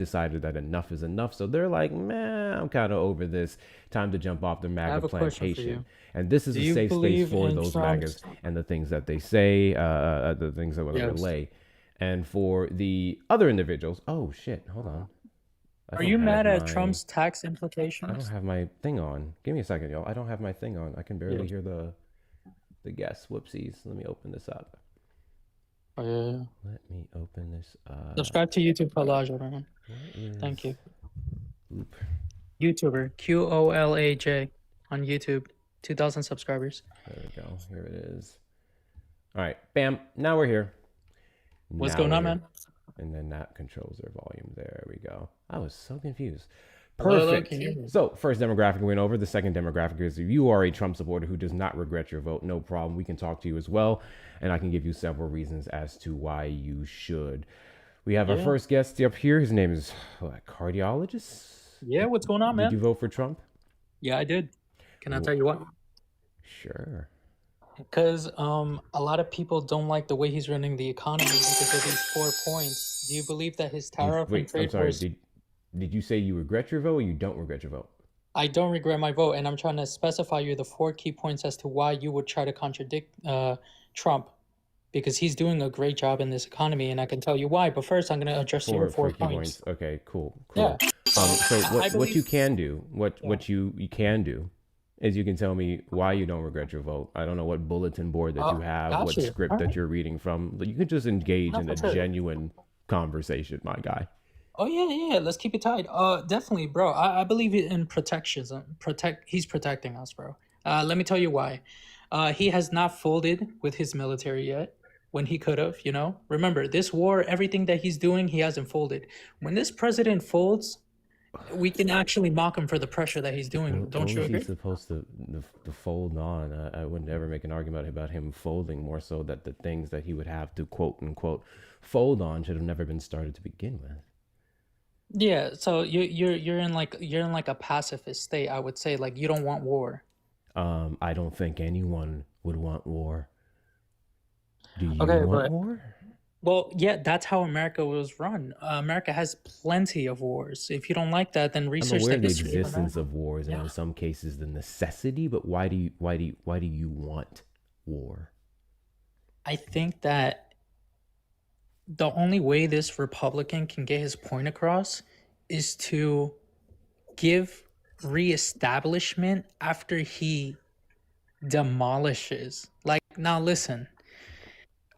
decided that enough is enough. So they're like, man, I'm kind of over this. Time to jump off the I MAGA have a question for plantation. you. And this is Do a you safe space believe for in those MAGAs Trump's? and the things that they say, the things that they Yes. relay. And for the other individuals, oh shit, hold on. I Are don't you have mad at my Trump's tax I don't implications? have my thing on. Give me a second, y'all. I don't have my thing on. I can barely Yes. hear the guests. Whoopsies. Let me open this up. Oh, yeah, yeah. Let me open this up. Subscribe to YouTube Collage, man. Where Thank is you. Oop? YouTuber QOLAJ on YouTube. 2,000 subscribers. There we go. Here it is. All right, bam. Now we're here. What's Now going we're on, here. man? And then that controls their volume. There we go. I was so confused. Hello, hello. Can Perfect. you hear me? So, first demographic we went over. The second demographic is if you are a Trump supporter who does not regret your vote, no problem. We can talk to you as well. And I can give you several reasons as to why you should. We have our Yeah. first guest up here. His name is cardiologist. Yeah, what's going on, Did you man? vote for Trump? Yeah, I did. Can I tell you what? Sure. Because a lot of people don't like the way he's running the economy because of these 4 points. Do you believe that his tariff and Wait, I'm trade sorry. wars? Did you say you regret your vote or you don't regret your vote? I don't regret my vote, and I'm trying to specify you the 4 key points as to why you would try to contradict Trump, because he's doing a great job in this economy, and I can tell you why. But first, I'm going to address your four For key points. points. Okay, cool, Yeah. cool. So So I what you believe. can do, Yeah. what you can do, is you can tell me why you don't regret your vote. I don't know what bulletin board that you have, Got what you. script All that right. you're reading from, but you can just engage No, in for a sure. genuine conversation, my guy. Oh yeah, yeah, yeah. Let's keep it tight. Definitely, bro. I believe in protectionism. He's protecting us, bro. Let me tell you why. He has not folded with his military yet. When he could have, Remember, this war, everything that he's doing, he hasn't folded. When this president folds, we can actually mock him for the pressure that he's doing. What Don't you was he agree? supposed to fold on? I would never make an argument about him folding. More so that the things that he would have to quote unquote fold on should have never been started to begin with. Yeah. So you're in like a pacifist state. I would say like you don't want war. I don't think anyone would want war. Do you Okay, want but war? well, yeah, that's how America was run. America has plenty of wars. If you don't like that, then I'm research aware the of the history of existence America. of wars and Yeah. in some cases the necessity, but why do you want war? I think that the only way this Republican can get his point across is to give reestablishment after he demolishes. Like, now listen.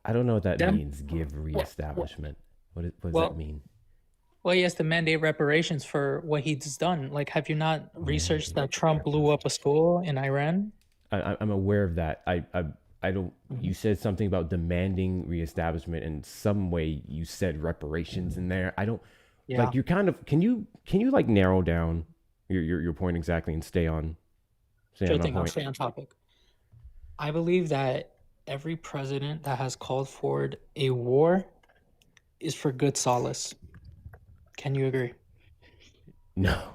I don't know what that Dem- means. Give well, well, reestablishment. What does that well, mean? well, he has to mandate reparations for what he's done. Like, have you not researched Mandate that Trump blew up a reparations. school in Iran? I'm aware of that. I don't. Mhm. You said something about demanding reestablishment in some way. You said reparations in there. I don't Yeah. like. You're kind of. Can you like narrow down your point exactly and stay Sure on thing. I'll point? stay on topic. I believe that every president that has called forward a war is for good solace. Can you agree? No,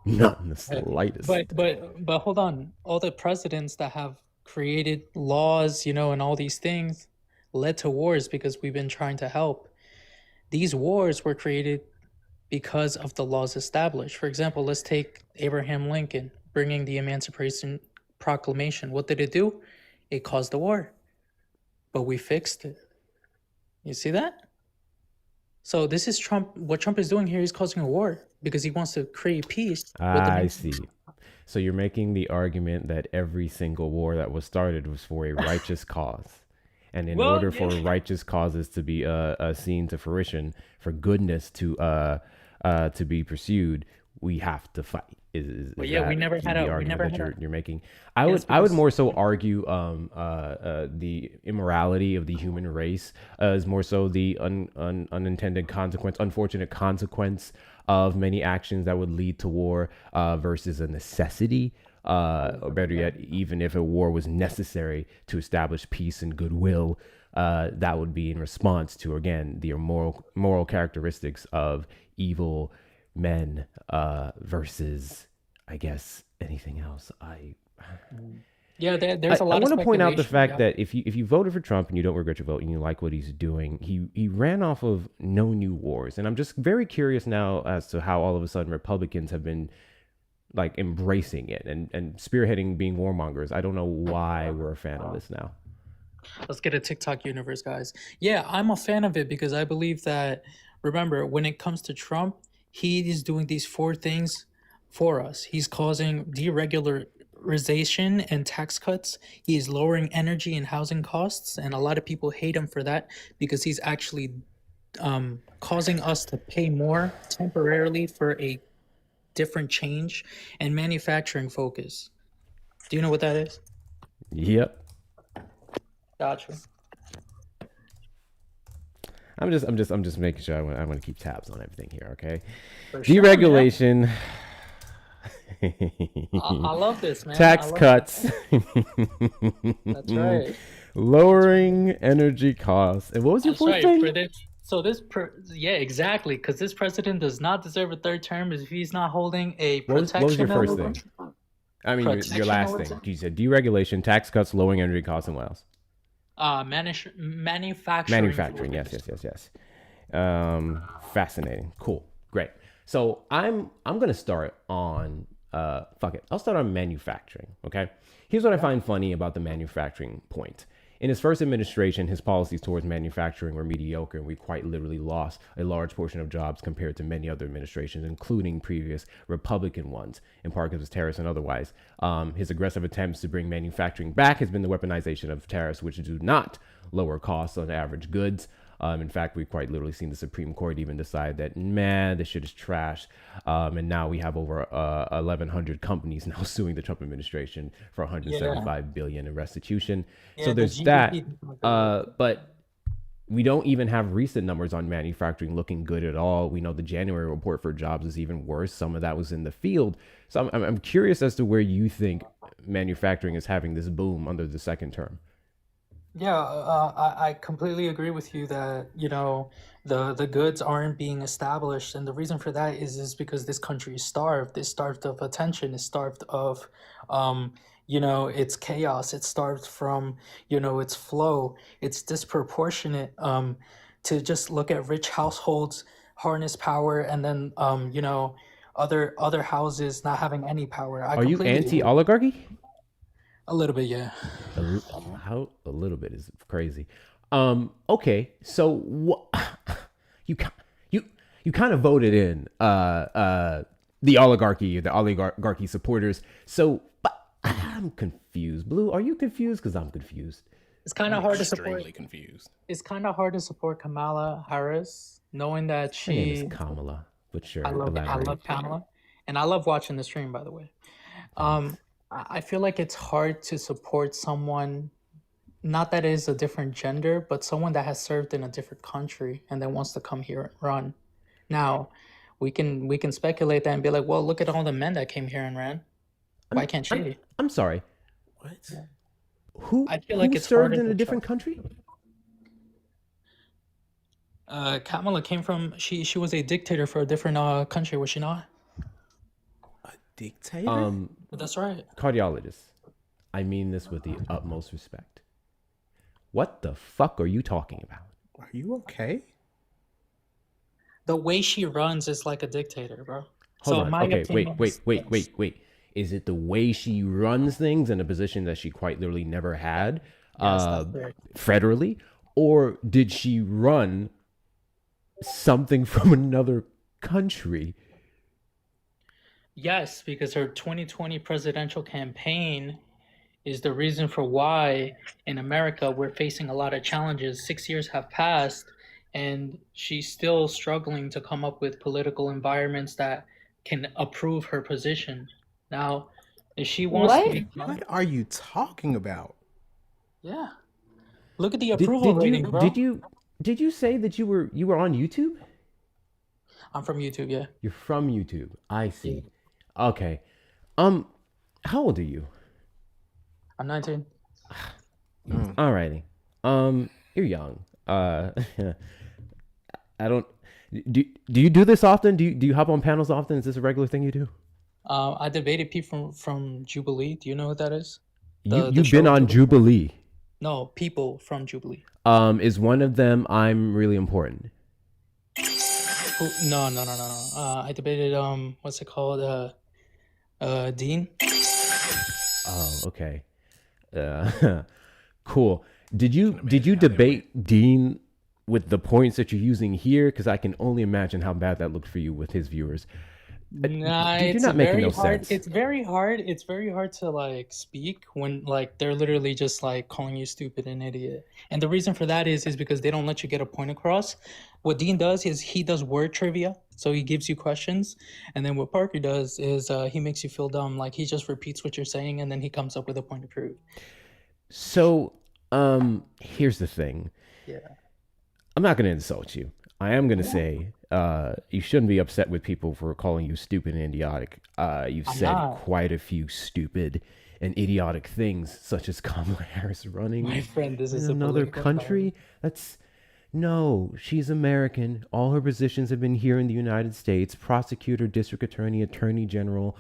not in the Uh, But slightest. but but hold on. All the presidents that have created laws, and all these things led to wars because we've been trying to help. These wars were created because of the laws established. For example, let's take Abraham Lincoln bringing the Emancipation Proclamation. What did it do? It caused a war, but we fixed it. You see that? So this is Trump. What Trump is doing here, he's causing a war because he wants to create peace with the I nation. see. So you're making the argument that every single war that was started was for a righteous cause. And in Well, order yeah. for righteous causes to be seen to fruition, for goodness to be pursued, we have to fight. But Is yeah, we that never had the a we argument never that had a you're making? yes, I would because more so argue the immorality of the human race is more so the unintended consequence, unfortunate consequence of many actions that would lead to war versus a necessity. Or better yet, even if a war was necessary to establish peace and goodwill, that would be in response to again the moral characteristics of evil men versus, I guess, anything else. Yeah, there's I, a I lot of want to point out the speculation. fact Yeah. that if you voted for Trump and you don't regret your vote and you like what he's doing, he ran off of no new wars, and I'm just very curious now as to how all of a sudden Republicans have been like embracing it and spearheading being warmongers. I don't know why we're a fan of this now. Let's get a TikTok universe, guys. Yeah, I'm a fan of it because I believe that, remember, when it comes to Trump, he is doing these four things for us. He's causing deregularization and tax cuts. He is lowering energy and housing costs. And a lot of people hate him for that because he's actually causing us to pay more temporarily for a different change and manufacturing focus. Do you know what that is? Yep. Gotcha. I'm just making sure I want to keep tabs on everything here. Okay. For sure, man. Deregulation, I love this, man. I tax love this. cuts, That's right. That's right. lowering energy costs, and what was your That's fourth right. thing? For this, so yeah, exactly. Because this president does not deserve a third term if he's not holding a What was your first thing? I mean, your protection last over thing. You said deregulation, tax cuts, lowering energy costs, and what else? manufacturing Manufacturing. Yes, focus. yes, yes, yes. Fascinating. Cool. Great. So I'm gonna start on fuck it. I'll start on manufacturing. Okay. Here's what I find funny about the manufacturing point. In his first administration, his policies towards manufacturing were mediocre, and we quite literally lost a large portion of jobs compared to many other administrations, including previous Republican ones, in part because of tariffs and otherwise. His aggressive attempts to bring manufacturing back has been the weaponization of tariffs, which do not lower costs on average goods. In fact, we've quite literally seen the Supreme Court even decide that, man, this shit is trash. And now we have over 1,100 companies now suing the Trump administration for Yeah, 175 billion in restitution. So yeah. The there's that. GDP does not go up. But we don't even have recent numbers on manufacturing looking good at all. We know the January report for jobs is even worse. Some of that was in the field. So I'm curious as to where you think manufacturing is having this boom under the second term. Yeah, I completely agree with you that, the goods aren't being established, and the reason for that is because this country is starved. It's starved of attention. It's starved of, its chaos. It's starved from, its flow. It's disproportionate. To just look at rich households harness power, and then, other houses not having any power. I Are you completely anti agree. oligarchy? A little bit, yeah. How a little bit is crazy. Okay, so what you you you kind of voted in the oligarchy supporters. So but I'm confused. Blue, are you confused? Because I'm confused. It's kind I'm of hard to support. extremely confused. It's kind of hard to support Kamala Harris, knowing that Her name is she. Kamala, but I sure, love elaborate. Kamala, and I love watching the stream. By the way, Thanks. I feel like it's hard to support someone. Not that it is a different gender, but someone that has served in a different country and then wants to come here and run. Now, we can speculate that and be like, well, look at all the men that came here and ran. Why I'm can't I'm she? I'm sorry. What? Who I feel like who it's served harder in a to different trust. country? Kamala came from. She was a dictator for a different country, was she not? A dictator? Um, That's right. cardiologist. I mean this with the utmost respect. What the fuck are you talking about? Are you okay? The way she runs is like a dictator, bro. Hold So in on. my Okay, opinion, wait. Is it the way she runs things in a position that she quite literally never had, yes, uh, that's right. federally, or did she run something from another country? Yes, because her 2020 presidential campaign is the reason for why in America we're facing a lot of challenges. 6 years have passed, and she's still struggling to come up with political environments that can approve her position. Now, if she wants to What? become, What are you talking about? yeah, look at the Did approval did rating, you did bro. you did you say that you were on YouTube? I'm from YouTube, yeah. You're from YouTube. I Yeah, see. Okay. Um, how old are you? I'm 19. Mm. Alrighty. You're young. I don't. Do you do this often? Do you hop on panels often? Is this a regular thing you do? I debated people from Jubilee. Do you know what that is? You've been show on Jubilee. Jubilee. No, people from Jubilee. Is one of them I'm really important? No. I debated what's it called? Dean. Oh, okay. Cool. Did you debate Dean with the points that you're using here? Because I can only imagine how bad that looked for you with his viewers. Nah, Dude, you're it's not making very no hard. sense. It's very hard. It's very hard to like speak when like they're literally just like calling you stupid and idiot. And the reason for that is because they don't let you get a point across. What Dean does is he does word trivia. So he gives you questions, and then what Parker does is he makes you feel dumb. Like he just repeats what you're saying, and then he comes up with a point to prove. So, here's the thing. Yeah. I'm not going to insult you. I am going to say you shouldn't be upset with people for calling you stupid and idiotic. You've I'm said not. quite a few stupid and idiotic things, such as Kamala Harris running My friend, this is in a another political country. No, she's American. All her positions have been here in the United States: prosecutor, district attorney, attorney general,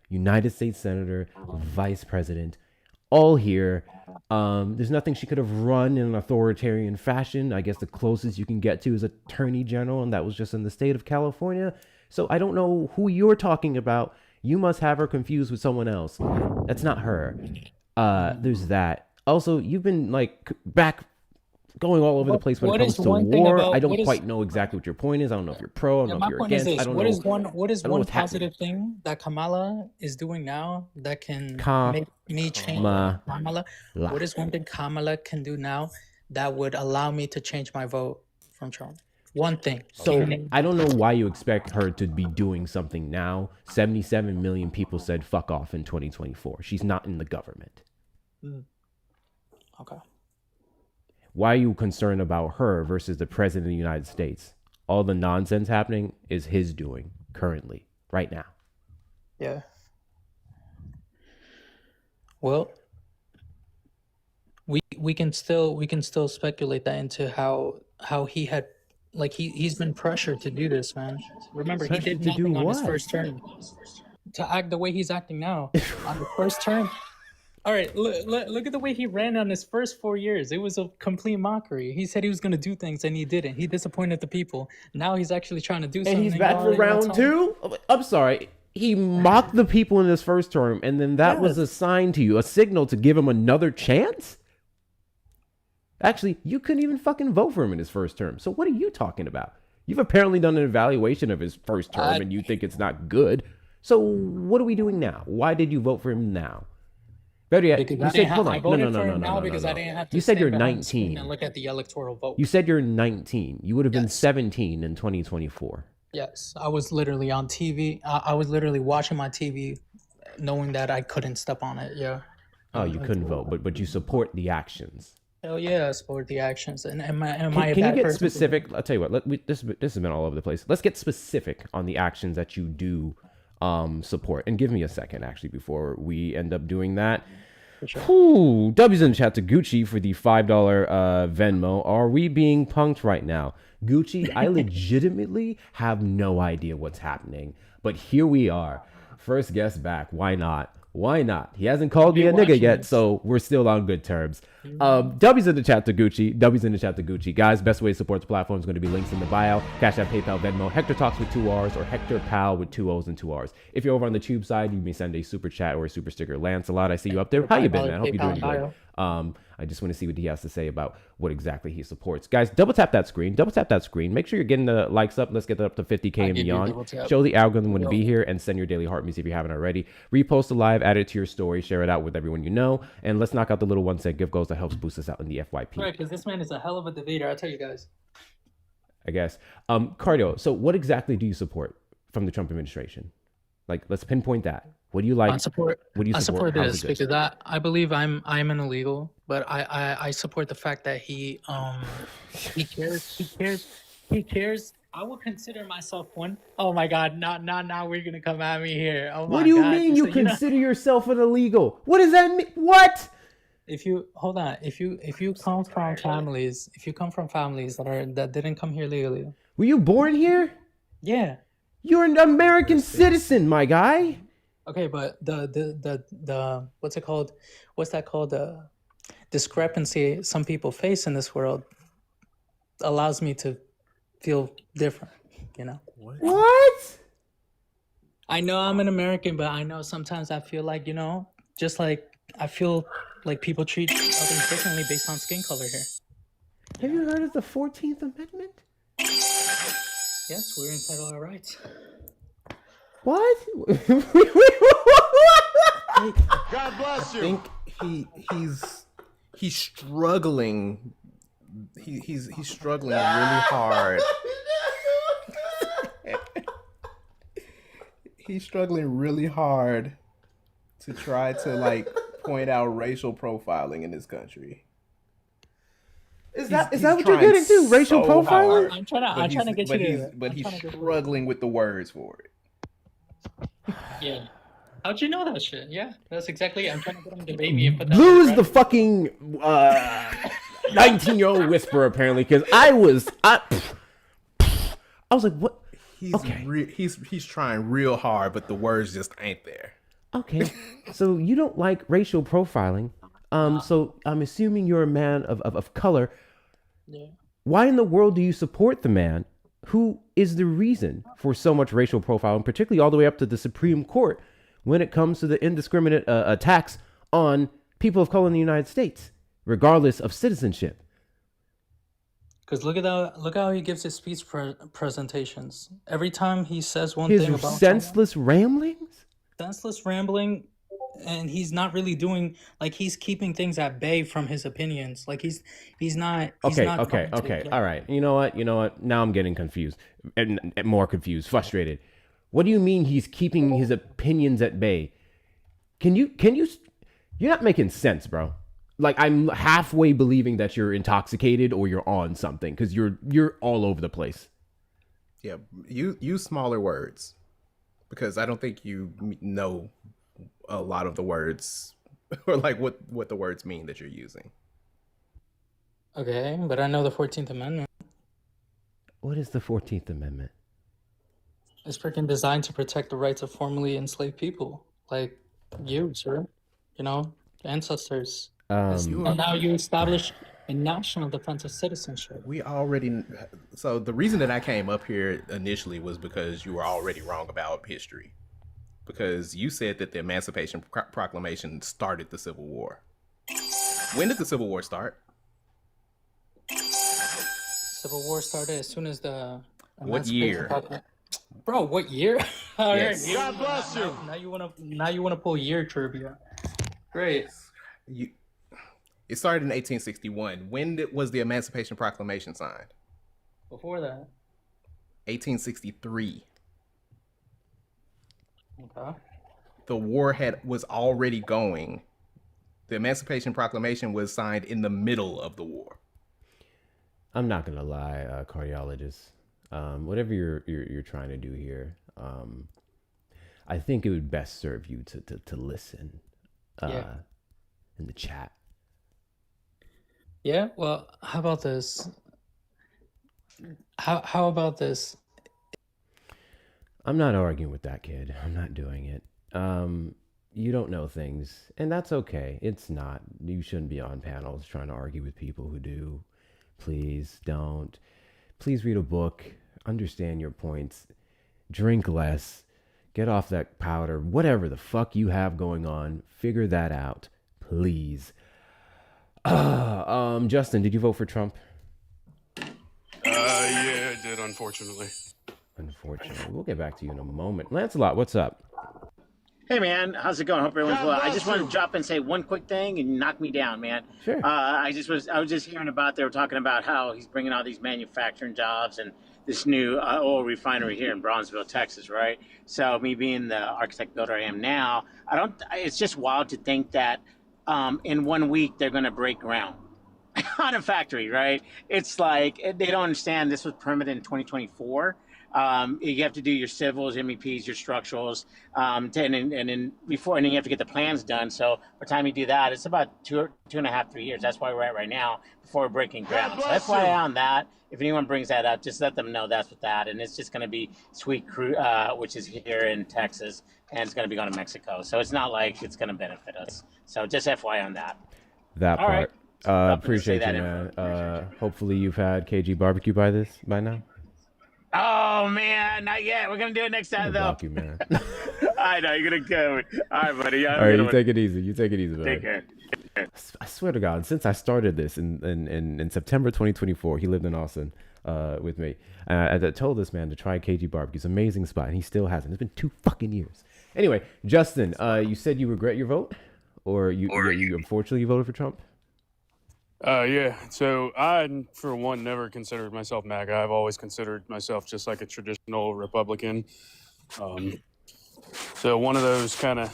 United States senator, vice president, all here. There's nothing she could have run in an authoritarian fashion. I guess the closest you can get to is attorney general, and that was just in the state of California. So I don't know who you're talking about. You must have her confused with someone else. That's not her. There's that. Also, you've been like back going all over the place when it What comes is to one thing war. about I don't what is quite know exactly what your point is. I don't know if you're pro. I don't yeah, know if my you're point is against. I this. don't What know. is one I don't know one what's happening. positive thing that Kamala is doing now that can Ka make me change ma Kamala? la. What is one thing Kamala can do now that would allow me to change my vote from Trump? One thing. So I don't know why you expect her to be doing something now. 77 million people said fuck off in 2024. She's not in the government. Okay. Why are you concerned about her versus the president of the United States? All the nonsense happening is his doing currently, right now. Yeah. Well, we can still speculate that into how he had like he's been pressured to do this, man. Remember, he Pressured did to do nothing on his what? first term to act the way he's acting now on the first term. All right, look at the way he ran on his first 4 years. It was a complete mockery. He said he was going to do things and he didn't. He disappointed the people. Now he's actually trying to do And something. he's back for round two? I'm sorry. He mocked the people in his first term, and then that was a sign to you, a signal to give him another chance? Actually, you couldn't even fucking vote for him in his first term. So what are you talking about? You've apparently done an evaluation of his first term, and you think it's not good. So what are we doing now? Why did you vote for him now? Better yet, Because you said, hold on. No. because I didn't have to You said you're stand behind the screen 19. and look at the electoral vote. You said you're 19. You would have been Yes. 17 in 2024. Yes, I was literally on TV. I was literally watching my TV, knowing that I couldn't step on it. Yeah. Oh, you couldn't vote, but you support the actions. Hell yeah, I support the actions. And am I Can a you bad get person? specific? I'll tell you what. This has been all over the place. Let's get specific on the actions that you do support. And give me a second, actually, before we end up doing that. Whew, W's in the chat to Gucci for the $5 Venmo. Are we being punked right now? Gucci, I legitimately have no idea what's happening. But here we are. First guest back. Why not? Why not? He hasn't called me a nigga yet, so we're still on good terms. W's in the chat to Gucci. W's in the chat to Gucci. Guys, best way to support the platform is going to be links in the bio. Cash App, PayPal, Venmo. Hector Talks with 2 R's or Hector Pal with 2 O's and 2 R's. If you're over on the tube side, you may send a super chat or a super sticker. Lancelot, I see you up there. How you been, man? I hope you're doing good. I just want to see what he has to say about what exactly he supports. Guys, double tap that screen. Double tap that screen. Make sure you're getting the likes up. Let's get that up to 50K and beyond. Show the algorithm when to be here and send your daily heart music if you haven't already. Repost the live, add it to your story, share it out with everyone you know, and let's knock out the little 1 cent gift goals that helps boost us out in the FYP. Right, because this man is a hell of a debater, I tell you guys. I guess. Cardio, so what exactly do you support from the Trump administration? Like, let's pinpoint that. What do you like? I support What do you I support? support How's this it good? because I believe I'm an illegal, but I support the fact that he cares. I would consider myself one. Oh my God! Now we're gonna come at me here. Oh my God! What do you mean you consider yourself an illegal? What does that mean? What? If you hold on, if you come from families, that didn't come here legally, Were you born here? yeah. You're an American citizen, my guy. Okay, but the what's it called? What's that called? The discrepancy some people face in this world allows me to feel different, you know? What? I know I'm an American, but I know sometimes I feel like, just like I feel like people treat others differently based on skin color here. Have you heard of the 14th Amendment? Yes, we're entitled to our rights. What? God bless you. I think he's struggling. He's struggling really hard. He's struggling really hard to try to like point out racial profiling in this country. Is that He's what you're trying getting to? Racial so profiling? hard, I'm trying to get you to. but he's struggling with the words for it. Yeah. How'd you know that shit? Yeah, that's exactly. I'm trying to get him to baby and put that. Blue is the fucking 19-year-old whisperer, apparently, because I was like, what? He's trying real hard, but the words just ain't there. Okay, so you don't like racial profiling. So I'm assuming you're a man of color. Yeah. Why in the world do you support the man who is the reason for so much racial profiling, particularly all the way up to the Supreme Court when it comes to the indiscriminate attacks on people of color in the United States, regardless of citizenship? Because look how he gives his speech presentations. Every time he says one His thing about senseless ramblings? senseless rambling, and he's not really doing like he's keeping things at bay from his opinions. Like he's not. Okay. Yeah. All right. You know what? Now I'm getting confused and more confused, frustrated. What do you mean he's keeping his opinions at bay? Can you? You're not making sense, bro. Like I'm halfway believing that you're intoxicated or you're on something because you're all over the place. Yeah, use smaller words because I don't think you know a lot of the words or like what the words mean that you're using. Okay, but I know the 14th Amendment. What is the 14th Amendment? It's freaking designed to protect the rights of formerly enslaved people, like you, sir. Ancestors. And now you establish a national defense of citizenship. We already. So the reason that I came up here initially was because you were already wrong about history. Because you said that the Emancipation Proclamation started the Civil War. When did the Civil War start? Civil War started as soon as the. What year? Bro, what year? All Yes. right, God bless you. Now you wanna pull year trivia. Great. It started in 1861. When was the Emancipation Proclamation signed? Before that. 1863. Okay. The war was already going. The Emancipation Proclamation was signed in the middle of the war. I'm not gonna lie, cardiologist. Whatever you're trying to do here, I think it would best serve you to listen in the chat. Yeah, well, how about this? How about this? I'm not arguing with that kid. I'm not doing it. You don't know things, and that's okay. It's not. You shouldn't be on panels trying to argue with people who do. Please don't. Please read a book. Understand your points. Drink less. Get off that powder. Whatever the fuck you have going on, figure that out, please. Justin, did you vote for Trump? Yeah, I did, unfortunately. Unfortunately. We'll get back to you in a moment. Lancelot, what's up? Hey man, how's it going? Hope everyone's well. I just wanted to drop and say one quick thing and knock me down, man. Sure. I was just hearing about, they were talking about how he's bringing all these manufacturing jobs and this new oil refinery here in Bronzeville, Texas, right? So me being the architect builder I am now, it's just wild to think that in 1 week they're going to break ground on a factory, right? It's like they don't understand this was permitted in 2024. You have to do your civils, MEPs, your structurals, and then before, and then you have to get the plans done. So by the time you do that, it's about 2.5, 3 years. That's why we're at right now before we're breaking ground. So bless FYI you. on that. If anyone brings that up, just let them know that's what that. And it's just going to be Sweet Crew, which is here in Texas, and it's going to be going to Mexico. So it's not like it's going to benefit us. So just FYI on that. That All right. part. Welcome to say Appreciate you, that man. Hopefully you've had KG barbecue by now. Oh man, not yet. We're gonna do it next I'm time gonna though. block you, man. I know you're gonna kill me. All right, buddy. Yeah, All right, you take it easy. You take it easy, man. Take care. I swear to God, since I started this in September 2024, he lived in Austin with me. I told this man to try KG barbecue. It's an amazing spot, and he still hasn't. It's been 2 fucking years. Anyway, Justin, you said you regret your vote, or you unfortunately you voted for Trump. Yeah. So I, for one, never considered myself MAGA. I've always considered myself just like a traditional Republican. So one of those kind of,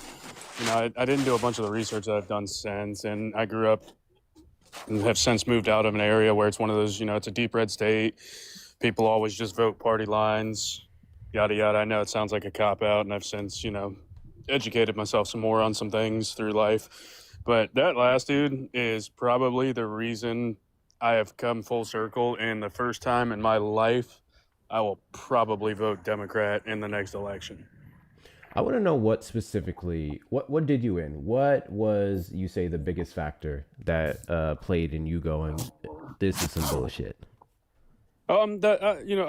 I didn't do a bunch of the research that I've done since, and I grew up and have since moved out of an area where it's one of those, it's a deep red state. People always just vote party lines, yada, yada. I know it sounds like a cop-out, and I've since, educated myself some more on some things through life. But that last dude is probably the reason I have come full circle. And the first time in my life, I will probably vote Democrat in the next election. I want to know what specifically, what did you in? What was, you say, the biggest factor that played in you going, this is some bullshit? I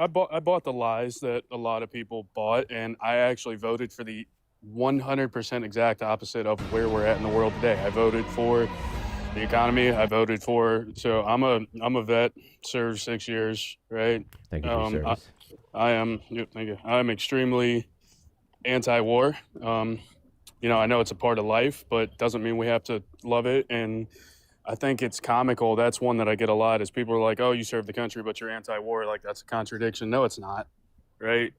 bought the lies that a lot of people bought, and I actually voted for the 100% exact opposite of where we're at in the world today. I voted for the economy. I voted for, so I'm a vet, served 6 years, right? Thank you for your service. Thank you. I'm extremely anti-war. I know it's a part of life, but doesn't mean we have to love it. And I think it's comical. That's one that I get a lot is people are like, oh, you serve the country, but you're anti-war. Like, that's a contradiction. No, it's not, right?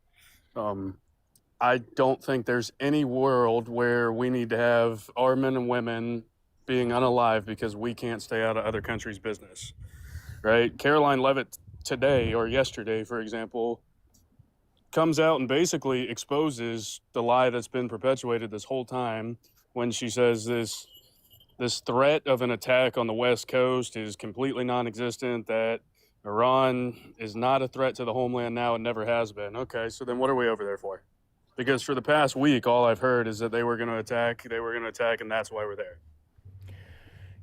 I don't think there's any world where we need to have our men and women being unalive because we can't stay out of other countries' business, right? Caroline Leavitt today or yesterday, for example, comes out and basically exposes the lie that's been perpetuated this whole time when she says this threat of an attack on the West Coast is completely non-existent, that Iran is not a threat to the homeland now and never has been. Okay, so then what are we over there for? Because for the past week, all I've heard is that they were going to attack, and that's why we're there.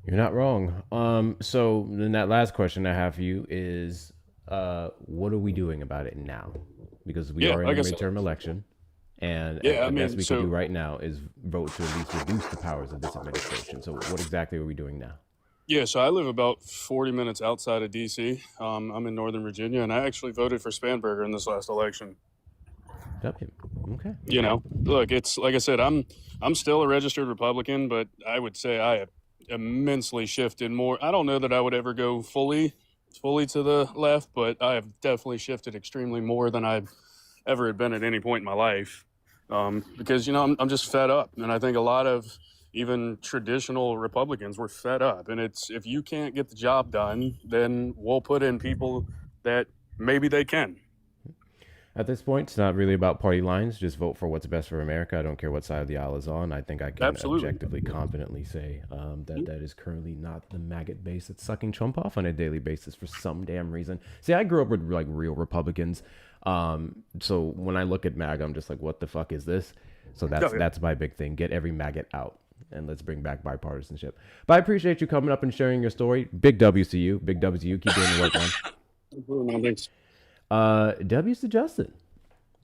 You're not wrong. So then that last question I have for you is, what are we doing about it now? Because we are in a midterm election, and the best we can do right now is vote to at least reduce the powers of this administration. So what exactly are we doing now? Yeah, so I live about 40 minutes outside of D.C. I'm in Northern Virginia, and I actually voted for Spanberger in this last election. Okay. Look, it's like I said, I'm still a registered Republican, but I would say I have immensely shifted more. I don't know that I would ever go fully to the left, but I have definitely shifted extremely more than I've ever had been at any point in my life. Because I'm just fed up, and I think a lot of even traditional Republicans were fed up. And it's, if you can't get the job done, then we'll put in people that maybe they can. At this point, it's not really about party lines. Just vote for what's best for America. I don't care what side of the aisle is on. I think I can objectively, confidently say that is currently not the maggot base that's sucking Trump off on a daily basis for some damn reason. See, I grew up with like real Republicans. So when I look at MAGA, I'm just like, what the fuck is this? So that's my big thing. Get every maggot out. And let's bring back bipartisanship. But I appreciate you coming up and sharing your story. Big W's to you. Big W's to you. Keep doing the work, man. Thanks. W's to Justin.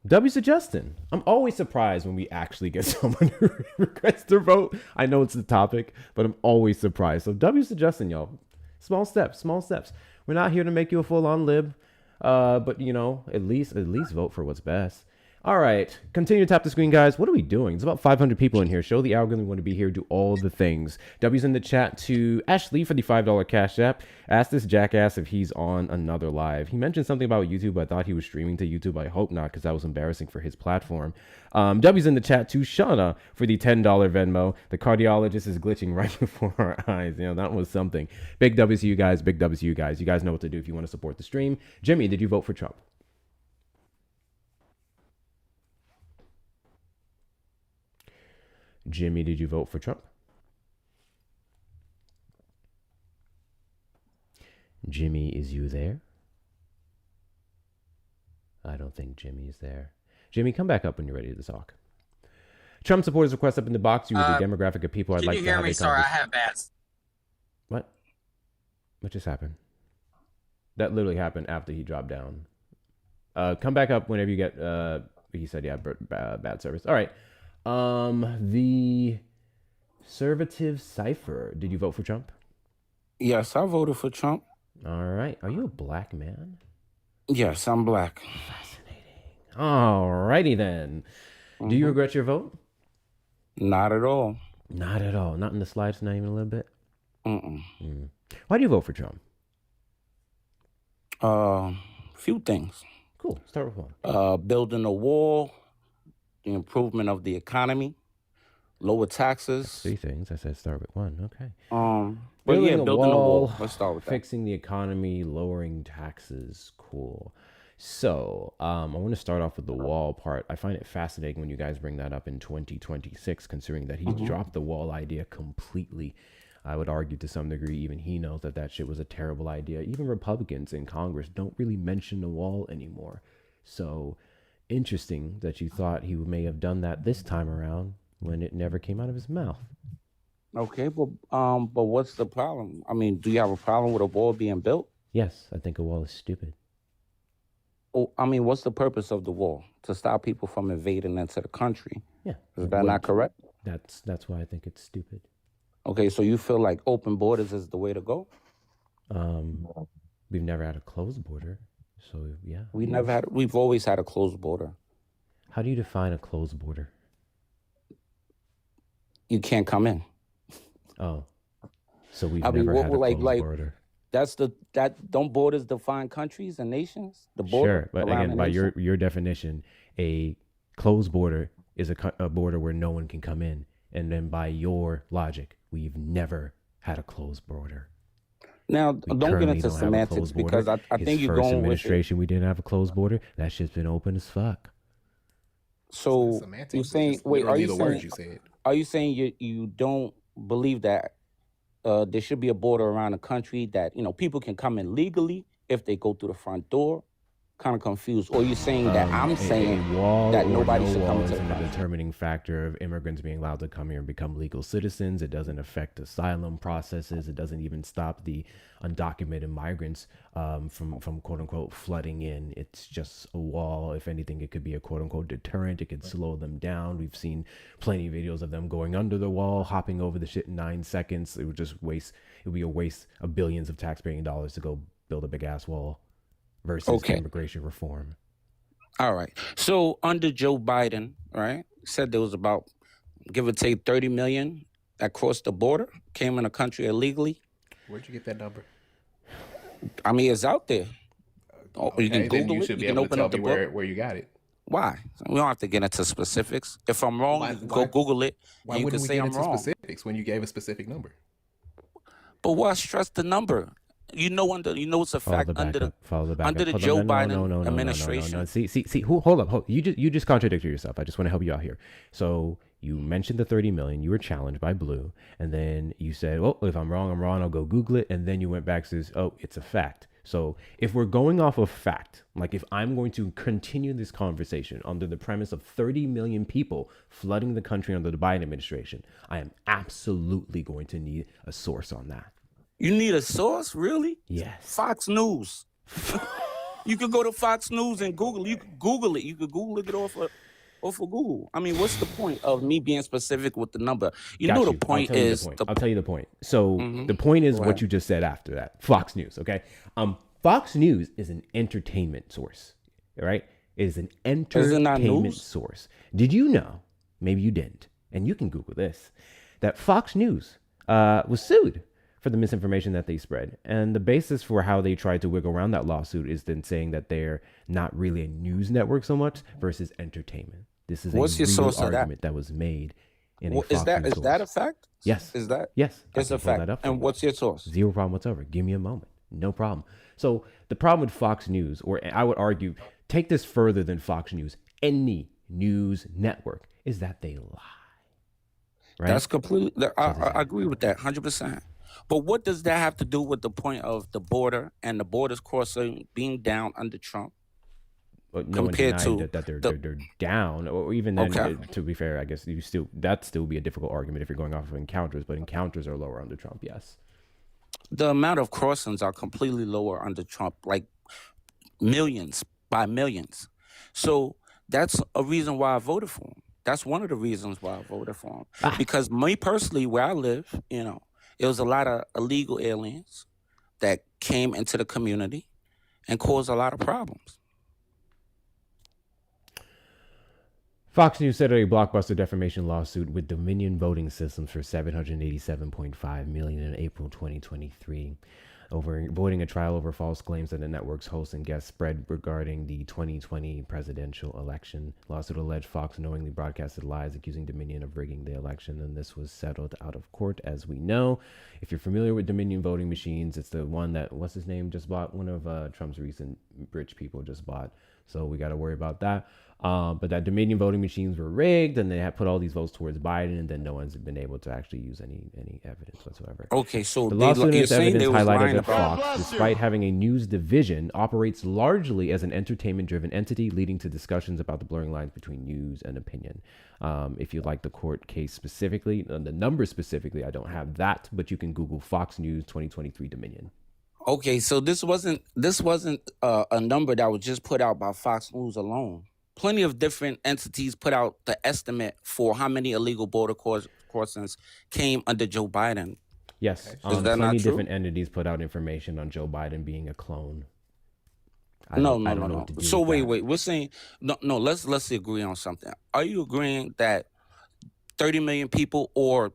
W's to Justin. I'm always surprised when we actually get someone who regrets their vote. I know it's the topic, but I'm always surprised. So W's to Justin, y'all. Small steps. We're not here to make you a full-on lib, but at least vote for what's best. All right, continue to tap the screen, guys. What are we doing? It's about 500 people in here. Show the algorithm we want to be here. Do all the things. W's in the chat to Ashley for the $5 cash app. Ask this jackass if he's on another live. He mentioned something about YouTube. I thought he was streaming to YouTube. I hope not, because that was embarrassing for his platform. W's in the chat to Shauna for the $10 Venmo. The cardiologist is glitching right before our eyes. That was something. Big W's to you guys. Big W's to you guys. You guys know what to do if you want to support the stream. Jimmy, did you vote for Trump? Jimmy, did you vote for Trump? Jimmy, is you there? I don't think Jimmy's there. Jimmy, come back up when you're ready to talk. Trump supporters request up in the box. You are the demographic of people I'd like to have a conversation. Sorry, I have bad. What? What just happened? That literally happened after he dropped down. Come back up whenever you get. He said, "Yeah, bad service." All right. The conservative cipher. Did you vote for Trump? Yes, I voted for Trump. All right. Are you a black man? Yes, I'm black. Fascinating. All righty then. Do you regret your vote? Not at all. Not at all. Not in the slightest. Not even a little bit. Mm-mm. Why do you vote for Trump? Few things. Cool. Start with one. Building a wall, the improvement of the economy, lower taxes. 3 things. I said start with one. Okay. But Building building a wall. Let's start with that. Fixing the economy, lowering taxes. Cool. So I want to start off with the wall part. I find it fascinating when you guys bring that up in 2026, considering that he's dropped the wall idea completely. I would argue to some degree, even he knows that that shit was a terrible idea. Even Republicans in Congress don't really mention the wall anymore. So interesting that you thought he may have done that this time around when it never came out of his mouth. Okay, but what's the problem? I mean, do you have a problem with a wall being built? Yes, I think a wall is stupid. Oh, I mean, what's the purpose of the wall? To stop people from invading into the country. Yeah. Is that not correct? That's why I think it's stupid. Okay, so you feel like open borders is the way to go? We've never had a closed border, so yeah. We've always had a closed border. How do you define a closed border? You can't come in. Oh, so we've never had a closed border. Don't borders define countries and nations? The border. Sure, but again, by your definition, a closed border is a border where no one can come in, and then by your logic, we've never had a closed border. Now, don't get into semantics because I think you're going with His first administration, we didn't have a closed border. That shit's been open as fuck. So you're saying, are you saying you don't believe that there should be a border around the country that people can come in legally if they go through the front door? Kind of confused. Or are you saying that I'm saying that nobody should come into the country? A determining factor of immigrants being allowed to come here and become legal citizens. It doesn't affect asylum processes. It doesn't even stop the undocumented migrants from quote unquote flooding in. It's just a wall. If anything, it could be a quote unquote deterrent. It could slow them down. We've seen plenty of videos of them going under the wall, hopping over the shit in 9 seconds. It would be a waste of billions of taxpaying dollars to go build a big ass wall versus immigration reform. All right. So under Joe Biden, right, said there was about, give or take, 30 million that crossed the border, came in the country illegally. Where'd you get that number? I mean, it's out there. You can Google you it. Should You be can able to open tell up the me book. where you got it. Why? We don't have to get into specifics. If I'm wrong, go Google it. Why you wouldn't can we say get I'm into wrong. specifics when you gave a specific number? But why stress the number? It's a fact under the Joe Biden administration. See. Hold up. You just contradicted yourself. I just want to help you out here. So you mentioned the 30 million. You were challenged by Blue, and then you said, "Oh, if I'm wrong, I'm wrong. I'll go Google it." And then you went back and says, "Oh, it's a fact." So if we're going off of fact, like if I'm going to continue this conversation under the premise of 30 million people flooding the country under the Biden administration, I am absolutely going to need a source on that. You need a source? Really? Yes. Fox News. You could go to Fox News and Google. You could Google it. You could Google it off of Google. I mean, what's the point of me being specific with the number? The point is... I'll tell you the point. So the point is what you just said after that. Fox News, okay? Fox News is an entertainment source, right? It is an entertainment source. Did you know, maybe you didn't, and you can Google this, that Fox News was sued for the misinformation that they spread. And the basis for how they tried to wiggle around that lawsuit is then saying that they're not really a news network so much versus entertainment. This is What's your source argument that was made in a Fox Is that a fact? Yes. Is that? Yes. It's a fact. And what's your source? Zero problem whatsoever. Give me a moment. No problem. So the problem with Fox News, or I would argue, take this further than Fox News, any news network, is that they lie. right? That's completely. I agree with that 100%. But what does that have to do with the point of the border and the borders crossing being down under Trump? But no one compared denied to that the they're down, or even then. okay, To be fair, I guess you still that still be a difficult argument if you're going off of encounters. But encounters are lower under Trump. Yes. the amount of crossings are completely lower under Trump, like millions by millions. So that's a reason why I voted for him. That's one of the reasons why I voted for him. Because me personally, where I live, it was a lot of illegal aliens that came into the community and caused a lot of problems. Fox News said a blockbuster defamation lawsuit with Dominion Voting Systems for $787.5 million in April 2023 over avoiding a trial over false claims that the network's hosts and guests spread regarding the 2020 presidential election. Lawsuit alleged Fox knowingly broadcasted lies accusing Dominion of rigging the election, and this was settled out of court, as we know. If you're familiar with Dominion voting machines, it's the one that, what's his name, just bought. One of Trump's recent rich people just bought. So we got to worry about that. But that Dominion voting machines were rigged, and they had put all these votes towards Biden, and then no one's been able to actually use any evidence whatsoever. Okay, so the lawsuit you're saying evidence they was highlighted lying that about Fox, despite having a news division, operates largely as an entertainment-driven entity, leading to discussions about the blurring lines between news and opinion. If you'd like the court case specifically, the numbers specifically, I don't have that, but you can Google Fox News 2023 Dominion. Okay, so this wasn't a number that was just put out by Fox News alone. Plenty of different entities put out the estimate for how many illegal border crossings came under Joe Biden. Yes, Is that not plenty true? different entities put out information on Joe Biden being a clone. No. What to do So with that. wait. We're saying no. Let's agree on something. Are you agreeing that 30 million people or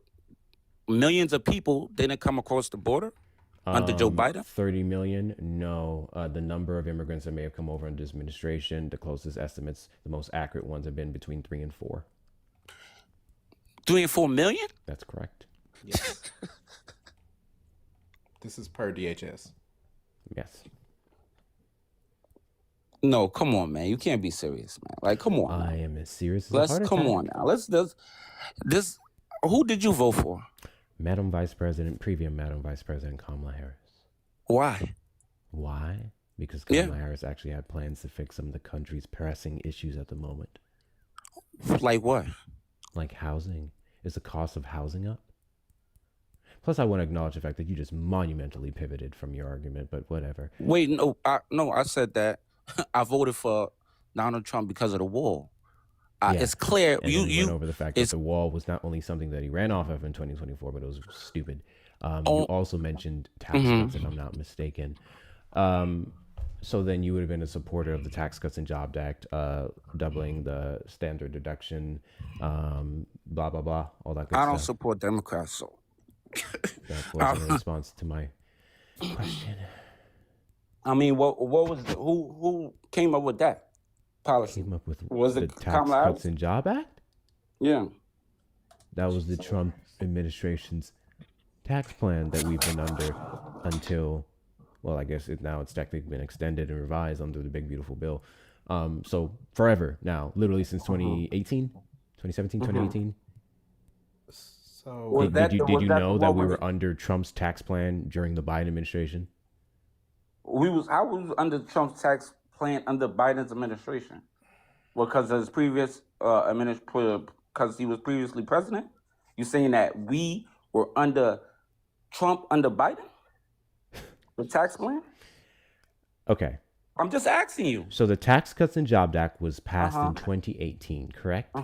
millions of people didn't come across the border under Joe Biden? 30 million? No. The number of immigrants that may have come over under this administration, the closest estimates, the most accurate ones have been between 3 and 4. 3 and 4 million? That's correct. Yes. This is per DHS. Yes. No, come on, man. You can't be serious, man. Like, come on. I am as serious as a Let's heart come attack. on now. Let's this. Who did you vote for? Previous Madam Vice President Kamala Harris. Why? Why? Because Kamala Harris actually had plans to fix some of the country's pressing issues at the moment. Like what? Like housing. Is the cost of housing up? Plus, I want to acknowledge the fact that you just monumentally pivoted from your argument, but whatever. Wait, no, I said that I voted for Donald Trump because of the wall. It's clear. And You went over the fact that the wall was not only something that he ran off of in 2024, but it was stupid. You also mentioned tax cuts, if I'm not mistaken. So then you would have been a supporter of the Tax Cuts and Jobs Act, doubling the standard deduction, blah, blah, blah, all that good stuff. I don't support Democrats, so. That wasn't a response to my question. I mean, what was who came up with that policy? Came up with Was the it Tax Kamala Cuts and Jobs Act? Yeah. That was the Trump administration's tax plan that we've been under until, well, I guess now it's technically been extended and revised under the big beautiful bill. So forever now, literally since 2018, 2017, 2018. So did you know that we were under Trump's tax plan during the Biden administration? I was under Trump's tax plan under Biden's administration. Because of his previous because he was previously president? You saying that we were under Trump under Biden? The tax plan? Okay. I'm just asking you. So the Tax Cuts and Jobs Act was passed in 2018, correct?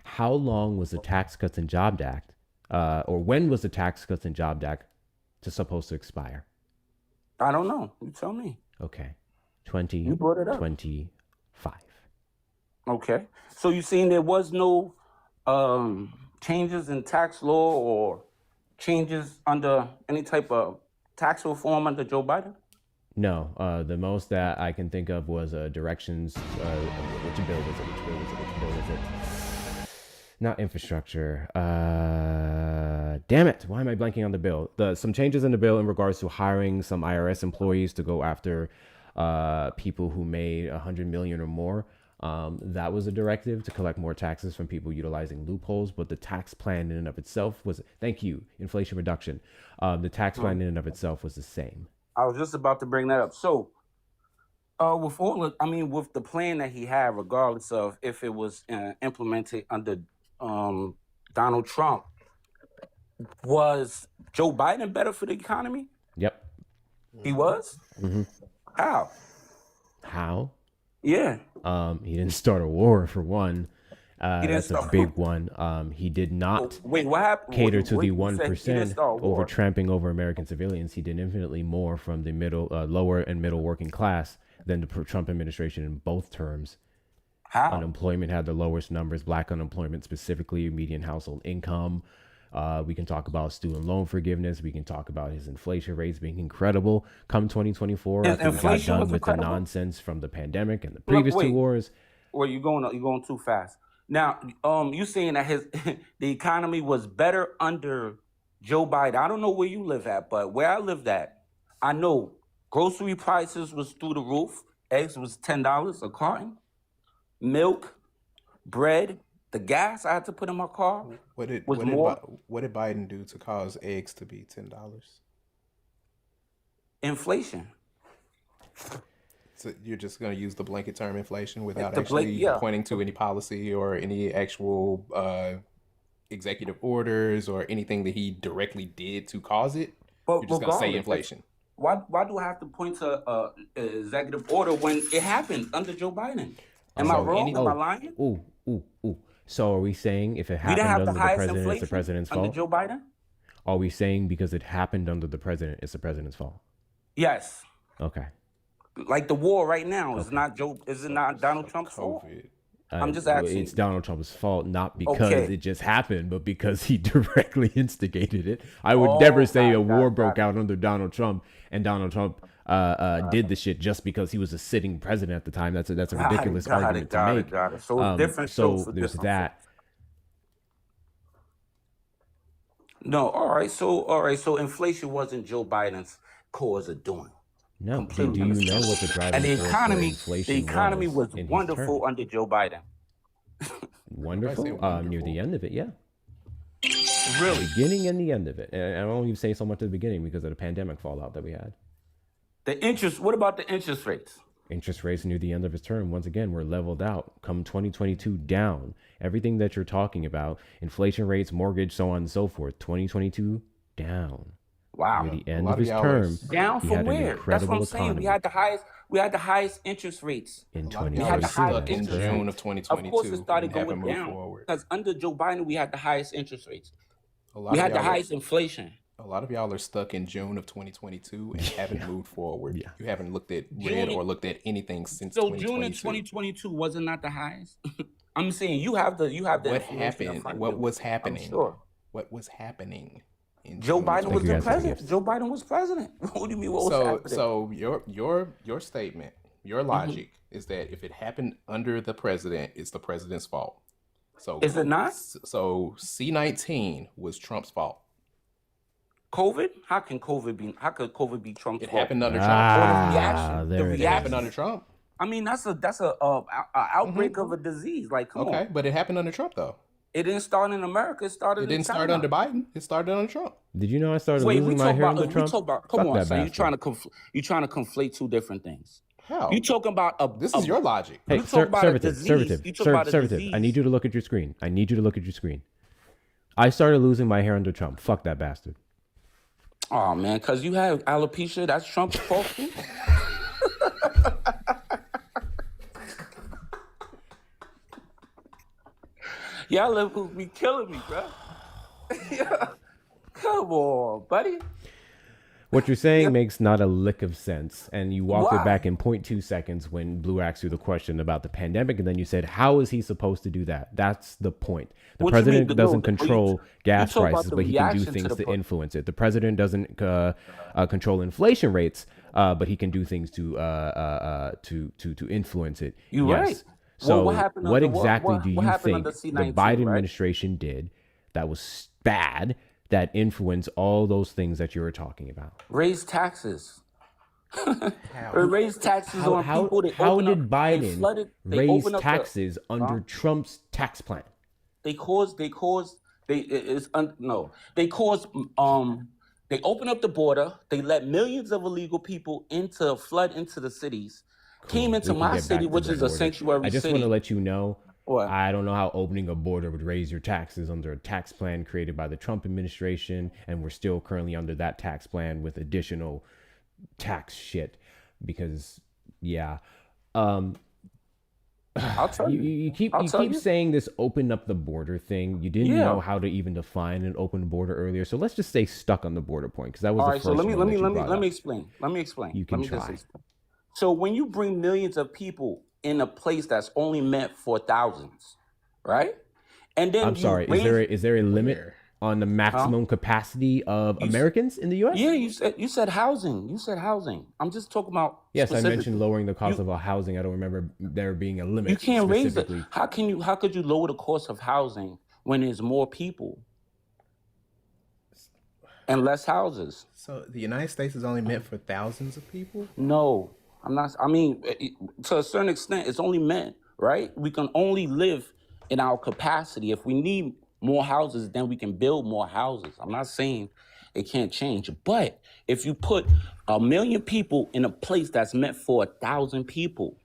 How long was the Tax Cuts and Jobs Act, or when was the Tax Cuts and Jobs Act supposed to expire? I don't know. You tell me. Okay. You brought it up. 2025. Okay. So you saying there was no changes in tax law or changes under any type of tax reform under Joe Biden? No. The most that I can think of was directions. Which bill was it? Not infrastructure. Damn it. Why am I blanking on the bill? Some changes in the bill in regards to hiring some IRS employees to go after people who made $100 million or more. That was a directive to collect more taxes from people utilizing loopholes, but the tax plan in and of itself was, thank you, Inflation Reduction. The tax plan in and of itself was the same. I was just about to bring that up. So, with the plan that he had, regardless of if it was implemented under Donald Trump, was Joe Biden better for the economy? Yep. He was? Mm-hmm. How? Yeah. He didn't start a war, for one. That's a big one. He did not cater to the 1% over tramping over American civilians. He did infinitely more from the lower and middle working class than the Trump administration in both terms. How? Unemployment had the lowest numbers, black unemployment specifically, median household income. We can talk about student loan forgiveness. We can talk about his inflation rates being incredible. Come 2024, after we got done with the nonsense from the pandemic and the previous two wars. Well, you're going too fast. Now, you saying that the economy was better under Joe Biden. I don't know where you live at, but where I lived at, I know grocery prices was through the roof. Eggs was $10 a carton. Milk, bread, the gas I had to put in my car. What did Biden do to cause eggs to be $10? Inflation. So you're just going to use the blanket term inflation without pointing to any policy or any actual executive orders or anything that he directly did to cause it? You're just going to say inflation. Why do I have to point to executive order when it happened under Joe Biden? Am I wrong? Am I lying? Ooh. So are we saying if it happened under the president, it's the president's fault? Under Joe Biden? Are we saying because it happened under the president, it's the president's fault? Yes. Okay. Like the war right now is not Donald Trump's fault? I'm just asking. It's Donald Trump's fault, not because it just happened, but because he directly instigated it. I would never say a war broke out under Donald Trump, and Donald Trump did the shit just because he was a sitting president at the time. That's a ridiculous argument to make. So it's different. So there's that. No, all right. So inflation wasn't Joe Biden's cause of doing. No. Do you know what the driving force the economy was wonderful under Joe Biden. Wonderful? Near the end of it, yeah. Really? The beginning and the end of it. And I won't even say so much at the beginning because of the pandemic fallout that we had. What about the interest rates? Interest rates near the end of his term, once again, were leveled out. Come 2022, down. Everything that you're talking about, inflation rates, mortgage, so on and so forth, 2022, down. Wow. Near the end of his term, down from where? That's what I'm saying. We had the highest interest rates in 2022. In June of 2022. Of course, it started going down because under Joe Biden, we had the highest interest rates. We had the highest inflation. A lot of y'all are stuck in June of 2022 and haven't moved forward. Yeah. You haven't looked at or looked at anything since. So 2022. June of 2022 wasn't not the highest. I'm saying you have the. What happened? What was happening? I'm sure. What was happening? Joe Biden was the president. Joe Biden was president. What do you mean? What was happening? So your statement, your logic is that if it happened under the president, it's the president's fault. So is it not? So C-19 was Trump's fault. COVID? How could COVID be Trump's fault? It happened under Trump. The reaction happened under Trump. I mean, that's a outbreak of a disease. Like, come on. Okay, but it happened under Trump though. It didn't start in America. It didn't start under Biden. It started under Trump. Did you know I started losing my hair under Trump? Come on, son. You're trying to conflate two different things. How? You talking about this is your logic. Hey, conservative. I need you to look at your screen. I started losing my hair under Trump. Fuck that bastard. Oh man, because you have alopecia. That's Trump's fault too. Y'all will be killing me, bro. Yeah. Come on, buddy. What you're saying makes not a lick of sense. And you walked it back in 0.2 seconds when Blue asked you the question about the pandemic. And then you said, how is he supposed to do that? That's the point. The president doesn't control gas prices, but he can do things to influence it. The president doesn't control inflation rates, but he can do things to influence it. You're right. So what exactly do you think the Biden administration did that was bad, that influenced all those things that you were talking about? Raise taxes. They raised taxes on people. How did Biden raise taxes the, under Trump's tax plan? They caused they caused they opened up the border. They let millions of illegal people flood into the cities. Cool. Came into my city, which is a sanctuary city. I just want to let you know, what? I don't know how opening a border would raise your taxes under a tax plan created by the Trump administration, and we're still currently under that tax plan with additional tax shit. Because, yeah. I'll tell you. You keep saying this open up the border thing. You didn't know how to even define an open border earlier. So let's just stay stuck on the border point, because that was the first one. Let me explain. You can try. So when you bring millions of people in a place that's only meant for thousands, right? And then I'm sorry, is there a limit on the maximum capacity of Americans in the U.S.? Yeah, you said housing. You said housing. I'm just talking about. Yes, I mentioned lowering the cost of housing. I don't remember there being a limit. You can't raise it. How could you lower the cost of housing when there's more people and less houses? So the United States is only meant for thousands of people? No, I'm not. I mean, to a certain extent, it's only meant, right? We can only live in our capacity. If we need more houses, then we can build more houses. I'm not saying it can't change, but if you put 1 million people in a place that's meant for 1,000 people,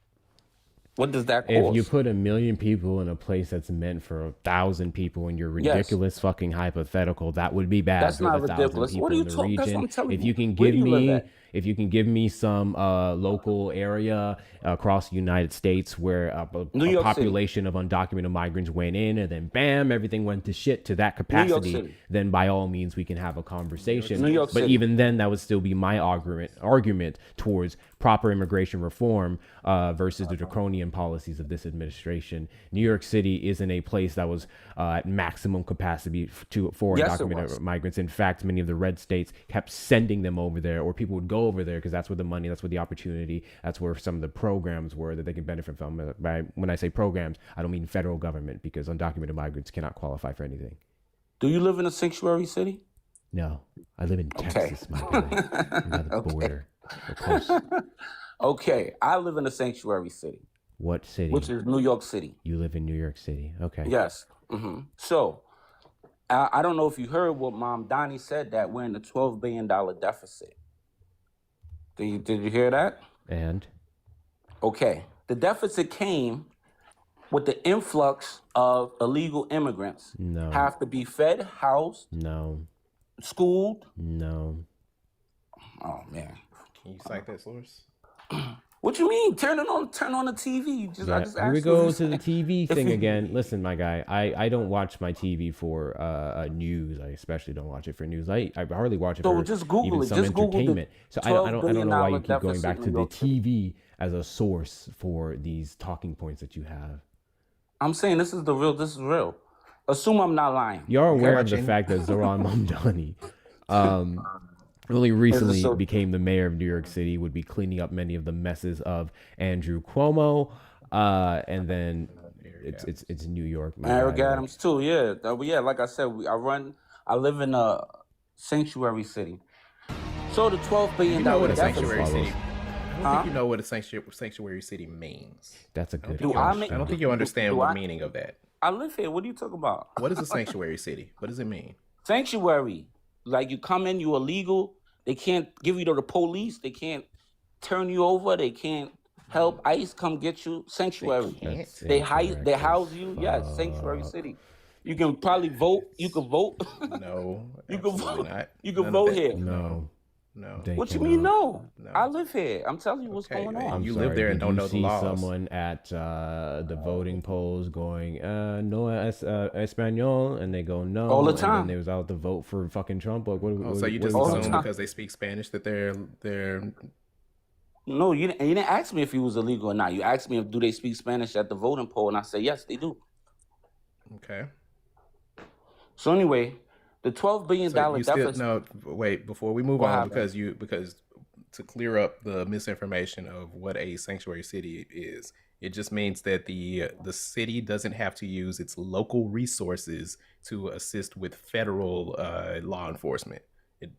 what does that cost? If you put 1 million people in a place that's meant for 1,000 people in your ridiculous fucking hypothetical, that would be bad. That's for not the 1,000 ridiculous. people What are you in the talking? That's what I'm region. telling If you. you can Where give do you live me, at? if you can give me some local area across the United States where a population of undocumented migrants went in, and then bam, everything went to shit to that capacity, then by all means we can have a conversation. But even then, that would still be my argument towards proper immigration reform versus the draconian policies of this administration. New York City isn't a place that was at maximum capacity for undocumented migrants. In fact, many of the red states kept sending them over there, or people would go over there because that's where the money, that's where the opportunity, that's where some of the programs were that they can benefit from. When I say programs, I don't mean federal government, because undocumented migrants cannot qualify for anything. Do you live in a sanctuary city? No, I live in Texas, my guy. By the border. Of course. Okay, I live in a sanctuary city. What city? Which is New York City. You live in New York City. Okay. Yes. So, I don't know if you heard what Mom Donnie said, that we're in a $12 billion deficit. Did you hear that? And? Okay. The deficit came with the influx of illegal immigrants. No. Have to be fed, housed. No. Schooled. No. Oh, man. Can you cite that source? What you mean? Turn on the TV. Here we go to the TV thing again. Listen, my guy, I don't watch my TV for news. I especially don't watch it for news. I hardly watch it for just Google even it. some Just entertainment. So I don't know why you keep going back to the TV as a source for these talking points that you have. I'm saying this is real. Assume I'm not lying. You're aware of the fact that Zoran Mamdani only recently became the mayor of New York City, would be cleaning up many of the messes of Andrew Cuomo, and then it's New York. Eric Adams too, yeah. Like I said, I live in a sanctuary city. So the $12 billion you know what a sanctuary city. I don't think you know what a sanctuary city means. That's a good question. I don't think you understand the meaning of that. I live here. What are you talking about? What is a sanctuary city? What does it mean? Sanctuary. Like you come in, you illegal. They can't give you to the police. They can't turn you over. They can't help ICE come get you. Sanctuary. They house you. Yes, sanctuary city. You can probably vote. You can vote. No. You can vote. Not. You can vote here. No. What you mean no? I live here. I'm telling you what's going on. You live there and don't know the laws. You see someone at the voting polls going, no Espanol, and they go no. All the time. And then they was out to vote for fucking Trump. Like, so you just assume because they speak Spanish that they're... No, you didn't ask me if he was illegal or not. You asked me do they speak Spanish at the voting poll, and I said yes, they do. Okay. So anyway, the $12 billion deficit. No, wait. Before we move on, because to clear up the misinformation of what a sanctuary city is, it just means that the city doesn't have to use its local resources to assist with federal law enforcement.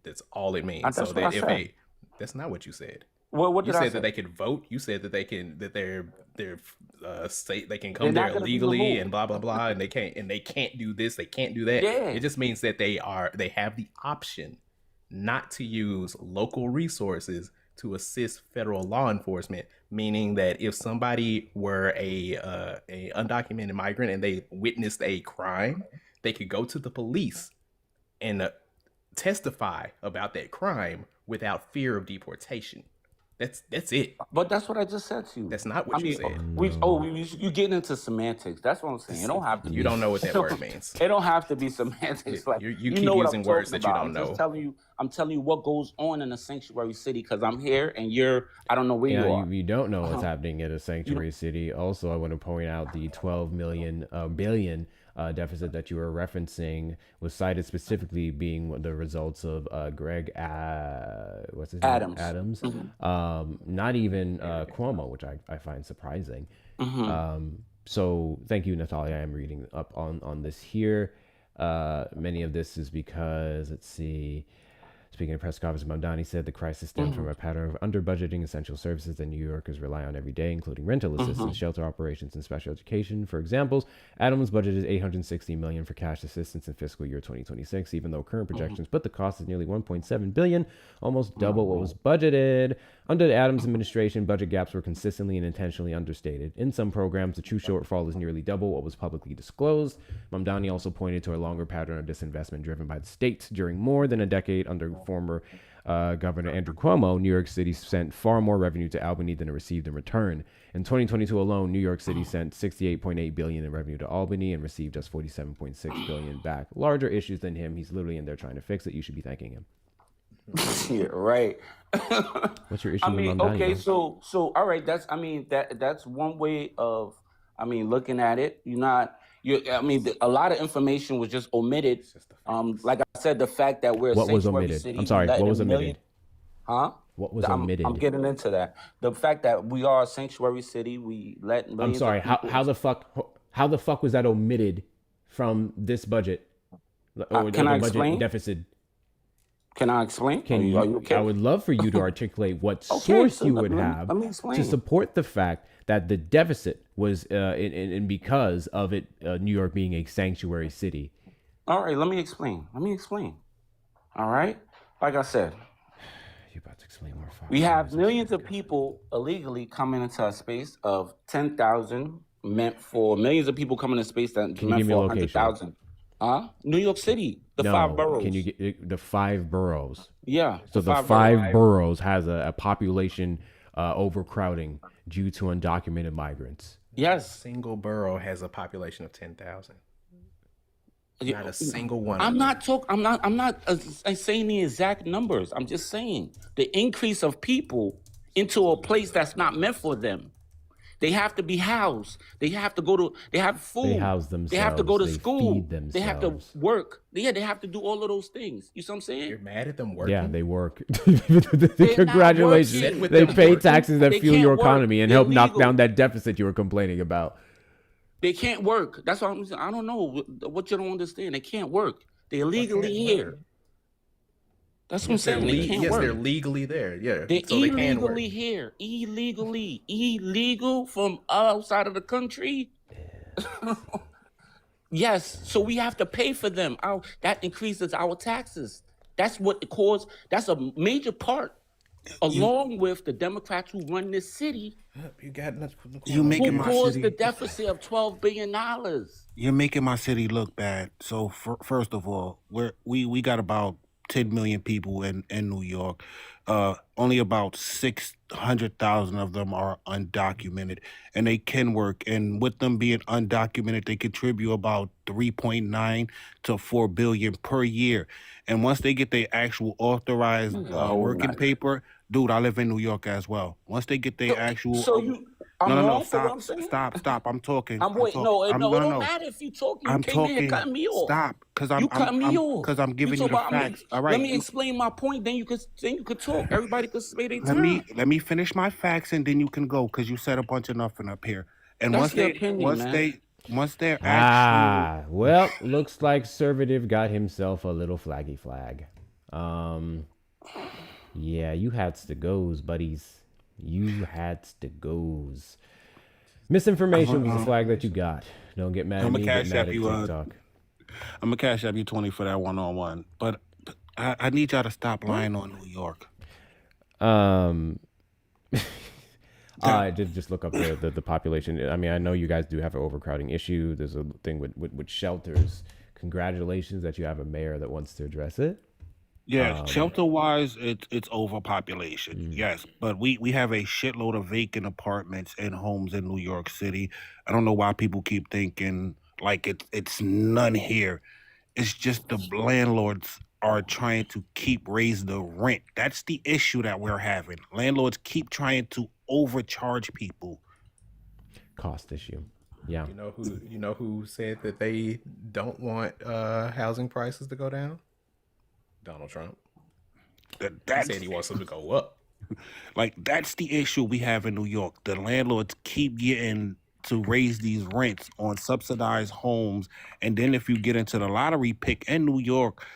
That's all it means. That's what I said. That's not what you said. Well, what You did I said that say? they could vote. You said that they're state they can They're come there not going to be illegally and removed. blah blah blah, and they can't do this, they can't do that. Yeah. It just means that they have the option not to use local resources to assist federal law enforcement. Meaning that if somebody were a undocumented migrant and they witnessed a crime, they could go to the police and testify about that crime without fear of deportation. That's it. But that's what I just said to you. That's not what you said. You getting into semantics. That's what I'm saying. It don't have to be. You don't know what that word means. It don't have to be semantics. Like you you keep know what using I'm words talking that you about. don't I'm know. just telling you. I'm telling you what goes on in a sanctuary city because I'm here and you're. I don't know where you are. You don't know what's happening at a sanctuary city. Also, I want to point out the 12 billion deficit that you were referencing was cited specifically being the results of Greg what's his Adams. name? Adams. Not even Cuomo, which I find surprising. So thank you, Natalia. I'm reading up on this here. Many of this is because, let's see, speaking of press conference, Mamdani said the crisis stemmed from a pattern of under-budgeting essential services that New Yorkers rely on every day, including rental assistance, shelter operations, and special education. For examples, Adams' budget is $860 million for cash assistance in fiscal year 2026, even though current projections put the cost at nearly $1.7 billion, almost double what was budgeted. Under the Adams administration, budget gaps were consistently and intentionally understated. In some programs, the true shortfall is nearly double what was publicly disclosed. Mamdani also pointed to a longer pattern of disinvestment driven by the states. During more than a decade under former Governor Andrew Cuomo, New York City sent far more revenue to Albany than it received in return. In 2022 alone, New York City sent $68.8 billion in revenue to Albany and received just $47.6 billion back. Larger issues than him. He's literally in there trying to fix it. You should be thanking him. Yeah, right. What's your issue with Mamdani? Okay, so all right, that's one way of looking at it. A lot of information was just omitted. Like I said, the fact that we're what was sanctuary omitted? city, I'm sorry, what was omitted? What was omitted? I'm getting into that. The fact that we are a sanctuary city, we let I'm sorry, how the fuck was that omitted from this budget? Or can I budget explain? Deficit? Can I explain? Can you? Okay? I would love for you to articulate what source you would have to support the fact that the deficit was in because of it, New York being a sanctuary city. All right, let me explain. All right, like I said, you're about to explain more. We have millions of people illegally coming into a space of 10,000 meant for millions of people coming into space that meant for 100,000. New York City, the 5 boroughs. Can you get the 5 boroughs? Yeah. So the 5 boroughs has a population overcrowding due to undocumented migrants. Yes. A single borough has a population of 10,000. Not a single one. I'm not saying the exact numbers. I'm just saying the increase of people into a place that's not meant for them. They have to be housed. They have food. They house themselves. They have to go to school. Feed themselves. They have to work. Yeah, they have to do all of those things. You see what I'm saying? You're mad at them working? Yeah, they work. Congratulations. They pay taxes that fuel your economy and help knock down that deficit you were complaining about. They can't work. That's what I'm saying. I don't know what you don't understand. They can't work. They're illegally here. That's what I'm saying. They can't work. They're legally there. Yeah. They're illegally here. Illegal from outside of the country. Yes. So we have to pay for them. That increases our taxes. That's what it caused. That's a major part. Along with the Democrats who run this city, making my caused city the deficit of $12 billion. You're making my city look bad. So first of all, we got about 10 million people in New York. Only about 600,000 of them are undocumented, and they can work. And with them being undocumented, they contribute about 3.9 to 4 billion per year. And once they get their actual authorized working paper, dude, I live in New York as well. Once they get their actual, stop. I'm talking. It don't matter if you talking. You came in here cutting me off. Stop, because I'm giving you the facts. All right. Let me explain my point. Then you could talk. Everybody could say their time. Let me finish my facts and then you can go, because you said a bunch of nothing up here. And once they're actually, well, looks like Conservative got himself a little flaggy flag. Yeah, you had to goes, buddies. You had to goes. Misinformation was the flag that you got. Don't get mad at me. Get mad at TikTok. I'm gonna cash up you 20 for that 1-on-1, but I need y'all to stop lying on New York. I did just look up the population. I mean, I know you guys do have an overcrowding issue. There's a thing with shelters. Congratulations that you have a mayor that wants to address it. Yeah, shelter-wise, it's overpopulation. Yes, but we have a shitload of vacant apartments and homes in New York City. I don't know why people keep thinking like it's none here. It's just the landlords are trying to keep raising the rent. That's the issue that we're having. Landlords keep trying to overcharge people. Cost issue. Yeah. You know who said that they don't want housing prices to go down? Donald Trump. He said he wants them to go up. Like, that's the issue we have in New York. The landlords keep getting to raise these rents on subsidized homes, and then if you get into the lottery pick in New York,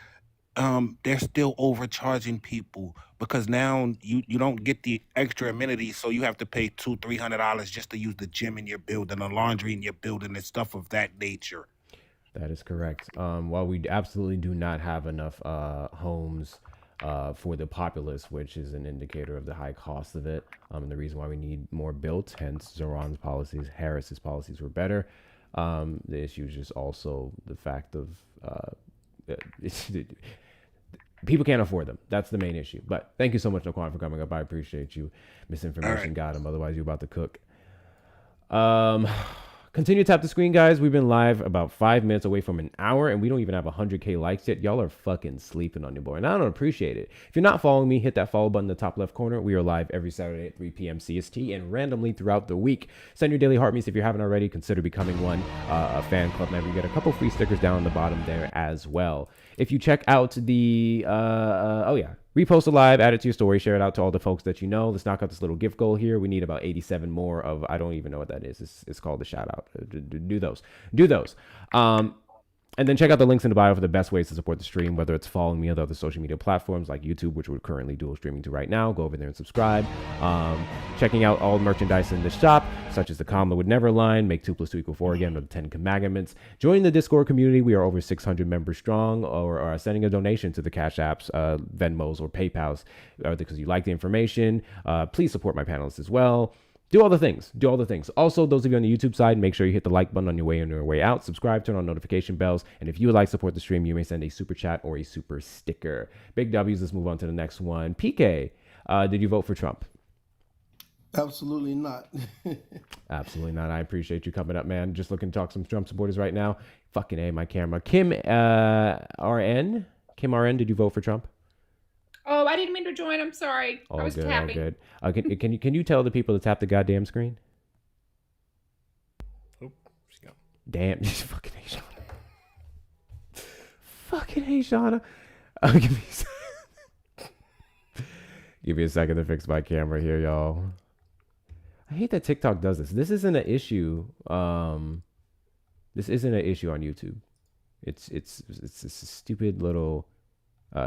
they're still overcharging people because now you don't get the extra amenities, so you have to pay $200-300 just to use the gym in your building, the laundry in your building, and stuff of that nature. That is correct. While we absolutely do not have enough homes for the populace, which is an indicator of the high cost of it, and the reason why we need more built, hence Zoran's policies, Harris's policies were better. The issue is just also the fact of people can't afford them. That's the main issue. But thank you so much, Naquan, for coming up. I appreciate you. Misinformation got him. Otherwise, you're about to cook. Continue to tap the screen, guys. We've been live about 5 minutes away from an hour, and we don't even have 100K likes yet. Y'all are fucking sleeping on your boy, and I don't appreciate it. If you're not following me, hit that follow button in the top left corner. We are live every Saturday at 3 p.m. CST and randomly throughout the week. Send your daily heart meets if you haven't already. Consider becoming one. A fan club member. You get a couple free stickers down on the bottom there as well. If you check out the repost a live, add it to your story, share it out to all the folks that you know. Let's knock out this little gift goal here. We need about 87 more of, I don't even know what that is. It's called the shout out. Do those. And then check out the links in the bio for the best ways to support the stream, whether it's following me on the other social media platforms like YouTube, which we're currently dual streaming to right now. Go over there and subscribe. Checking out all merchandise in the shop, such as the Calm that would never line, make 2 + 2 = 4 again, or the 10 Commandments. Join the Discord community. We are over 600 members strong, or sending a donation to the Cash Apps, Venmos, or PayPals because you like the information. Please support my panelists as well. Do all the things. Also, those of you on the YouTube side, make sure you hit the like button on your way in or way out. Subscribe, turn on notification bells. And if you would like to support the stream, you may send a super chat or a super sticker. Big W's. Let's move on to the next one. PK, did you vote for Trump? Absolutely not. Absolutely not. I appreciate you coming up, man. Just looking to talk some Trump supporters right now. Fucking A, my camera. Kim RN, did you vote for Trump? Oh, I didn't mean to join. I'm sorry. I was tapping. All good. Can you tell the people to tap the goddamn screen? Oh, she gone. Damn, fucking hate Shauna. Fucking hate Shauna. Give me a second to fix my camera here, y'all. I hate that TikTok does this. This isn't an issue. This isn't an issue on YouTube. It's a stupid little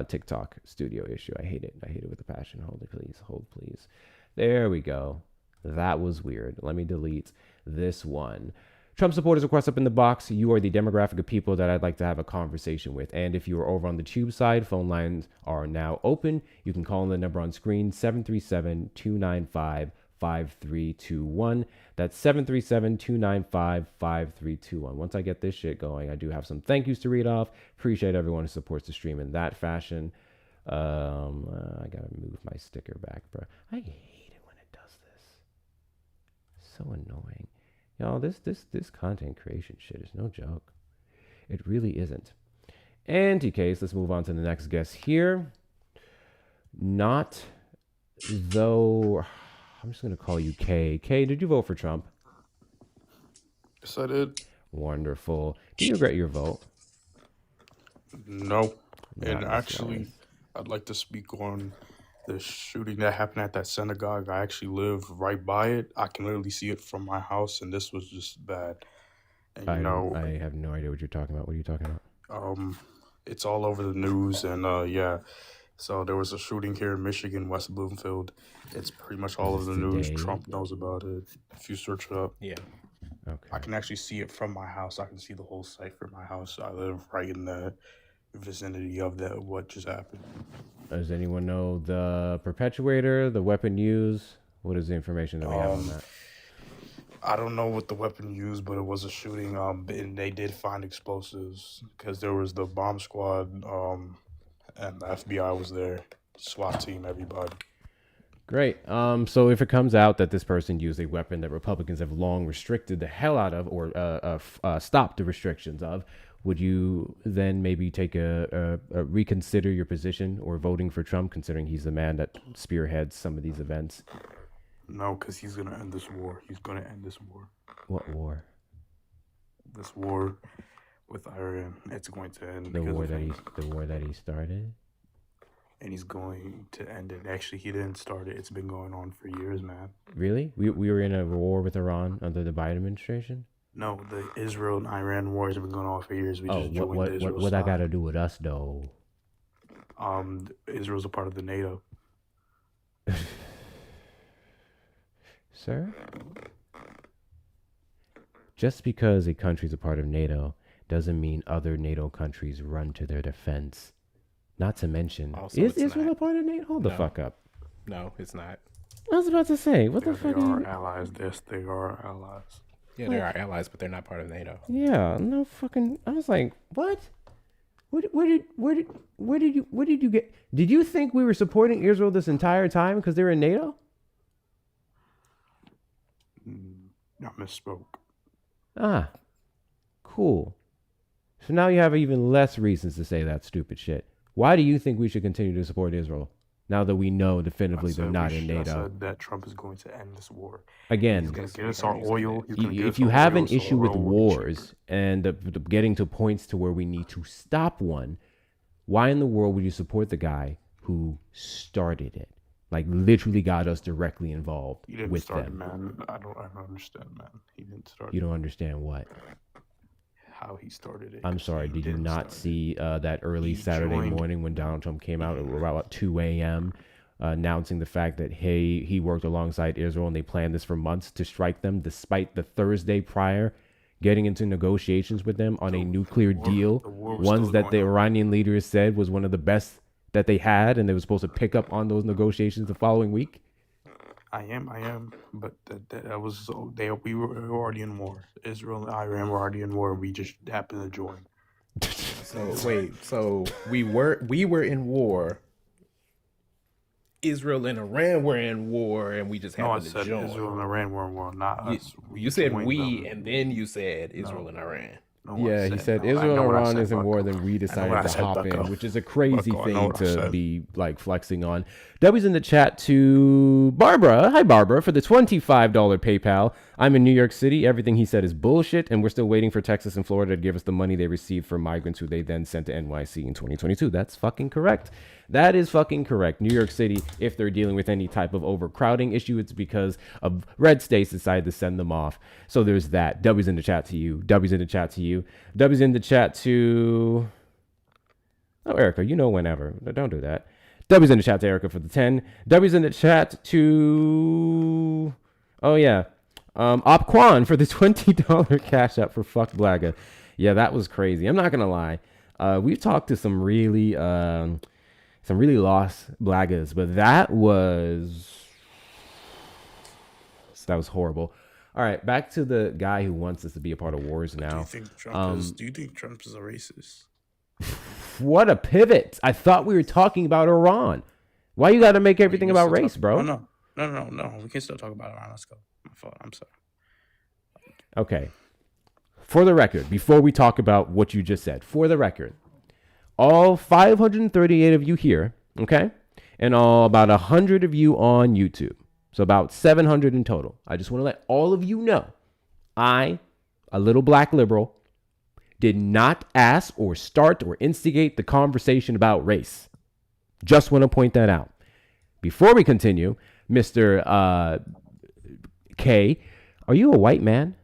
TikTok studio issue. I hate it with a passion. Hold please. There we go. That was weird. Let me delete this one. Trump supporters, request up in the box. You are the demographic of people that I'd like to have a conversation with. And if you are over on the tube side, phone lines are now open. You can call in the number on screen, 737-295-5321. That's 737-295-5321. Once I get this shit going, I do have some thank yous to read off. Appreciate everyone who supports the stream in that fashion. I gotta move my sticker back, bro. I hate it when it does this. So annoying. Y'all, this content creation shit is no joke. It really isn't. Anti-case, let's move on to the next guest here. Not though... I'm just going to call you K. K, did you vote for Trump? Yes, I did. Wonderful. Do you regret your vote? No. And actually, I'd like to speak on the shooting that happened at that synagogue. I actually live right by it. I can literally see it from my house, and this was just bad. And, I have no idea what you're talking about. What are you talking about? It's all over the news, and So there was a shooting here in Michigan, West Bloomfield. It's pretty much all of the news. Trump knows about it. If you search it up. Yeah. Okay. I can actually see it from my house. I can see the whole site from my house. I live right in the vicinity of that. What just happened? Does anyone know the perpetuator, the weapon used? What is the information that we have on that? I don't know what the weapon used, but it was a shooting. And they did find explosives because there was the bomb squad, and the FBI was there, SWAT team, everybody. Great. So if it comes out that this person used a weapon that Republicans have long restricted the hell out of, or stopped the restrictions of, would you then maybe take a reconsider your position or voting for Trump, considering he's the man that spearheads some of these events? No, because he's gonna end this war. He's gonna end this war. What war? This war with Iran. It's going to end. The war that he started. And he's going to end it. Actually, he didn't start it. It's been going on for years, man. Really? We were in a war with Iran under the Biden administration? No, the Israel and Iran wars have been going on for years. We just joined the Israel what side. I got to do with us, though? Israel's a part of the NATO. Sir? Just because a country's a part of NATO doesn't mean other NATO countries run to their defense. Not to mention, Also, is it's Israel not. a part of NATO? Hold the fuck up. No, it's not. I was about to say, what the fuck? They are allies. Yes, they are allies. Yeah, they're our allies, but they're not part of NATO. Yeah, no fucking. I was like, what? Where did you get? Did you think we were supporting Israel this entire time because they were in NATO? I misspoke. Ah, cool. So now you have even less reasons to say that stupid shit. Why do you think we should continue to support Israel now that we know definitively they're not in NATO? I said that Trump is going to end this war. Again, he's going to get us our oil. If you have an issue with wars and the getting to points to where we need to stop one, why in the world would you support the guy who started it? Like literally got us directly involved He didn't with start them. it, man. I don't understand, man. He didn't start You don't understand what? how he started it. I'm sorry, did you not see that early Saturday morning when Donald Trump came out at about 2 a.m. Announcing the fact that, hey, he worked alongside Israel and they planned this for months to strike them, despite the Thursday prior getting into negotiations with them on a nuclear deal, ones that the Iranian leaders said was one of the best that they had, and they were supposed to pick up on those negotiations the following week? I am, but that was we were already in war. Israel and Iran were already in war. We just happened to join. So wait, so we were in war. Israel and Iran were in war, and we just happened to join. Israel and Iran were in war, not us. You said we, and then you said Israel and Iran. Yeah, he said Israel and Iran is in war, then we decided to hop in, which is a crazy thing to be like flexing on. W's in the chat to Barbara. Hi, Barbara, for the $25 PayPal. I'm in New York City. Everything he said is bullshit, and we're still waiting for Texas and Florida to give us the money they received from migrants who they then sent to NYC in 2022. That's fucking correct. That is fucking correct. New York City, if they're dealing with any type of overcrowding issue, it's because of red states decided to send them off. So there's that. W's in the chat to you. W's in the chat to you. W's in the chat to... Oh, Erica, you know whenever. Don't do that. W's in the chat to Erica for the 10. W's in the chat to... Oh, yeah. Opquan for the $20 cash app for Fuck Blaga. Yeah, that was crazy. I'm not going to lie. We've talked to some really lost Blagas, but that was horrible. All right, back to the guy who wants us to be a part of wars now. Do you think Trump is a racist? What a pivot. I thought we were talking about Iran. Why you got to make everything about race, bro? No. We can still talk about Iran. Let's go. My fault. I'm sorry. Okay. For the record, before we talk about what you just said, for the record, all 538 of you here, okay, and all about 100 of you on YouTube, so about 700 in total. I just want to let all of you know, I, a little black liberal, did not ask or start or instigate the conversation about race. Just want to point that out. Before we continue, Mr. K, are you a white man?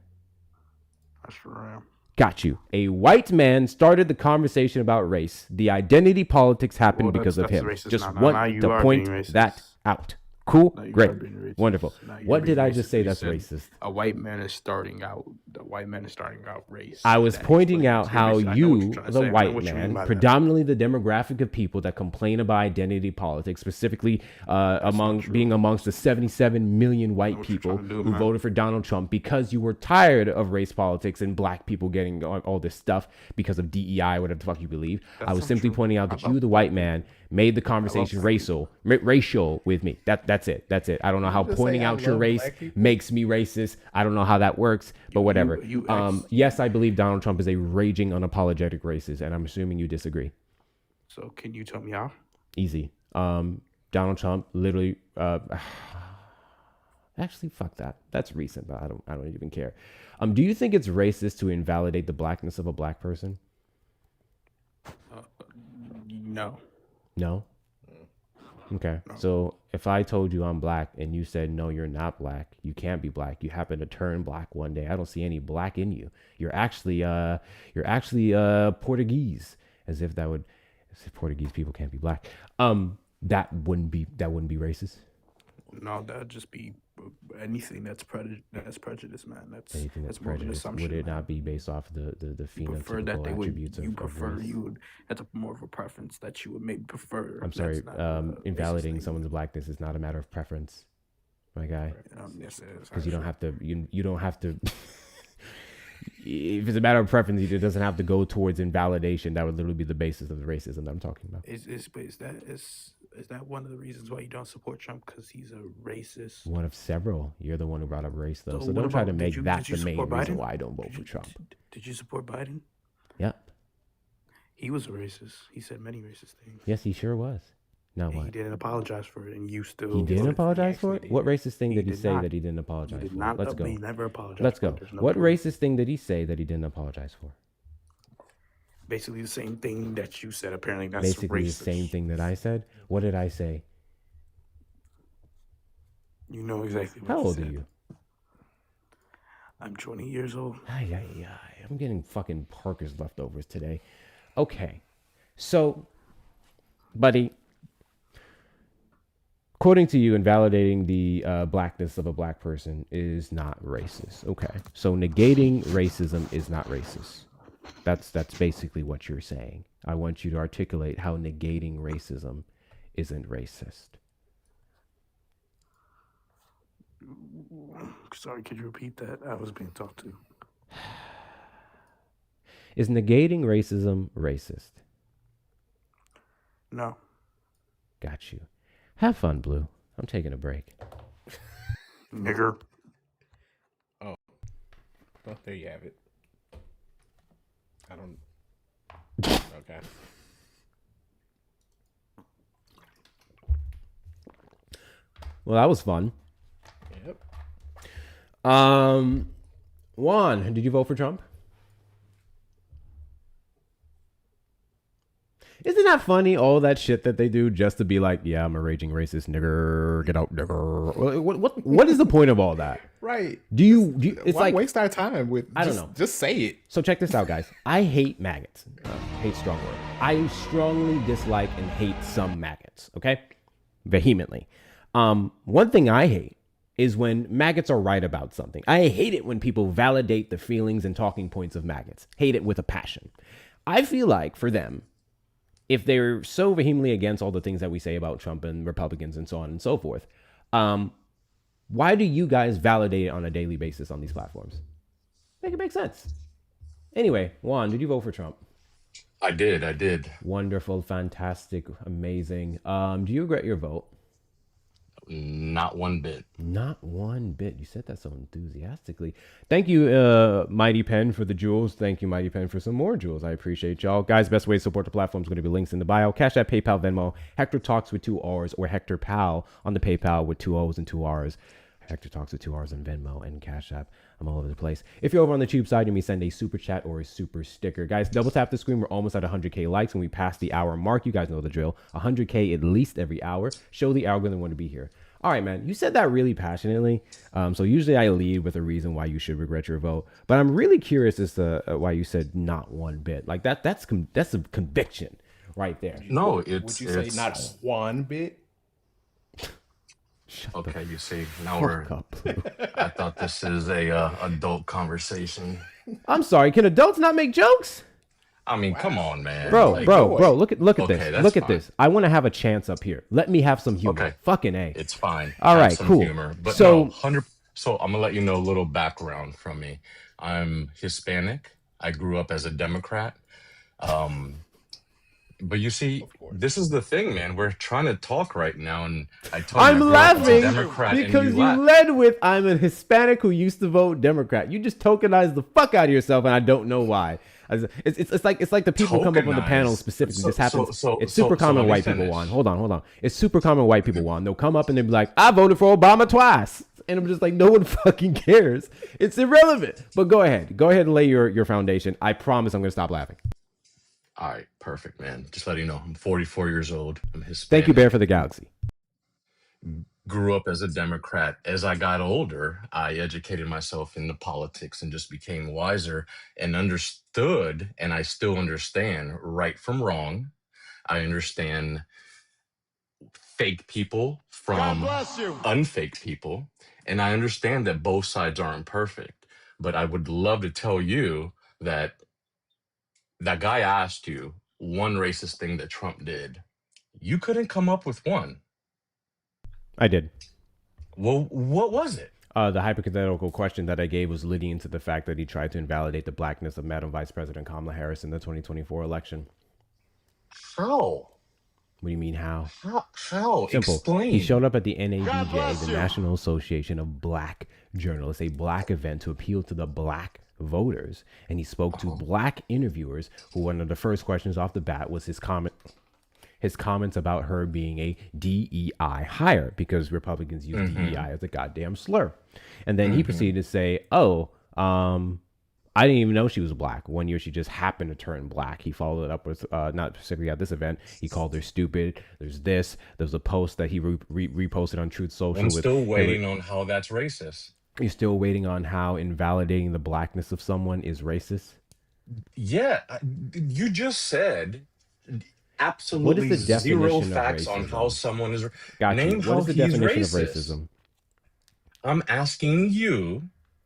I sure am. Got you. A white man started the conversation about race. The identity politics happened because of him. Just want to point that out. Cool? Great. Wonderful. What did I just say that's racist? A white man is starting out. The white man is starting out race. I was pointing out how you, the white man, predominantly the demographic of people that complain about identity politics, specifically being amongst the 77 million white people who voted for Donald Trump because you were tired of race politics and black people getting all this stuff because of DEI, whatever the fuck you believe. I was simply pointing out that you, the white man, made the conversation racial with me. That's it. I don't know how pointing out your race makes me racist. I don't know how that works, but whatever. Yes, I believe Donald Trump is a raging, unapologetic racist, and I'm assuming you disagree. So can you tell me how? Easy. Donald Trump literally. Actually, fuck that. That's recent, but I don't even care. Do you think it's racist to invalidate the blackness of a black person? No. No? Okay. No. So if I told you I'm black and you said, no, you're not black, you can't be black, you happen to turn black one day, I don't see any black in you. You're actually Portuguese, as if Portuguese people can't be black. That wouldn't be racist. No, that'd just be anything that's prejudice, man. Anything that's prejudice. Would it not be based off the phenotypical attributes of race? That's more of a preference that you would maybe prefer. I'm sorry, invalidating someone's blackness is not a matter of preference, my guy. Yes, it is. Because you don't have to. You don't have to. If it's a matter of preference, it doesn't have to go towards invalidation. That would literally be the basis of the racism that I'm talking about. Is that one of the reasons why you don't support Trump? Because he's a racist? One of several. You're the one who brought up race, though. So don't try to make that the main reason why I don't vote for Trump. Did you support Biden? Yep. He was a racist. He said many racist things. Yes, he sure was. Now what? He didn't apologize for it, and you still... He didn't apologize for it? What racist thing did he say that he didn't apologize for? Let's go. He never apologized. Let's go. What racist thing did he say that he didn't apologize for? Basically the same thing that you said. Apparently that's basically racist. The same thing that I said? What did I say? You know exactly what How you old said. are you? I'm 20 years old. I'm getting fucking Parker's leftovers today. Okay. So, buddy, according to you, invalidating the blackness of a black person is not racist. Okay. So negating racism is not racist. That's basically what you're saying. I want you to articulate how negating racism isn't racist. Sorry, could you repeat that? I was being talked to. Is negating racism racist? No. Got you. Have fun, Blue. I'm taking a break. Nigger. Oh. Well, there you have it. I don't... Okay. Well, that was fun. Yep. Juan, did you vote for Trump? Isn't that funny? All that shit that they do just to be like, yeah, I'm a raging racist, nigger, get out, nigger. What is the point of all that? Right. Do you it's why like waste our time with? I don't know. Just say it. So check this out, guys. I hate maggots. Hate strong word. I strongly dislike and hate some maggots. Okay, vehemently. One thing I hate is when maggots are right about something. I hate it when people validate the feelings and talking points of maggots. Hate it with a passion. I feel like for them, if they're so vehemently against all the things that we say about Trump and Republicans and so on and so forth, why do you guys validate it on a daily basis on these platforms? Make it make sense. Anyway, Juan, did you vote for Trump? I did. Wonderful, fantastic, amazing. Do you regret your vote? Not one bit. Not one bit. You said that so enthusiastically. Thank you, Mighty Pen, for the jewels. Thank you, Mighty Pen, for some more jewels. I appreciate y'all. Guys, best way to support the platform is going to be links in the bio. Cash App, PayPal, Venmo. Hector Talks with 2 R's or Hector Pal on the PayPal with 2 O's and 2 R's. Hector Talks with 2 R's on Venmo and Cash App. I'm all over the place. If you're over on the tube side, you may send a super chat or a super sticker. Guys, double tap the screen. We're almost at 100K likes when we pass the hour mark. You guys know the drill. 100K at least every hour. Show the algorithm when to be here. All right, man. You said that really passionately. So usually I lead with a reason why you should regret your vote, but I'm really curious as to why you said not one bit. Like that's a conviction right there. No, Would you say not one bit? Okay, you see, now we're. I thought this is a adult conversation. I'm sorry. Can adults not make jokes? I mean, come on, man. Bro, look at Okay, this. that's Look at fine. this. I want to have a chance up here. Let me have some humor. Okay. Fucking A. It's fine. All Have right, some cool. Humor. But So- no, 100. So I'm gonna let you know a little background from me. I'm Hispanic. I grew up as a Democrat. But you see, this is the thing, man. We're trying to talk right now, and I told I'm you I grew up as a laughing Democrat, and because you laugh. led with I'm a Hispanic who used to vote Democrat. You just tokenized the fuck out of yourself, and I don't know why. It's like the people come up on the panel Tokenize. specifically. So- this happens. so- It's so- super so common let me white people finish. want. Hold on. It's super common white people want. They'll come up and they'll be like, I voted for Obama twice. And I'm just like, no one fucking cares. It's irrelevant. But go ahead and lay your foundation. I promise I'm gonna stop laughing. All right, perfect, man. Just letting you know, I'm 44 years old. I'm Hispanic. Thank you, Bear, for the galaxy. Grew up as a Democrat. As I got older, I educated myself in the politics and just became wiser and understood, and I still understand right from wrong. I understand fake people from unfake people, and I understand that both sides aren't perfect. But I would love to tell you that that guy asked you one racist thing that Trump did. You couldn't come up with one. I did. Well, what was it? The hypothetical question that I gave was leading into the fact that he tried to invalidate the blackness of Madam Vice President Kamala Harris in the 2024 election. How? What do you mean, how? How? Simple. Explain. He showed up at the NABJ, the National Association of Black Journalists, a black event to appeal to the black voters. And he spoke to black interviewers who, one of the first questions off the bat was his comments about her being a DEI hire, because Republicans use DEI as a goddamn slur. And then he proceeded to say, I didn't even know she was black. One year she just happened to turn black. He followed it up with, not specifically at this event, he called her stupid. There's a post that he reposted on Truth Social. I'm still waiting on how that's racist. You're still waiting on how invalidating the blackness of someone is racist? Yeah, you just said What absolutely is the definition zero of facts on racism? how someone is. Got Name you. how What is the he's definition racist. of racism? I'm asking you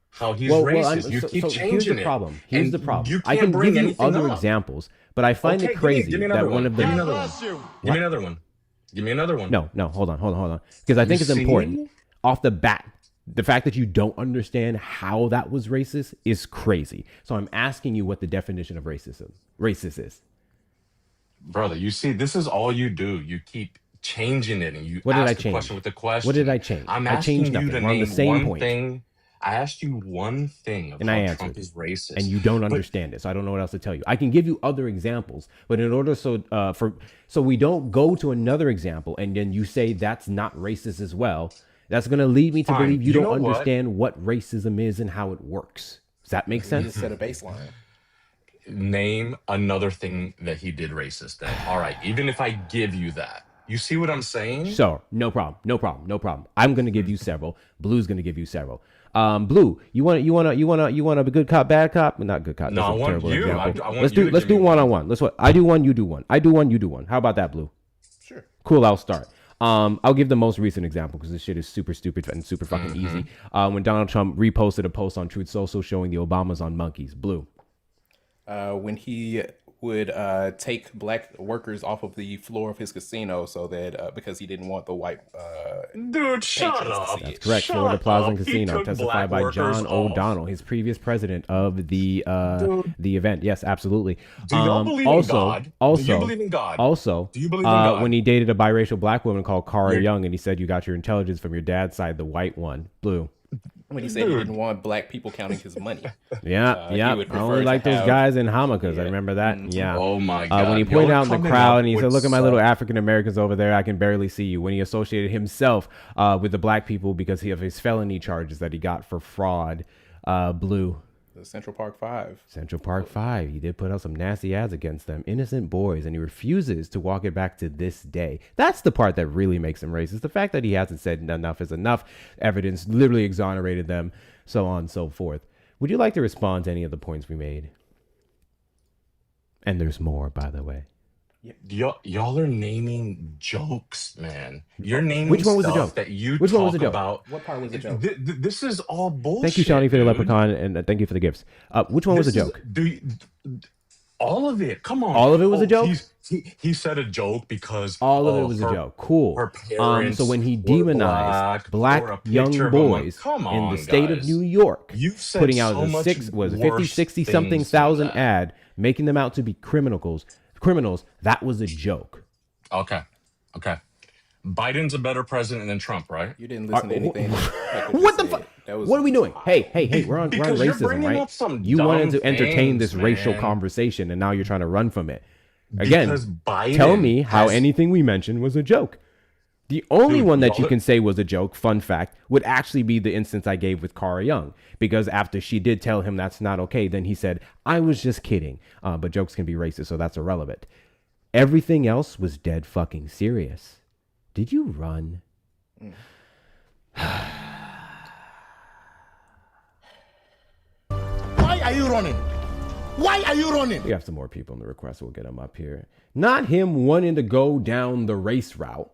how he's Well, racist. You keep here's changing the it. problem. Here's And the problem. You I can't can bring give you anything other up. examples, but I find Okay, it crazy give me that another one of the Give me another one. Give me another one. Give me another one. No, hold on. Because I think it's important. Off the bat, the fact that you don't understand how that was racist is crazy. So I'm asking you what the definition of racist is. Brother, you see, this is all you do. You keep changing it, and you What did ask I the change? question with the question. What did I change? I'm I asking changed you nothing. to We're on the name same one point. thing. I asked you one thing of And how I Trump answered. is racist. And you don't But understand it, so I don't know what else to tell you. I can give you other examples, but in order so we don't go to another example and then you say that's not racist as well, that's going to lead me to Fine. believe you You don't know what? understand what racism is and how it works. Does that make You sense? just set a baseline. name another thing that he did racist then. All right, even if I give you that. You see what I'm saying? So no problem. I'm going to give you several. Blue's going to give you several. Blue, you want a good cop, bad cop? Not good cop. No, That's I a want terrible you. example. I want Let's you do to give me one on one. Let's what I do one, you do one. I do one, you do one. How about that, Blue? Sure. Cool. I'll start. I'll give the most recent example because this shit is super stupid and super fucking easy. When Donald Trump reposted a post on Truth Social showing the Obamas on monkeys. Blue. When he would take black workers off of the floor of his casino so that because he didn't want the white Dude, shut patrons to up. see That's it. correct. Shut Florida Plaza and up. He Casino, took testified black by workers John off. O'Donnell, his previous president of the event. Yes, absolutely. Do y'all believe in God? Also, Do you believe in God? Also, Do you believe in God? when he dated a biracial black woman called Cara Yeah. Young, and he said you got your intelligence from your dad's side, the white one. Blue. When he said he didn't want black people counting his money. Yeah. he I would only prefer like to those have- guys in Hamakas. I remember that. Yeah. Oh my God. When he pointed Y'all out in the coming crowd up and he said, with "Look at my little some- African Americans over there. I can barely see you." When he associated himself with the black people because of his felony charges that he got for fraud. Blue. The Central Park Five. Central Park 5. He did put out some nasty ads against them. Innocent boys. And he refuses to walk it back to this day. That's the part that really makes him racist. The fact that he hasn't said enough is enough. Evidence literally exonerated them. So on and so forth. Would you like to respond to any of the points we made? And there's more, by the way. Y'all are naming jokes, man. You're naming Which one was the stuff joke? that you Which one was talk the joke? about. What part was the joke? This is all bullshit. Thank you, Shawnee, for the dude. leprechaun, and thank you for the gifts. Which one was a joke? All of it. Come on. All of it was a joke? He said a joke because all of it was a joke. Cool. Her parents so when he were demonized black or a young picture of them, boys come in on, the state of guys. New York, You've said putting out so a much 50, worse 60 something things than thousand that. ad, making them out to be criminals, that was a joke. Okay. Biden's a better president than Trump, right? You didn't listen to anything. What the fuck? What are we doing? Hey, we're on Because you're racism, bringing right? up some You wanted dumb to entertain this things, racial man. conversation, and now you're trying to run from it. Again, Because Biden tell me how has- anything we mentioned was a joke. The only Dude, one that you y'all- can say was a joke, fun fact, would actually be the instance I gave with Cara Young. Because after she did tell him that's not okay, then he said, I was just kidding. But jokes can be racist, so that's irrelevant. Everything else was dead fucking serious. Did you run? Why are you running? Why are you running? We have some more people in the request. We'll get them up here. Not him wanting to go down the race route.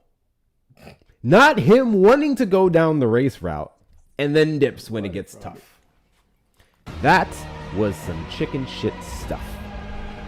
Not him wanting to go down the race route and then dips when it gets tough. That was some chicken shit stuff.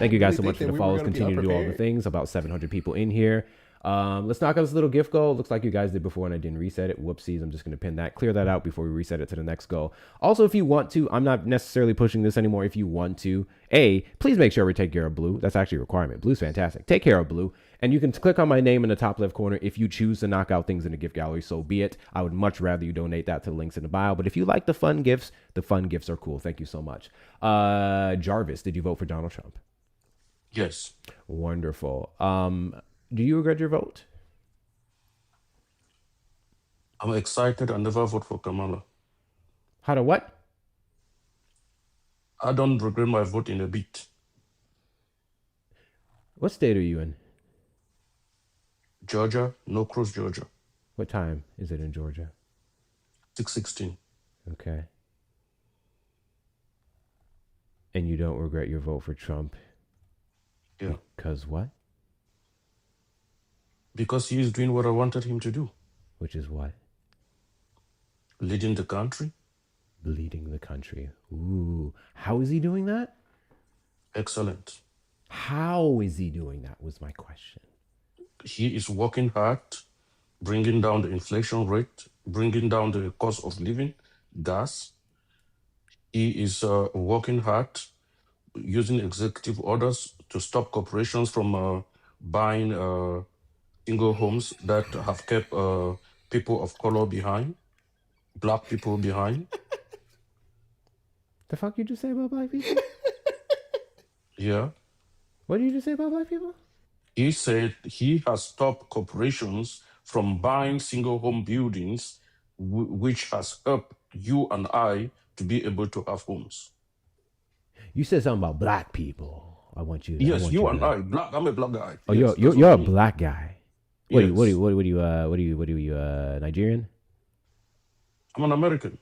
Thank you guys so much for the follows. Continue to do all the things. About 700 people in here. Let's knock out this little gift goal. Looks like you guys did before and I didn't reset it. Whoopsies. I'm just going to pin that. Clear that out before we reset it to the next goal. Also, if you want to, I'm not necessarily pushing this anymore. If you want to, please make sure we take care of Blue. That's actually a requirement. Blue's fantastic. Take care of Blue. And you can click on my name in the top left corner. If you choose to knock out things in the gift gallery, so be it. I would much rather you donate that to the links in the bio. But if you like the fun gifts are cool. Thank you so much. Jarvis, did you vote for Donald Trump? Yes. Wonderful. Do you regret your vote? I'm excited. I never vote for Kamala. How to what? I don't regret my vote in a bit. What state are you in? Georgia, no cross Georgia. What time is it in Georgia? 6:16. Okay. And you don't regret your vote for Trump? Yeah. Because what? Because he is doing what I wanted him to do. Which is what? Leading the country. Leading the country. Ooh. How is he doing that? Excellent. How is he doing that was my question. He is working hard, bringing down the inflation rate, bringing down the cost of living, gas. He is working hard, using executive orders to stop corporations from buying single homes that have kept people of color behind, black people behind. The fuck you just say about black people? Yeah. What did you just say about black people? He said he has stopped corporations from buying single home buildings, which has helped you and I to be able to have homes. You said something about black people. I want you. Yes, I want you to and I. Black. I'm a black guy. Oh, Yes, you're a black guy. What Yes. are you Nigerian? I'm an American.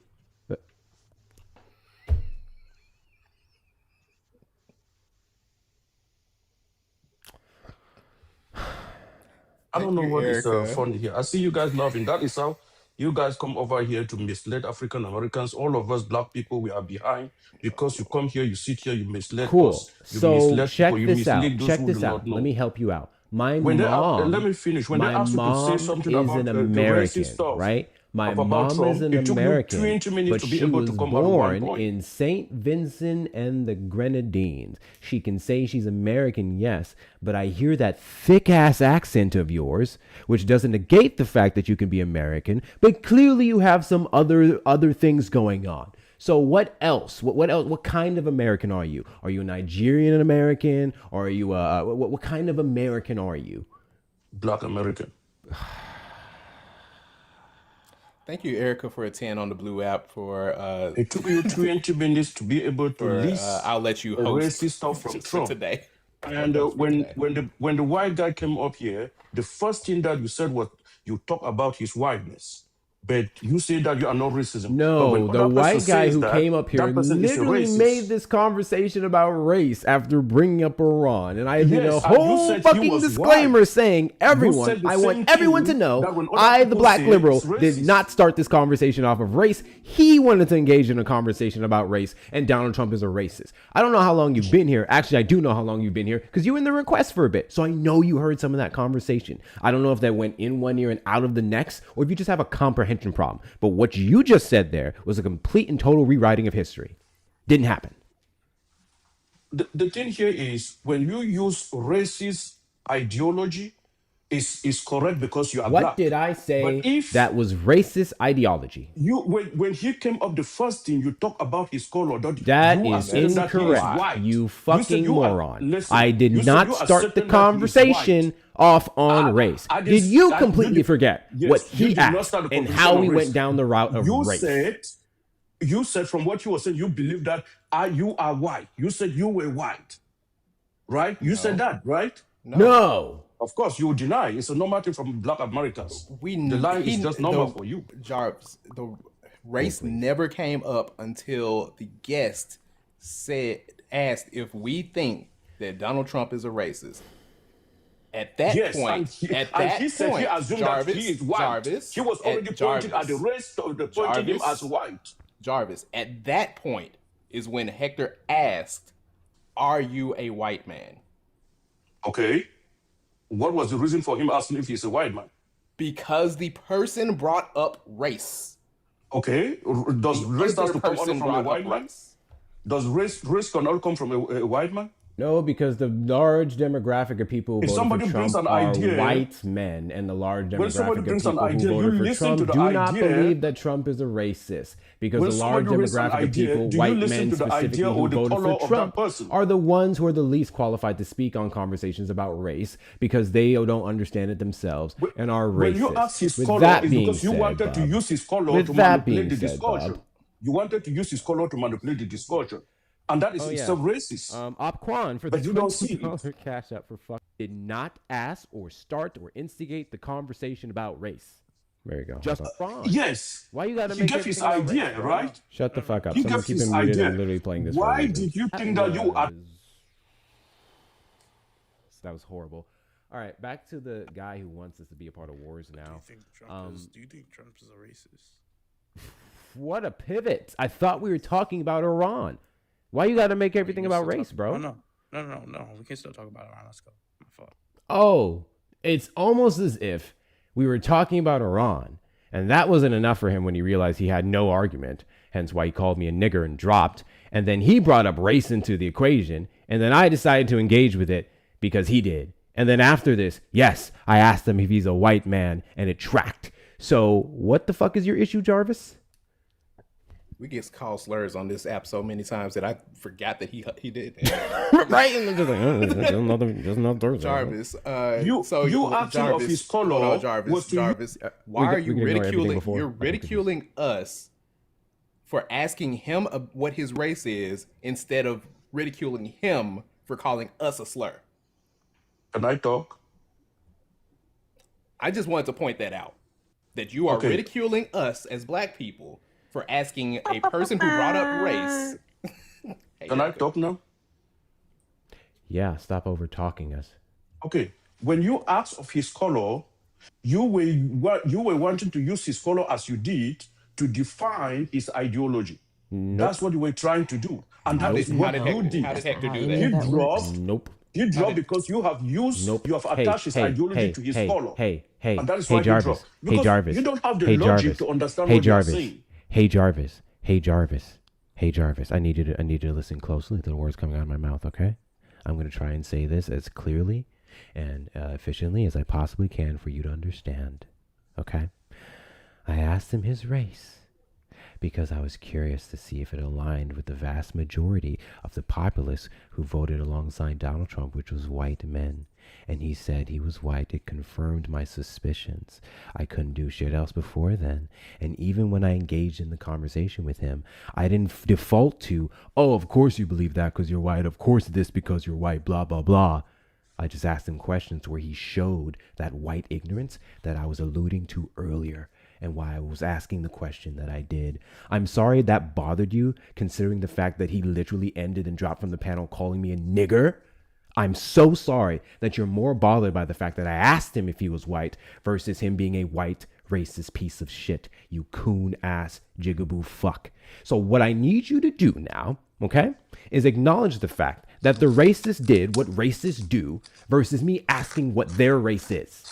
I don't know what is funny here. I see you guys laughing. That is how you guys come over here to mislead African Americans. All of us black people, we are behind because you come here, you sit here, you mislead Cool. us. You So mislead check people, you this out. mislead those Check who this do out. not know. Let me help you out. My When mom. let me finish. When they my ask you to say mom something is about an the American, racist stuff, right? My about mom Trump, is an it took you American, 20 minutes but to be she able was to come out with one born point. in St. Vincent and the Grenadines. She can say she's American, yes, but I hear that thick-ass accent of yours, which doesn't negate the fact that you can be American, but clearly you have some other things going on. So what else? What else? What kind of American are you? Are you a Nigerian American? Or are you what kind of American are you? Black American. Thank you, Erica, for a 10 on the Blue app for It took you 20 minutes to be able to list I'll let you the host racist stuff from for Trump. today. And when the white guy came up here, the first thing that you said was you talk about his whiteness. But you say that you are not racism. No, the white guy who came up here literally made this conversation about race after bringing up Iran. And I did a whole fucking disclaimer saying, everyone, I want everyone to know, I, the black liberal, did not start this conversation off of race. He wanted to engage in a conversation about race, and Donald Trump is a racist. I don't know how long you've been here. Actually, I do know how long you've been here because you were in the request for a bit. So I know you heard some of that conversation. I don't know if that went in one ear and out of the next, or if you just have a comprehension problem. But what you just said there was a complete and total rewriting of history. Didn't happen. The thing here is when you use racist ideology, is correct because you are black. What did I say that was racist ideology? When he came up, the first thing you talk about his color. That is incorrect. You fucking moron. I did not start the conversation off on race. Did you completely forget what he asked and how we went down the route of race? You said from what you were saying, you believe that you are white. You said you were white, right? You said that, right? No. Of course, you deny. It's a normal thing from Black Americans. The line is just normal for you. Jarvis, the race never came up until the guest asked if we think that Donald Trump is a racist. At that point, he said he assumed that he is white. He was already pointing at the race, pointing him as white. Jarvis, at that point is when Hector asked, "Are you a white man?" Okay. What was the reason for him asking if he's a white man? Because the person brought up race. Okay. Does race have to come from a white man? Does race cannot come from a white man? No, because the large demographic of people who voted for Trump are white men, and the large demographic of people who voted for Trump do not believe that Trump is a racist. Because the large demographic of people, white men specifically, who voted for Trump are the ones who are the least qualified to speak on conversations about race because they don't understand it themselves and are racist. When you ask his color, it's because you wanted to use his color to manipulate the discussion. You wanted to use his color to manipulate the discussion. And that is itself racist. Opquan for the $20 cash up for fuck did not ask or start or instigate the conversation about race. There you go. Just yes. Why you gotta he make gave his idea, right? Shut the fuck up. He Someone gave keep his him muted. idea. I'm literally playing this. Why did you think that you are? That was horrible. All right, back to the guy who wants us to be a part of wars now. Do you think Trump is a racist? What a pivot! I thought we were talking about Iran. Why you got to make everything about race, bro? No. We can still talk about Iran. Let's go. My fault. Oh, it's almost as if we were talking about Iran, and that wasn't enough for him when he realized he had no argument, hence why he called me a nigger and dropped. And then he brought up race into the equation, and then I decided to engage with it because he did. And then after this, yes, I asked him if he's a white man, and it tracked. So what the fuck is your issue, Jarvis? We get called slurs on this app so many times that I forgot that he did. Right? And just like, just Jarvis, you asking of his color. Jarvis, why are you ridiculing? You're ridiculing us for asking him what his race is instead of ridiculing him for calling us a slur. Can I talk? I just wanted to point that out. That you are ridiculing us as black people for asking a person who brought up race. Can I talk now? Yeah, stop over talking us. Okay. When you asked of his color, you were wanting to use his color as you did to define his ideology. Nope. That's what you were trying to do. And that is what you did. How did Hector do that? He dropped. Nope. He dropped because you have used, you have attached his ideology to his color. And that is why Jarvis. He dropped. Because you don't have the logic to understand what you're saying. Hey Jarvis, I need you to listen closely to the words coming out of my mouth, okay? I'm going to try and say this as clearly and efficiently as I possibly can for you to understand, okay? I asked him his race because I was curious to see if it aligned with the vast majority of the populace who voted alongside Donald Trump, which was white men. and he said he was white. It confirmed my suspicions. I couldn't do shit else before then. And even when I engaged in the conversation with him, I didn't default to, oh, of course you believe that because you're white. Of course this because you're white, blah, blah, blah. I just asked him questions where he showed that white ignorance that I was alluding to earlier and why I was asking the question that I did. I'm sorry that bothered you, considering the fact that he literally ended and dropped from the panel calling me a nigger. I'm so sorry that you're more bothered by the fact that I asked him if he was white versus him being a white racist piece of shit, you coon ass jigaboo fuck. So what I need you to do now, okay, is acknowledge the fact that the racist did what racists do versus me asking what their race is.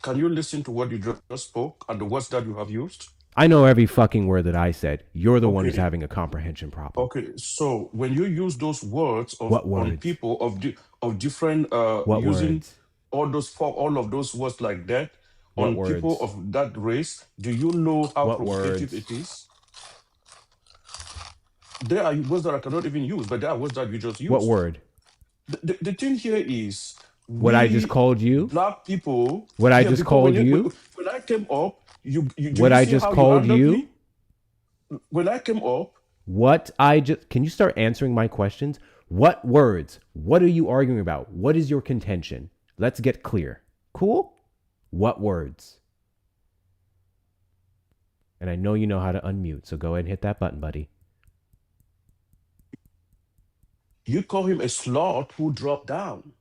Can you listen to what you just spoke and the words that you have used? I know every fucking word that I said. You're the one who's having a comprehension problem. Okay, so when you use those words on people of different what using words? all of those words like that what on words? people of that race, do you know how what provocative words? it is? There are words that I cannot even use, but there are words that you just used. What word? The thing here is what I just called you? Black people. What I just called you? When I came up, you what I just called you? When I came up, what I just can you start answering my questions? What words? What are you arguing about? What is your contention? Let's get clear. Cool? What words? And I know you know how to unmute, so go ahead and hit that button, buddy. You call him a sloth who dropped down.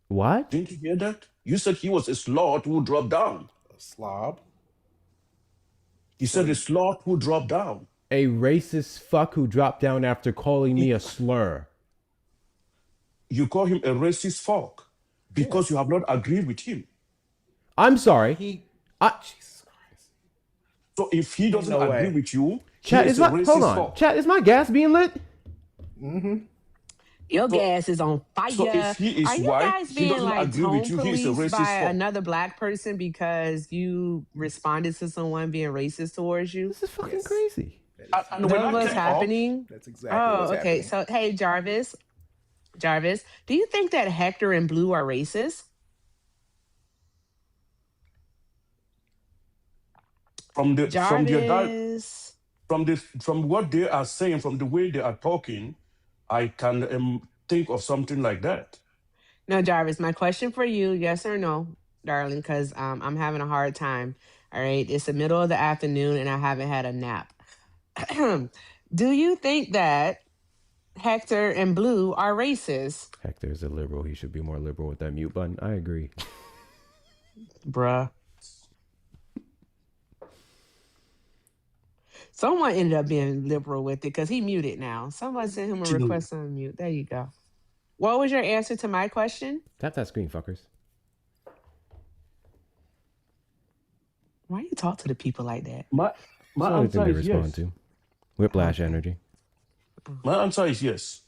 What? Didn't you hear that? You said he was a sloth who dropped down. A slob? He said a sloth who dropped down. A racist fuck who dropped down after calling me a slur. You call him a racist fuck because you have not agreed with him. I'm sorry. Jesus Christ. So if he doesn't agree with you, Chat, is my hold on. Fuck. Chat, is my gas being lit? Mm-hmm. Your gas is on fire. So if he is Are you white, guys he being doesn't like agree tone with you, he is a policed racist by fuck. another black person because you responded to someone being racist towards you? This is fucking crazy. And when I what's came happening? Up, that's exactly what's okay. happening. So, hey, Jarvis, do you think that Hector and Blue are racist? From Jarvis. From what they are saying, from the way they are talking, I can think of something like that. No, Jarvis, my question for you, yes or no, darling, because I'm having a hard time. All right. It's the middle of the afternoon and I haven't had a nap. Do you think that Hector and Blue are racist? Hector is a liberal. He should be more liberal with that mute button. I agree. Bruh. Someone ended up being liberal with it because he muted now. Somebody sent him a request on mute. There you go. What was your answer to my question? Tap that screen, fuckers. Why do you talk to the people like that? My answer is yes. To. Whiplash energy. My answer is yes.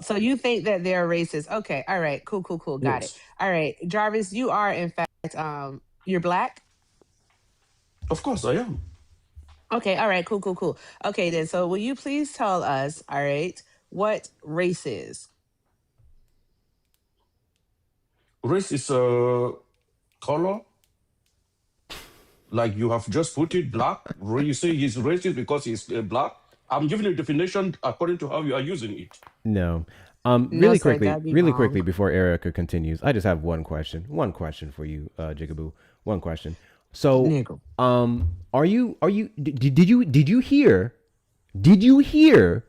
So you think that they're racist? Okay, all right, cool. Got it. All right, Jarvis, you are in fact you're black? Of course I am. Okay, all right, cool. Okay, then, so will you please tell us, all right, what race is? Race is color. Like you have just put it, black. You say he's racist because he's black. I'm giving you a definition according to how you are using it. No. Really quickly before Erica continues, I just have one question. One question for you, Jigaboo. One question. So, did you hear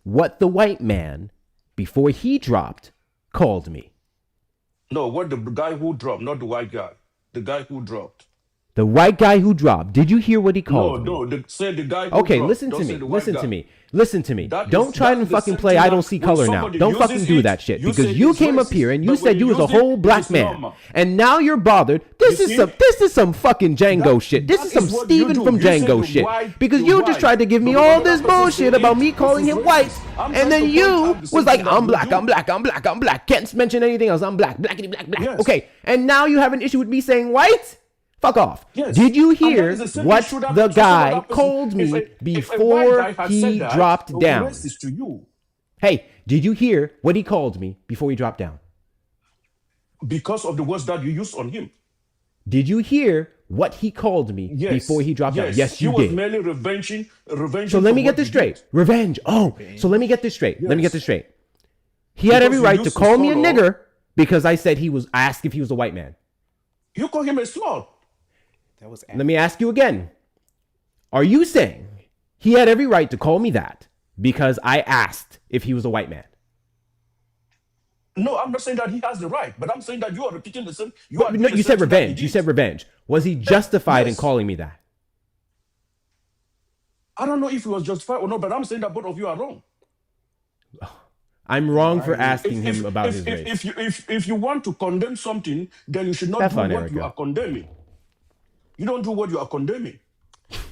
what the white man before he dropped called me? No, what the guy who dropped, not the white guy. The guy who dropped. The white guy who dropped. Did you hear what he called me? No, say the guy who okay, dropped. listen to me. Don't try to fucking play I don't see color now. Don't uses fucking do it, that shit. you Because say you it's came up racist, here and you but said when you was a use it, whole it black is man. normal. And now you're bothered. This is some fucking Django shit. This is some is what you Steven do. from You say Django you're shit. white, Because you're you just white. tried to give me But all when this another person bullshit say about it, me this calling is him racist. white. I'm And then trying to you point out the was same like, thing that I'm you black, do. I'm black. Can't mention anything else. I'm black. Blackity black. Yes. Okay. And now you have an issue with me saying white? Fuck off. Yes. Did you And that hear is the same what issue that the some other guy person- called me if a white before guy had he said that, dropped it would be down? racist to you. Hey, did you hear what he called me before he dropped down? Because of the words that you used on him. Did you hear what he called me before he dropped down? Yes, he you was did. merely revenging. So let me get this straight. Revenge. Oh, so let me get this straight. Yes. Let me get this straight. He had every right to call me a nigger because I said I asked if he was a white man. You call him a slut. Let me ask you again. Are you saying he had every right to call me that because I asked if he was a white man? No, I'm not saying that he has the right, but I'm saying that you are repeating the same. You said revenge. You said revenge. Was he justified in calling me that? I don't know if he was justified or not, but I'm saying that both of you are wrong. I'm wrong for asking him about his race. If you want to condemn something, then you should not do what you are condemning. You don't do what you are condemning.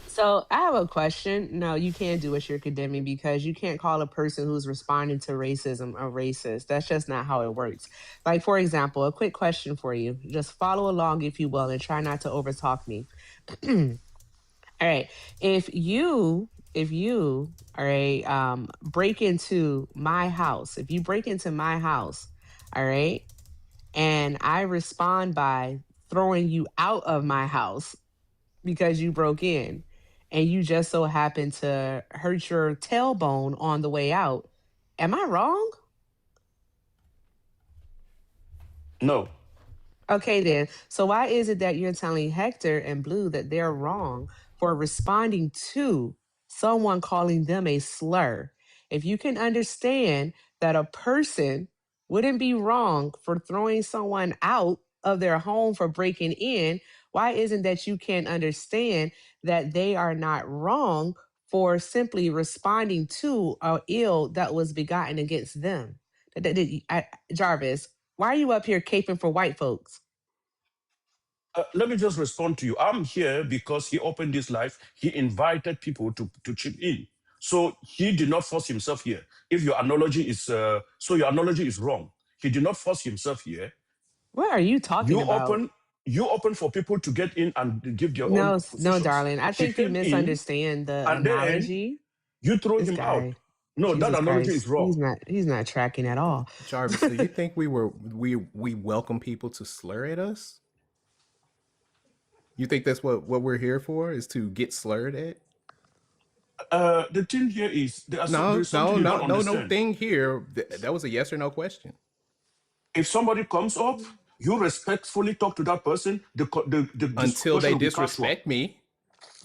So I have a question. No, you can't do what you're condemning because you can't call a person who's responding to racism a racist. That's just not how it works. Like, for example, a quick question for you. Just follow along, if you will, and try not to overtalk me. All right. If you all right, break into my house, if you break into my house, all right, and I respond by throwing you out of my house because you broke in, and you just so happen to hurt your tailbone on the way out, am I wrong? No. Okay, then. So why is it that you're telling Hector and Blue that they're wrong for responding to someone calling them a slur? If you can understand that a person wouldn't be wrong for throwing someone out of their home for breaking in, why isn't that you can understand that they are not wrong for simply responding to a ill that was begotten against them? Jarvis, why are you up here caping for white folks? Let me just respond to you. I'm here because he opened his life. He invited people to chip in. So he did not force himself here. If your analogy is your analogy is wrong. He did not force himself here. What are you talking about? You open for people to get in and give their own No, positions. darling. I think you misunderstand the analogy. You throw him out. No, Jesus that analogy Christ. is wrong. He's not tracking at all. Jarvis, do you think we welcome people to slur at us? You think that's what we're here for, is to get slurred at? The thing here is no thing here. That was a yes or no question. If somebody comes up, you respectfully talk to that person. The until they disrespect me.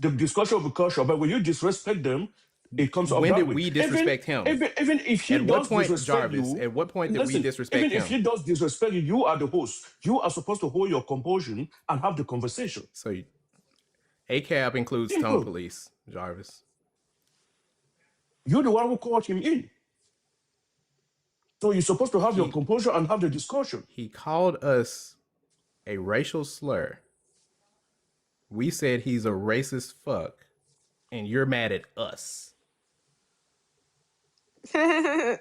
The discussion will be casual, but when you disrespect them, it comes up. When did we disrespect him? Even if he does disrespect you, at what point did we disrespect him? Even if he does disrespect you, you are the host. You are supposed to hold your composure and have the conversation. So, ACAB includes tone police, Jarvis. You're the one who called him in. So you're supposed to have your composure and have the discussion. He called us a racial slur. We said he's a racist fuck, and you're mad at us. That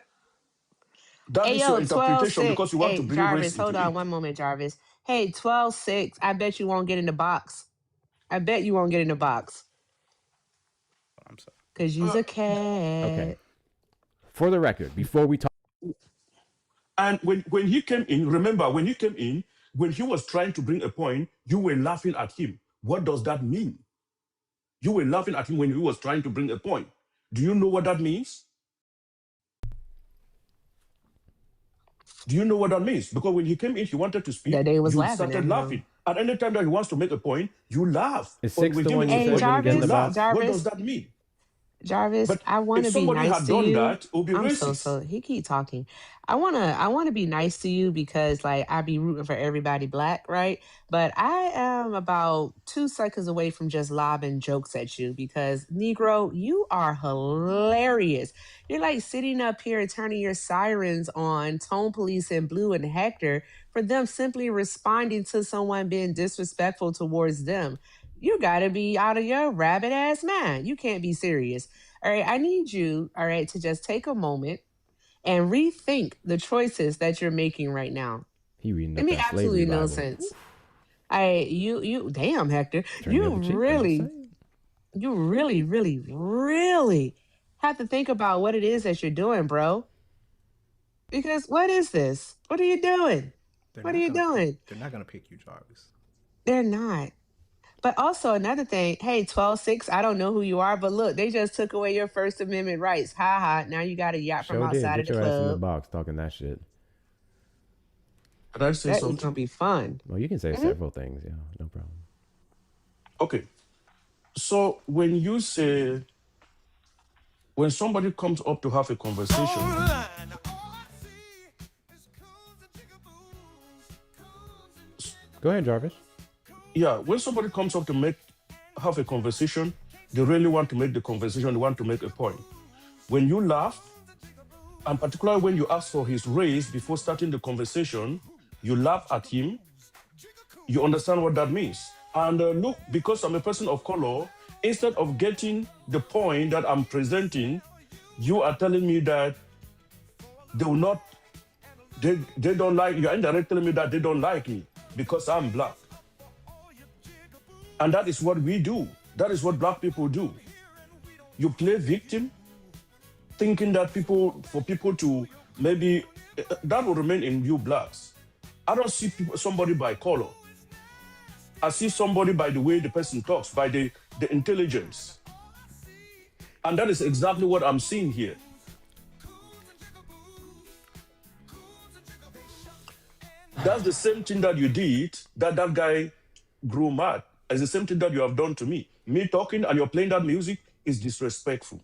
is your interpretation because you want to bring Jarvis, race hold into on it. one moment, Jarvis. Hey, 12-6, I bet you won't get in the box. I bet you won't get in the box. I'm sorry. Because you's a cat. Okay. For the record, before we talk. And when he came in, remember, when he came in, when he was trying to bring a point, you were laughing at him. What does that mean? You were laughing at him when he was trying to bring a point. Do you know what that means? Do you know what that means? Because when he came in, he wanted to speak. That they was you laughing started laughing. And any time that he wants to make a point, you laugh. It's 6 to 1. Hey, Jarvis, what does that mean? Jarvis, but I want to be nice to you. That, it would be I'm racist. so he keep talking. I wanna be nice to you because like I be rooting for everybody black, right? But I am about 2 seconds away from just lobbing jokes at you because Negro, you are hilarious. You're like sitting up here and turning your sirens on Tone Police and Blue and Hector for them simply responding to someone being disrespectful towards them. You gotta be out of your rabbit ass mind. You can't be serious. All right, I need you, all right, to just take a moment and rethink the choices that you're making right now. He reading it makes absolutely no sense. You damn, Hector. You really have to think about what it is that you're doing, bro. Because what is this? What are you doing? What are you doing? They're not gonna pick you, Jarvis. They're not. But also another thing, hey, 12-6, I don't know who you are, but look, they just took away your First Amendment rights. Ha ha. Now you got a yacht from Sure did. outside of Get the your ass in the club. box talking that shit. Can I say That is something? gonna be fun. Well, you can say several things. Yeah, no problem. Okay. So when somebody comes up to have a conversation, Go ahead, Jarvis. yeah, when somebody comes up to have a conversation, they really want to make the conversation, they want to make a point. When you laugh, and particularly when you ask for his raise before starting the conversation, you laugh at him, you understand what that means. And look, because I'm a person of color, instead of getting the point that I'm presenting, you are telling me that they will not, they don't like, you're indirectly telling me that they don't like me because I'm black. And that is what we do. That is what black people do. You play victim, thinking that for people to maybe, that will remain in you blacks. I don't see somebody by color. I see somebody by the way the person talks, by the intelligence. And that is exactly what I'm seeing here. That's the same thing that you did, that guy grew mad. It's the same thing that you have done to me. Me talking and you're playing that music is disrespectful.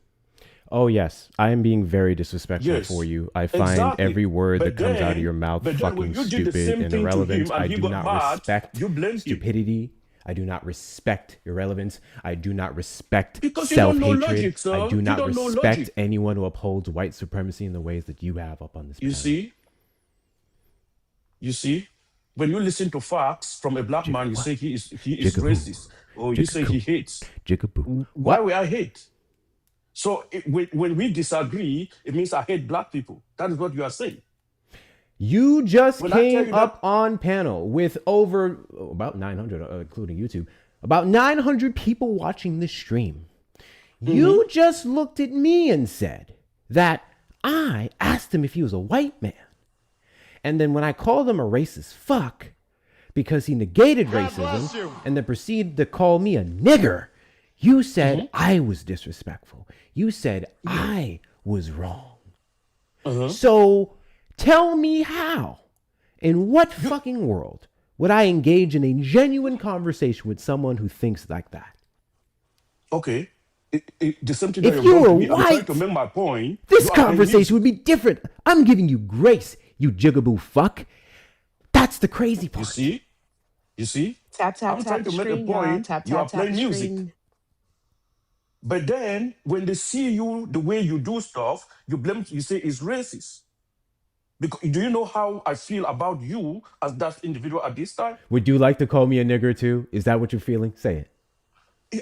Oh, yes. I am being very disrespectful for you. I find every word that comes out of your mouth fucking stupid and irrelevant. I do not respect stupidity. I do not respect irrelevance. I do not respect self-hatred. I do not respect anyone who upholds white supremacy in the ways that you have up on this panel. You see? When you listen to facts from a black man, you say he is racist. Or you say he hates. Why would I hate? So when we disagree, it means I hate black people. That is what you are saying. You just came up on panel with about 900, including YouTube, about 900 people watching this stream. You just looked at me and said that I asked him if he was a white man. And then when I called him a racist fuck because he negated racism and then proceeded to call me a nigger, you said I was disrespectful. You said I was wrong. So tell me how, in what fucking world would I engage in a genuine conversation with someone who thinks like that? Okay. The same thing if you were white, I'm trying to make my point. This conversation would be different. I'm giving you grace, you jigaboo fuck. That's the crazy part. You see? Tap, tap, I'm tap trying to make a point. You are playing music. But then when they see you, the way you do stuff, you say it's racist. Because do you know how I feel about you as that individual at this time? Would you like to call me a nigger too? Is that what you're feeling? Say it.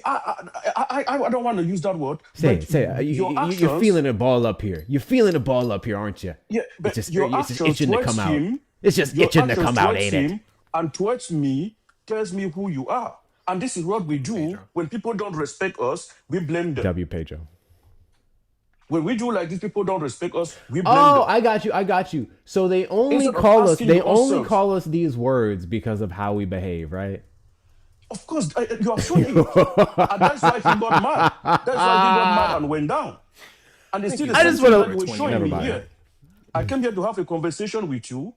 I don't want to use that word. Say it. You're feeling a ball up here. You're feeling a ball up here, aren't you? Yeah, but it's just itching to come out. It's just itching to come out, ain't it? And towards me, tells me who you are. And this is what we do. Pedro. When people don't respect us, we blame them. Pedro. When we do like this, people don't respect us, we blame them. Oh, I got you. So they only call us these words because of how we behave, right? Of course, you are showing it. And that's why he got mad. That's why he got mad and went down. And it's still the same thing that you were showing me here. I came here to have a conversation with you.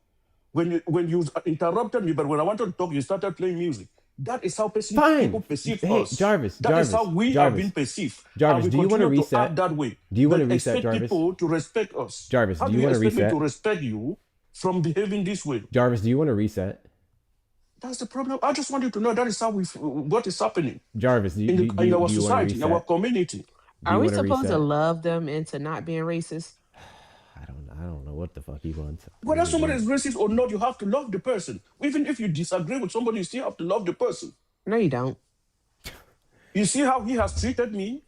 When you interrupted me, but when I wanted to talk, you started playing music. That is how people perceive us. Jarvis, that is how we have been perceived. Jarvis, do you want to reset? That way. Do you want to reset, Jarvis? Expect people to respect us. Jarvis, how do you want to reset? Expect me to respect you from behaving this way? Jarvis, do you want to reset? That's the problem. I just want you to know that is how what is happening. Jarvis, in our society, in our community. Are we supposed to love them into not being racist? I don't know what the fuck he wants. Whether somebody is racist or not, you have to love the person. Even if you disagree with somebody, you still have to love the person. No, you don't. You see how he has treated me?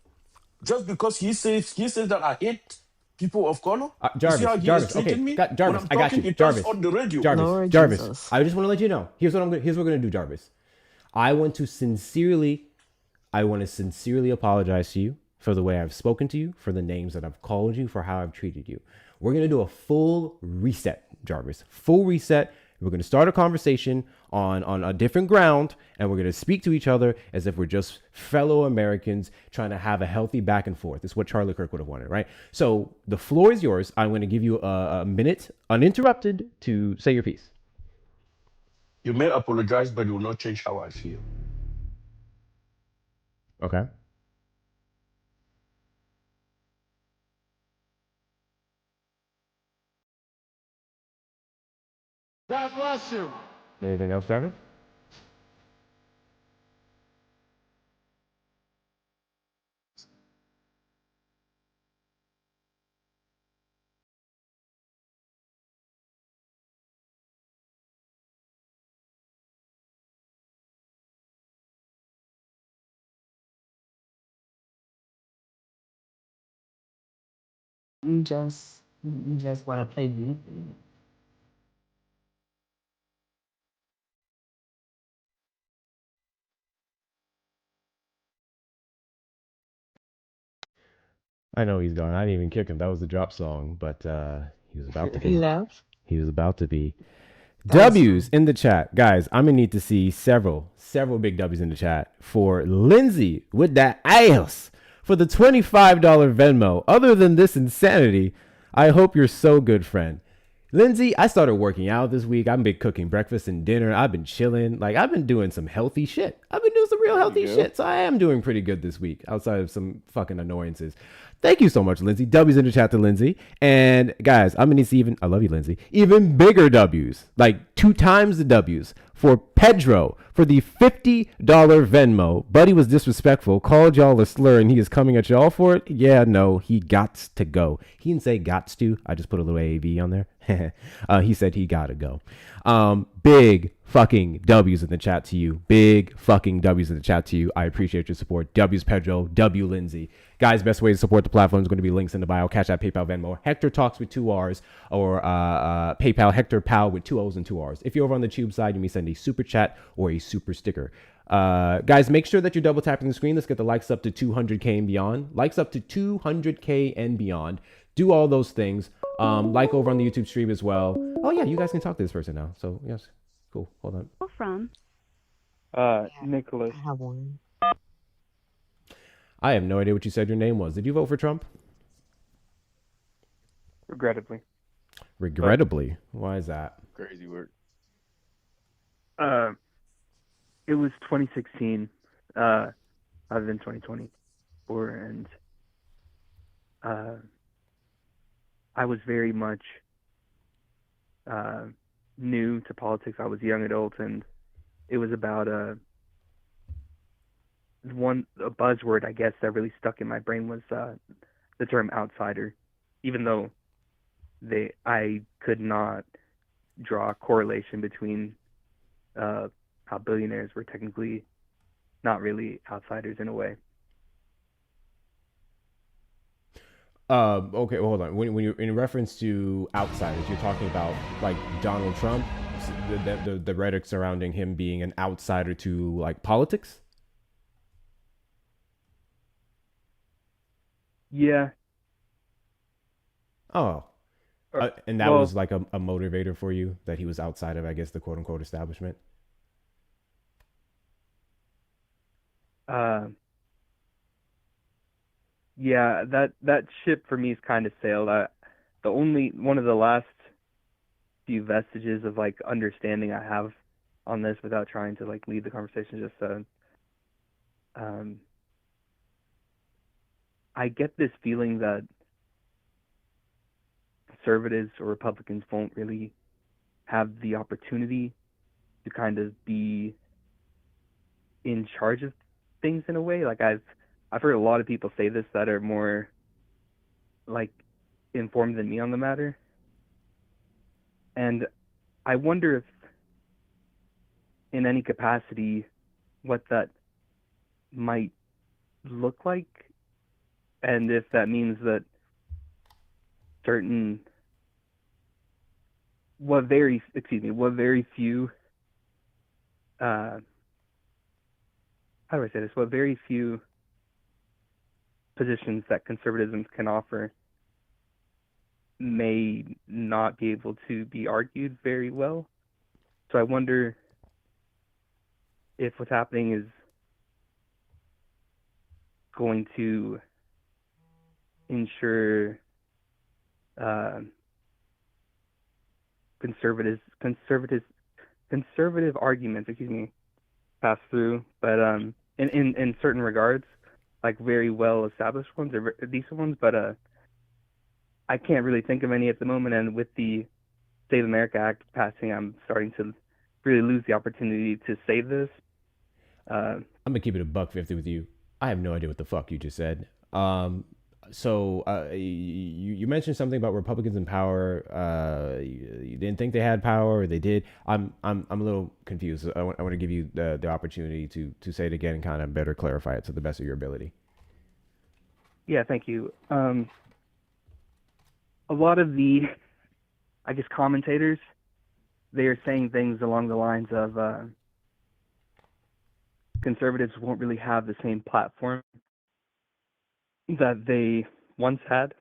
Just because he says that I hate people of color? Jarvis, okay. Jarvis, I got you. Jarvis, on the radio. Jarvis, I just want to let you know. Here's what we're going to do, Jarvis. I want to sincerely apologize to you for the way I've spoken to you, for the names that I've called you, for how I've treated you. We're going to do a full reset, Jarvis. Full reset. We're going to start a conversation on a different ground, and we're going to speak to each other as if we're just fellow Americans trying to have a healthy back and forth. It's what Charlie Kirk would have wanted, right? So the floor is yours. I'm going to give you a minute uninterrupted to say your piece. You may apologize, but you will not change how I feel. Okay. God bless you. Anything else, Jarvis? You just want to play music. I know he's gone. I didn't even kick him. That was the drop song, but he was about to He be. left. He was about to be. That is W's fine. in the chat. Guys, I'm going to need to see several big W's in the chat for Lindsay with that ass for the $25 Venmo. Other than this insanity, I hope you're so good, friend. Lindsay, I started working out this week. I've been cooking breakfast and dinner. I've been chilling. Like, I've been doing some healthy shit. I've been doing some real healthy shit. So I am doing pretty good this week outside of some fucking annoyances. Thank you so much, Lindsay. W's in the chat to Lindsay. And guys, I'm going to see I love you, Lindsay, even bigger W's, like 2 times the W's for Pedro for the $50 Venmo. Buddy was disrespectful, called y'all a slur, and he is coming at y'all for it. Yeah, no, he gots to go. He didn't say gots to. I just put a little AAV on there. He said he gotta go. Big fucking W's in the chat to you. Big fucking W's in the chat to you. I appreciate your support. W's Pedro. W Lindsay. Guys, best way to support the platform is going to be links in the bio. Cash App, PayPal, Venmo. Hector Talks with 2 R's or PayPal Hector Pal with 2 O's and 2 R's. If you're over on the Tube side, you may send a super chat or a super sticker. Guys, make sure that you're double tapping the screen. Let's get the likes up to 200K and beyond. Likes up to 200K and beyond. Do all those things. Like over on the YouTube stream as well. Oh yeah, you guys can talk to this person now. So yes, cool. Hold on. From Nicholas. I have one. I have no idea what you said your name was. Did you vote for Trump? Regrettably. Regrettably? Why is that? Crazy work. It was 2016, other than 2024, and I was very much new to politics. I was a young adult, and it was about a buzzword, I guess, that really stuck in my brain was the term outsider, even though I could not draw a correlation between how billionaires were technically not really outsiders in a way. Okay, well, hold on. When you're in reference to outsiders, you're talking about like Donald Trump, the rhetoric surrounding him being an outsider to like politics. Yeah. Oh, and that was like a motivator for you, that he was outside of, I guess, the quote unquote establishment. Yeah, that ship for me is kind of sailed. One of the last few vestiges of like understanding I have on this, without trying to like lead the conversation, just I get this feeling that conservatives or Republicans won't really have the opportunity to kind of be in charge of things in a way. Like I've heard a lot of people say this that are more like informed than me on the matter. And I wonder if in any capacity what that might look like, and if that means that what very few how do I say this? What very few positions that conservatism can offer may not be able to be argued very well. So I wonder if what's happening is going to ensure conservative arguments, pass through, but in certain regards, like very well established ones or decent ones, but I can't really think of any at the moment. And with the Save America Act passing, I'm starting to really lose the opportunity to save this. I'm gonna keep it a $1.50 with you. I have no idea what the fuck you just said. You mentioned something about Republicans in power. You didn't think they had power, or they did. I'm a little confused. I want to give you the opportunity to say it again and kind of better clarify it to the best of your ability. Yeah, thank you. A lot of the, I guess, commentators, they are saying things along the lines of conservatives won't really have the same platform that they once had.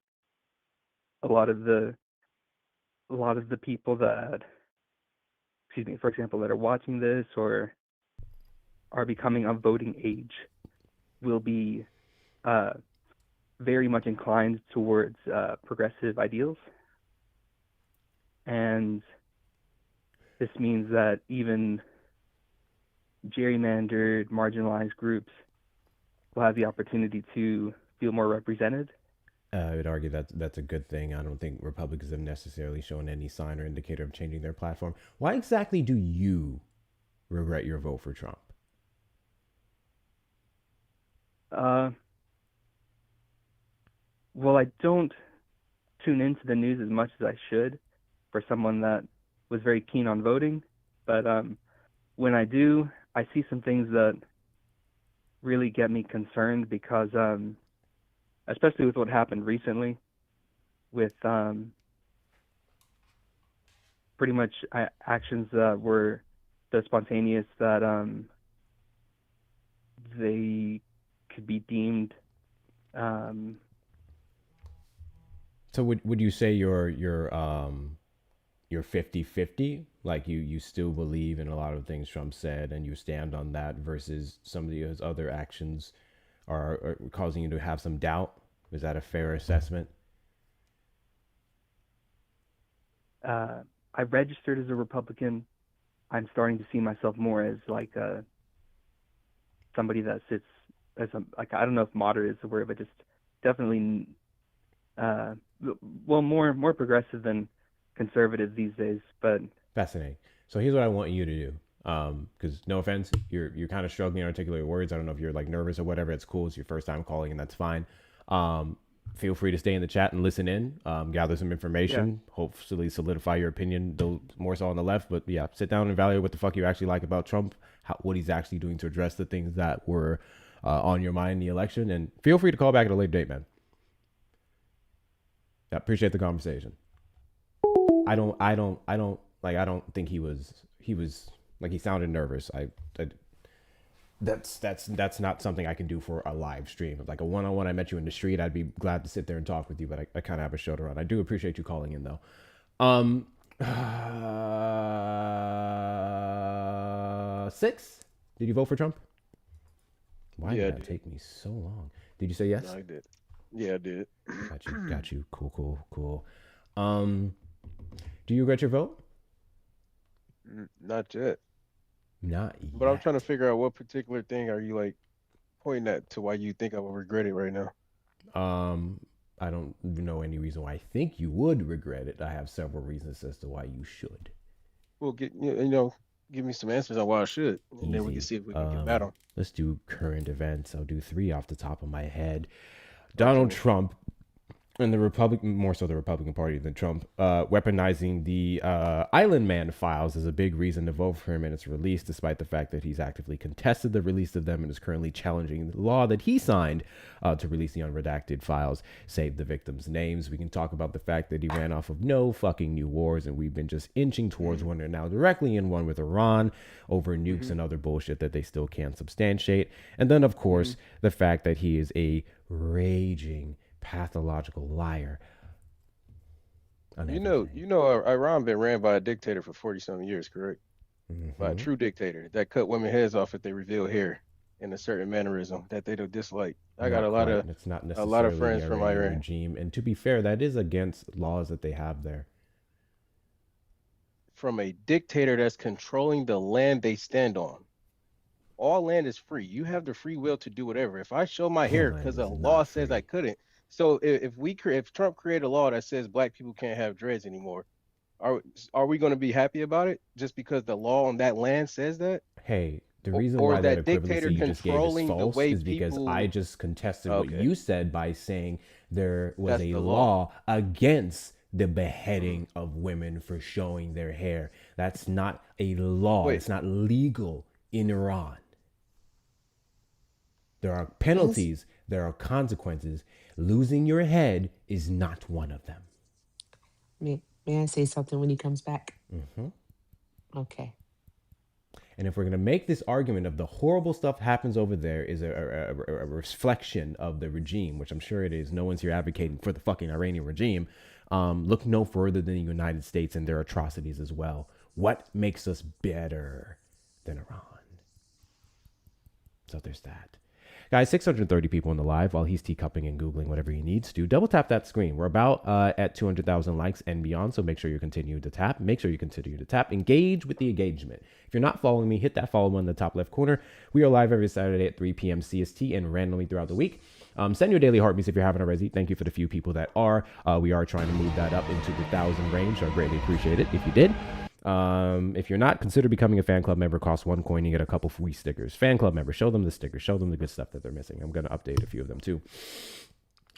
A lot of the people that, for example, that are watching this or are becoming of voting age will be very much inclined towards progressive ideals. And this means that even gerrymandered, marginalized groups will have the opportunity to feel more represented. I would argue that that's a good thing. I don't think Republicans have necessarily shown any sign or indicator of changing their platform. Why exactly do you regret your vote for Trump? Well, I don't tune into the news as much as I should for someone that was very keen on voting. But when I do, I see some things that really get me concerned because, especially with what happened recently with pretty much actions that were so spontaneous that they could be deemed. So would you say you're 50-50? Like you still believe in a lot of things Trump said and you stand on that versus some of his other actions are causing you to have some doubt? Is that a fair assessment? I registered as a Republican. I'm starting to see myself more as like somebody that sits as I don't know if moderate is the word, but just definitely more progressive than conservative these days. But fascinating. So here's what I want you to do. Because no offense, you're kind of struggling to articulate your words. I don't know if you're like nervous or whatever. It's cool. It's your first time calling, and that's fine. Feel free to stay in the chat and listen in, gather some information, hopefully solidify your opinion, though more so on the left. But yeah, sit down and evaluate what the fuck you actually like about Trump, what he's actually doing to address the things that were on your mind in the election. And feel free to call back at a later date, man. I appreciate the conversation. I don't think he was like, he sounded nervous. That's not something I can do for a live stream. Like a one-on-one, I met you in the street, I'd be glad to sit there and talk with you, but I kind of have a show to run. I do appreciate you calling in though. 6? Did you vote for Trump? Why did that take me so long? Did you say yes? No, I did. Yeah, I did. Got you. Cool. Do you regret your vote? Not yet. Not yet. But I'm trying to figure out what particular thing are you like pointing at to why you think I will regret it right now. I don't know any reason why I think you would regret it. I have several reasons as to why you should. Well, give me some answers on why I should, and then we can see if we can get battle. Let's do current events. I'll do 3 off the top of my head. Donald Trump and the Republican, more so the Republican Party than Trump, weaponizing the Island Man files is a big reason to vote for him and its release, despite the fact that he's actively contested the release of them and is currently challenging the law that he signed to release the unredacted files, save the victims' names. We can talk about the fact that he ran off of no fucking new wars, and we've been just inching towards one, and now directly in one with Iran over nukes and other bullshit that they still can't substantiate. And then, of course, the fact that he is a raging pathological liar. on You everything. know, Iran been ran by a dictator for 40-something years, correct? By a Mm-hmm. true dictator that cut women heads off if they reveal hair in a certain mannerism that they don't dislike. I got Not quite. It's not a lot of necessarily the friends from Iranian Iran. regime. And to be fair, that is against laws that they have there. From a dictator that's controlling the land they stand on. All land is free. You have the free will to do whatever. If I show my All hair land because a is law not says I free. couldn't, so if Trump create a law that says black people can't have dreads anymore, are are we going to be happy about it just because the law on that land says that? Hey, the reason Or why is that that equivalency dictator you just gave is controlling the false way is because I people? just contested what Okay, you said by saying there was that's a the law. law against the beheading of women for showing their hair. That's not a law. Wait, It's not legal in Iran. There are Yes. penalties, there are consequences. Losing your head is not one of them. May I say something when he comes back? Mm-hmm. Okay. And if we're going to make this argument of the horrible stuff happens over there is a reflection of the regime, which I'm sure it is. No one's here advocating for the fucking Iranian regime. Look no further than the United States and their atrocities as well. What makes us better than Iran? So there's that. Guys, 630 people in the live while he's teacupping and Googling whatever he needs to. Double tap that screen. We're about at 200,000 likes and beyond, so make sure you continue to tap. Make sure you continue to tap. Engage with the engagement. If you're not following me, hit that follow button in the top left corner. We are live every Saturday at 3 p.m. CST and randomly throughout the week. Send your daily heartbeats if you're having a resi. Thank you for the few people that are. We are trying to move that up into the 1,000 range, so I greatly appreciate it if you did. If you're not, consider becoming a fan club member. Costs $1, you get a couple free stickers. Fan club member, show them the stickers, show them the good stuff that they're missing. I'm going to update a few of them too.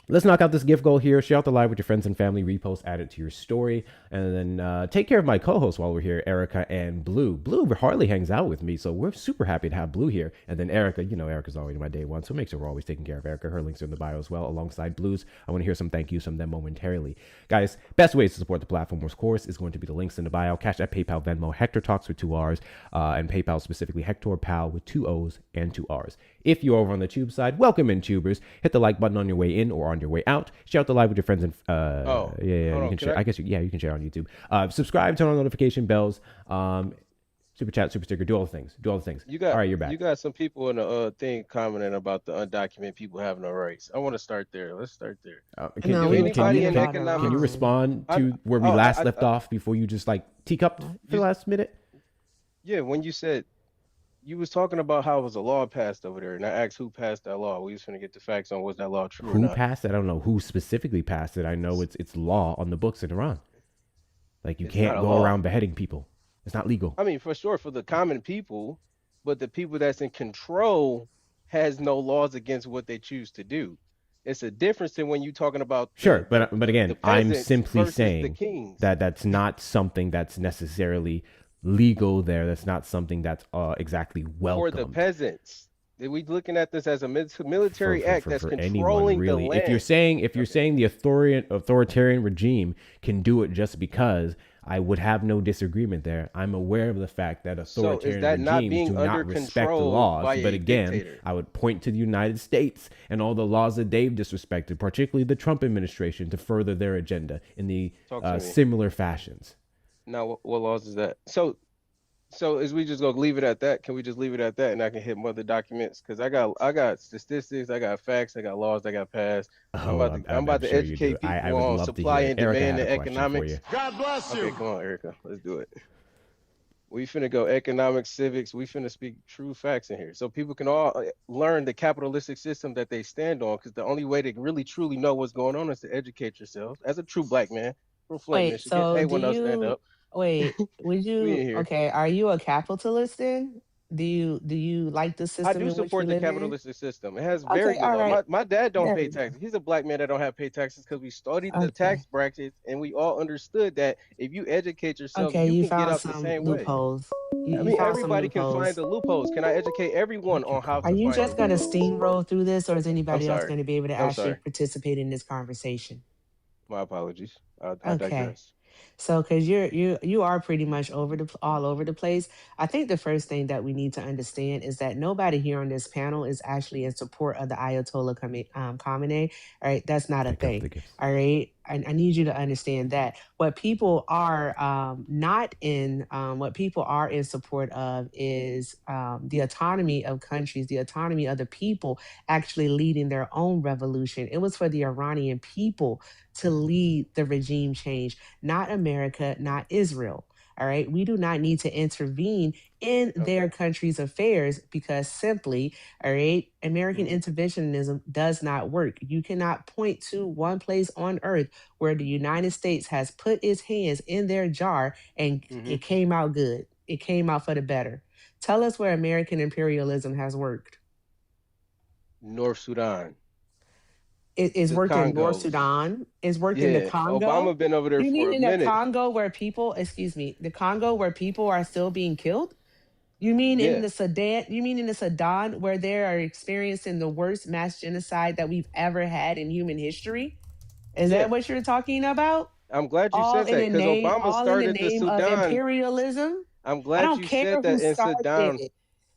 Let's knock out this gift goal here. Share out the live with your friends and family. Repost, add it to your story. And then take care of my co-hosts while we're here, Erica and Blue. Blue hardly hangs out with me, so we're super happy to have Blue here. And then Erica, Erica's already my day one, so make sure we're always taking care of Erica. Her links are in the bio as well, alongside Blue's. I want to hear some thank yous from them momentarily. Guys, best ways to support the platform, of course, is going to be the links in the bio. Cash App, PayPal, Venmo, Hector Talks with 2 R's, and PayPal specifically Hector Pal with 2 O's and 2 R's. If you're over on the Tube side, welcome in, Tubers. Hit the like button on your way in or on your way out. Share out the live with your friends and hold you on, can share. I guess you can share on YouTube. Subscribe, turn on notification bells, super chat, super sticker, do all the things. All right, you're back. You got some people in the thing commenting about the undocumented people having no rights. I want to start there. Let's start there. No, we were talking about Can you respond to where we last left off before you just like teacupped for the last minute? Yeah, when you said you was talking about how it was a law passed over there, and I asked who passed that law. We was gonna get the facts on was that law true or not. Who passed it? I don't know who specifically passed it. I know it's law on the books in Iran. Like you can't go around beheading people. It's not legal. I mean, for sure for the common people, but the people that's in control has no laws against what they choose to do. It's a difference than when you're talking about but again, I'm simply saying the that that's not something that's necessarily legal there. That's not something that's exactly welcome. For the peasants. We looking at this as a military act that's controlling anyone, really. the land. If you're saying the authoritarian regime can do it just because, I would have no disagreement there. I'm aware of the fact that authoritarian regimes do not respect the laws. But again, dictator? I would point to the United States and all the laws that they've disrespected, particularly the Trump administration, to further their agenda in the similar fashions. Now, what laws is that? So is we just gonna leave it at that? Can we just leave it at that, and I can hit mother documents? Because I got statistics, I got facts, I got laws, I got passed. I'm about to educate people on supply and demand and economics. God bless you. Okay, come on, Erica, let's do it. We finna go economics, civics. We finna speak true facts in here, so people can all learn the capitalistic system that they stand on. Because the only way to really truly know what's going on is to educate yourself as a true black man from Flint, Michigan. So Hey, when else stand up? would you, okay, are you a capitalist then? Do you like the system I do in which support we the live in? capitalistic system. It has very Okay, good all law. right. My dad don't There pay we go. taxes. He's a black man that don't have to pay taxes because we studied the Okay. tax brackets and we all understood that if you educate yourself, Okay, you you can get found out the some same way. loopholes. I You mean, found some everybody can find loopholes. the loopholes. Can I educate everyone on how Are to you find the just gonna loopholes? steamroll through this, or is I'm anybody else sorry. going to be able to I'm actually sorry. participate in this conversation? My apologies. I Okay. digress. So, because you are pretty much all over the place. I think the first thing that we need to understand is that nobody here on this panel is actually in support of the Ayatollah Khamenei. All right, that's not a Pick up the thing. gifts. All right. I need you to understand that what people are not in, what people are in support of is the autonomy of countries, the autonomy of the people actually leading their own revolution. It was for the Iranian people to lead the regime change, not America, not Israel. All right. We do not need to intervene in their country's affairs because simply, all right, American interventionism does not work. You cannot point to one place on earth where the United States has put its hands in their jar and it came out good. It came out for the better. Tell us where American imperialism has worked. North Sudan. It's The worked in North Congos. Sudan. It's worked in the Yeah, Congo. Obama been over there You for mean a in the minute. Congo where people, excuse me, the Congo where people are still being killed? You mean in Yeah. the Sudan? You mean in the Sudan where they are experiencing the worst mass genocide that we've ever had in human history? Is Yeah. that what you're talking about? I'm glad you All said in that the because name, Obama all in the started the name of Sudan. imperialism. I'm I glad don't you care said who that in started Sudan. it.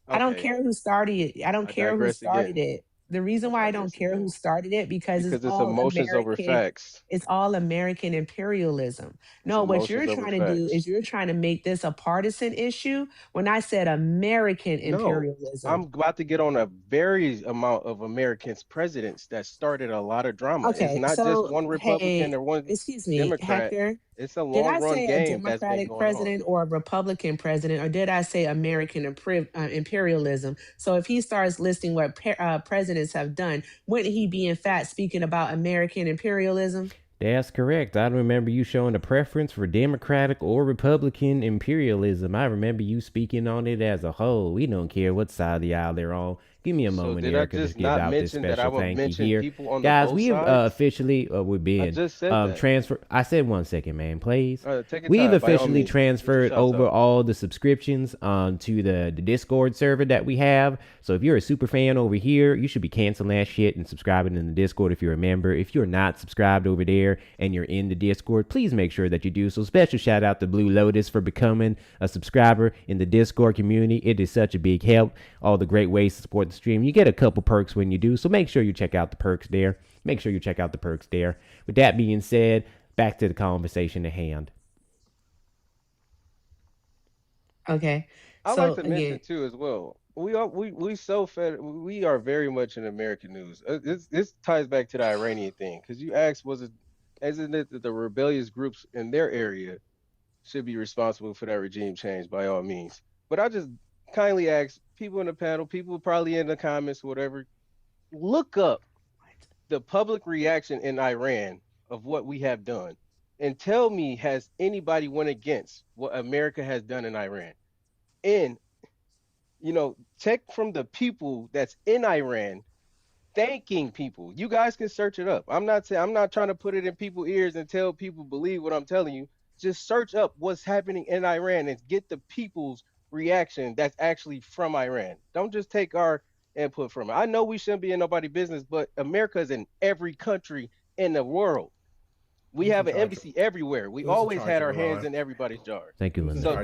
I don't Okay, care who started it. I don't I care who digress started again. it. The reason why I don't care who started it because Because it's emotions over facts. It's all American imperialism. It's No, what emotions you're over trying to do facts. is you're trying to make this a partisan issue when I said American No, I'm imperialism. about to get on a very amount of Americans presidents that started a lot of drama. It's Okay, not just so one Republican hey, or one excuse me, Democrat. Hector. It's a Did long I run say a game that's been Democratic going on. president or a Republican president, or did I say American imperialism? So if he starts listing what presidents have done, wouldn't he be in fact speaking about American imperialism? That's correct. I remember you showing a preference for Democratic or Republican imperialism. I remember you speaking on it as a whole. We don't care what side of the aisle they're on. Give me a So moment, did I Erica, to just give not out this mention that I special would thank you mention here. people on the Guys, both we have sides? officially, we've I been just said that. transfer. I said 1 second, man, please. Take your We've time, by all officially means. Get your transferred shots over out. all the subscriptions to the Discord server that we have. So if you're a super fan over here, you should be canceling that shit and subscribing in the Discord if you're a member. If you're not subscribed over there and you're in the Discord, please make sure that you do so. Special shout out to Blue Lotus for becoming a subscriber in the Discord community. It is such a big help. All the great ways to support the stream. You get a couple perks when you do, so make sure you check out the perks there. Make sure you check out the perks there. With that being said, back to the conversation at hand. Okay. I So like to again, mention too as well. We so fed. We are very much in American news. This ties back to the Iranian thing because you asked, isn't it that the rebellious groups in their area should be responsible for that regime change by all means? But I just kindly ask people in the panel, people probably in the comments, whatever, look up the public reaction in Iran of what we have done, and tell me, has anybody went against what America has done in Iran? And check from the people that's in Iran thanking people. You guys can search it up. I'm not trying to put it in people's ears and tell people believe what I'm telling you. Just search up what's happening in Iran and get the people's reaction that's actually from Iran. Don't just take our input from it. I know we shouldn't be in nobody's business, but America is in every country in the world. We have an embassy everywhere. We always had our hands in everybody's jars. Thank you, Linda. So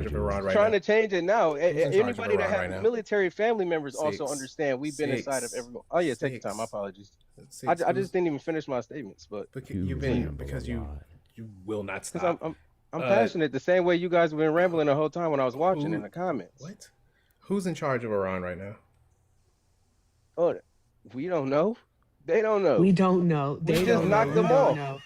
trying to change it now. Anybody that has military family members also understand we've been inside of everyone. Oh yeah, take your time. My apologies. I just didn't even finish my statements, but you've been because you will not stop. I'm passionate the same way you guys have been rambling the whole time when I was watching in the comments. What? Who's in charge of Iran right now? Oh, we don't know. They don't know. we don't know. We They just don't knocked know. We them don't off. know.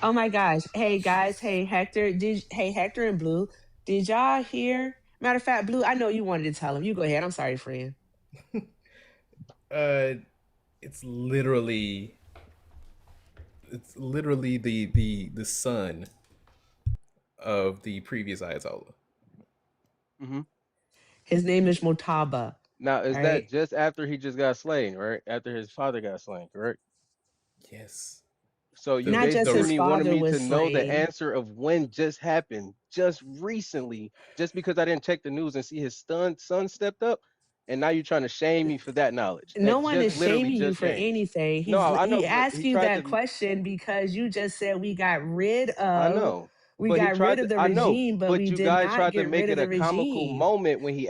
Oh my gosh. Hey guys. Hey Hector. Hey Hector and Blue. Did y'all hear? Matter of fact, Blue, I know you wanted to tell him. You go ahead. I'm sorry, friend. It's literally the son of the previous Ayatollah. Mm-hmm. His name is Motaba. Now, is All that right. just after he just got slain, right? After his father got slain, correct? Yes. So you Not just his basically wanted father me to was know the slain. answer of when just happened, just recently, just because I didn't check the news and see his son stepped up, and now you're trying to shame me for that knowledge. No That one just is literally shaming you just for changed. anything. No, I know, He but asked he you tried that to. question because you just said we got rid I of know, we but he got rid tried of to. the I know, regime, but but we you did guys not tried to get make rid of it the a comical regime. moment when he.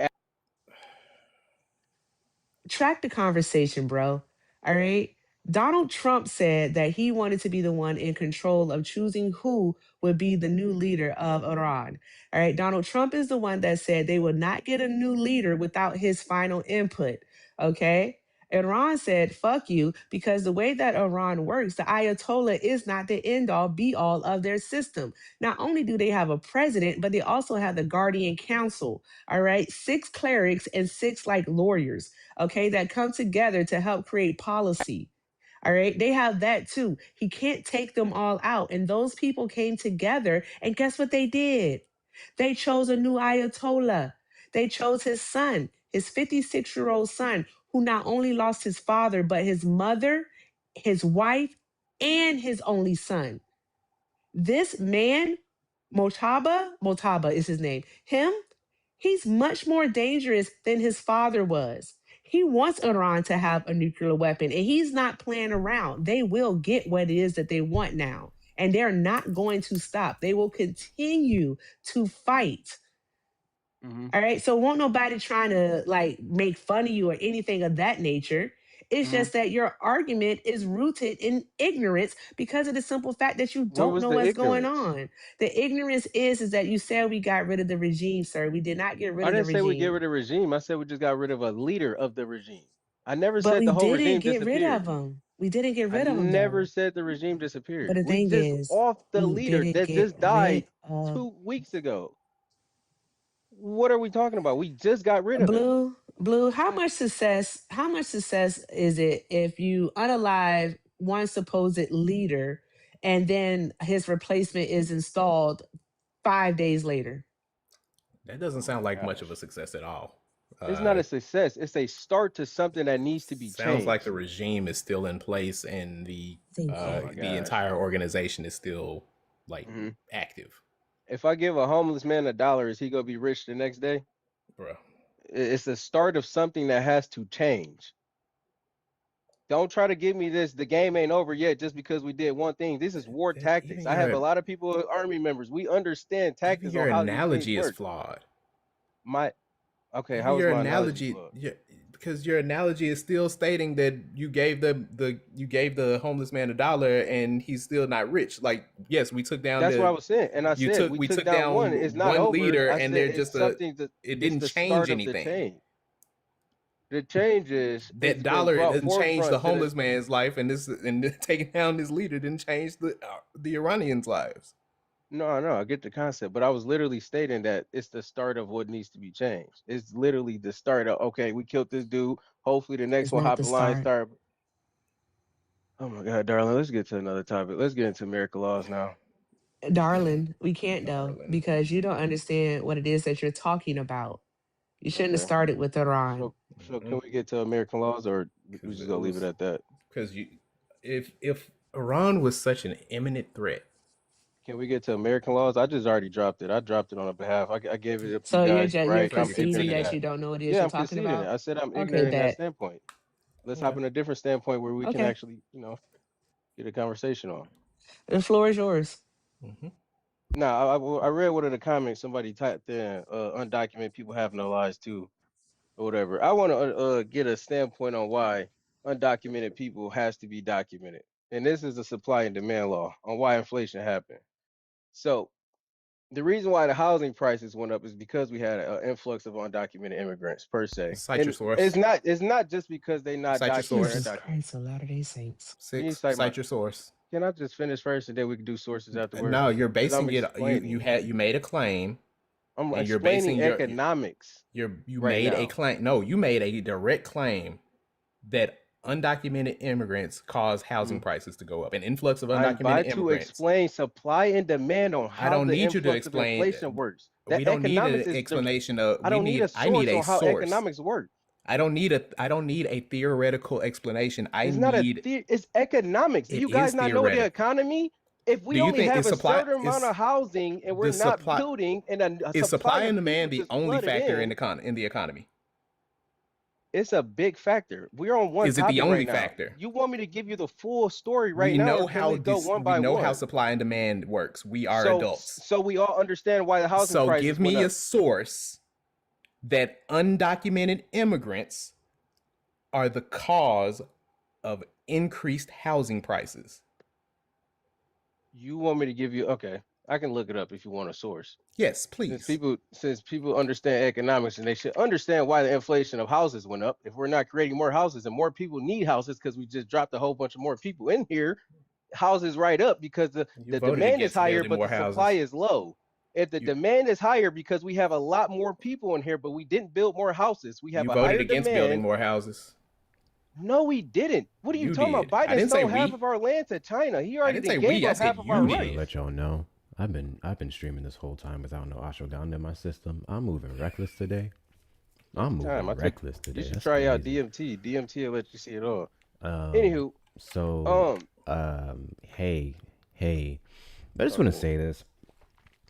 Track the conversation, bro. All right. Donald Trump said that he wanted to be the one in control of choosing who would be the new leader of Iran. All right. Donald Trump is the one that said they would not get a new leader without his final input. Okay. Iran said, fuck you, because the way that Iran works, the Ayatollah is not the end all be all of their system. Not only do they have a president, but they also have the Guardian Council. All right. 6 clerics and 6 like lawyers, okay, that come together to help create policy. All right. They have that too. He can't take them all out. And those people came together. And guess what they did? They chose a new Ayatollah. They chose his son, his 56-year-old son, who not only lost his father, but his mother, his wife, and his only son. This man, Motaba is his name. He's much more dangerous than his father was. He wants Iran to have a nuclear weapon, and he's not playing around. They will get what it is that they want now, and they're not going to stop. They will continue to fight. All right. So won't nobody trying to like make fun of you or anything of that nature. It's just that your argument is rooted in ignorance because of the simple fact that you Where don't was know the what's going ignorance? on. The ignorance is that you said we got rid of the regime, sir. We did not get rid I of the didn't say we get regime. rid of the regime. I said we just got rid of a leader of the regime. I never But said we the whole didn't regime get rid of disappeared. them. We didn't get I rid of them never though. said the regime But disappeared. the We thing just is, off the we leader didn't that get just rid died of 2 weeks ago. What are we talking about? We just got rid of him. Blue. How much success is it if you unalive one supposed leader and then his replacement is installed 5 days later? That doesn't Oh sound my like much of gosh. a success at all. It's not a success. It's a start to something that needs to be Sounds like the changed. regime is still in place and Oh my the gosh. entire organization is still like active. If I give a homeless man $1, is he gonna be rich the next day? Bro. It's the start of something that has to change. Don't try to give me this. The game ain't over yet just because we did one thing. This is war tactics. I have a lot of people, army members. We understand tactics your on how these things analogy is work. flawed. Okay, how is Your my analogy flawed? because your analogy is still stating that you gave the homeless man $1 and he's still not rich. Like, yes, we took down That's what I was saying, and I said we took down one. It's not over. leader I and said they're it's just something that it it's didn't the change start of the anything. change. The change is That it's been dollar brought doesn't change the forefront to homeless man's life, and taking down his leader didn't change the Iranians' lives. No, I get the concept, but I was literally stating that it's the start of what needs to be changed. It's literally the start of, okay, we killed this dude. Hopefully the next It's one not hop the the line start. start. Oh my God, darling, let's get to another topic. Let's get into American laws now. Darling, we can't though, because you don't understand what it is that you're talking about. You shouldn't have Okay. started with Iran. So can we get to American laws, or we just gonna leave it at that? Because if Iran was such an imminent threat, can we get to American laws? I just already dropped it. I dropped it on a behalf. I gave it up to you So guys, you're right? I'm conceding ignorant in that that. you don't know what it is Yeah, you're I'm talking conceding it. about? I said I'm Okay, ignorant in that bet. standpoint. Let's hop in a different standpoint where we can Okay. actually, get a conversation on. The floor is yours. Now, I read one of the comments somebody typed in, undocumented people have no lives too, or whatever. I want to get a standpoint on why undocumented people has to be documented. And this is a supply and demand law on why inflation happened. So the reason why the housing prices went up is because we had an influx of undocumented immigrants per se. Cite your source. It's not just because they not Cite your source. Jesus Christ, of Latter-day Saints. Cite your source. Can I just finish first and then we can do sources afterwards? No, you're 'Cause basing I'm it. explaining. You made a claim. I'm and you're explaining basing economics. You right made now. a claim. No, you made a direct claim that undocumented immigrants cause housing prices to go up. An influx of I'm undocumented about to immigrants. explain supply and demand on how I don't the need you to influx of explain. inflation works. We don't need an explanation of. I don't need a I need source a on how source. economics work. I don't need a theoretical explanation. It's economics. Do you guys not know the economy? If we only have a certain amount of housing and we're not building and a supply and of demand the just only flooded factor in the economy? It's a big factor. We're on one Is it the topic only right now. factor? You want me to give you the full story right We now? know Or can how we go one by we know one? how supply and demand works. We are adults. So we all understand why the housing So prices give me went a up. source that undocumented immigrants are the cause of increased housing prices. You want me to give you? Okay, I can look it up if you want a source. Yes, please. Since people understand economics and they should understand why the inflation of houses went up. If we're not creating more houses and more people need houses because we just dropped a whole bunch of more people in here, houses right up because the demand is higher, but the supply is low. If the demand is higher because we have a lot more people in here, but we didn't build more houses, we have a higher demand. You voted against building more houses. No, we didn't. What are you talking about? Biden sold half of our land to China. He already gave up half of our rights. Let y'all know. I've been streaming this whole time without no ashwagandha in my system. I'm moving reckless today. I'm moving reckless today. You should try out DMT. DMT will let you see it all. Anywho, hey, I just want to say this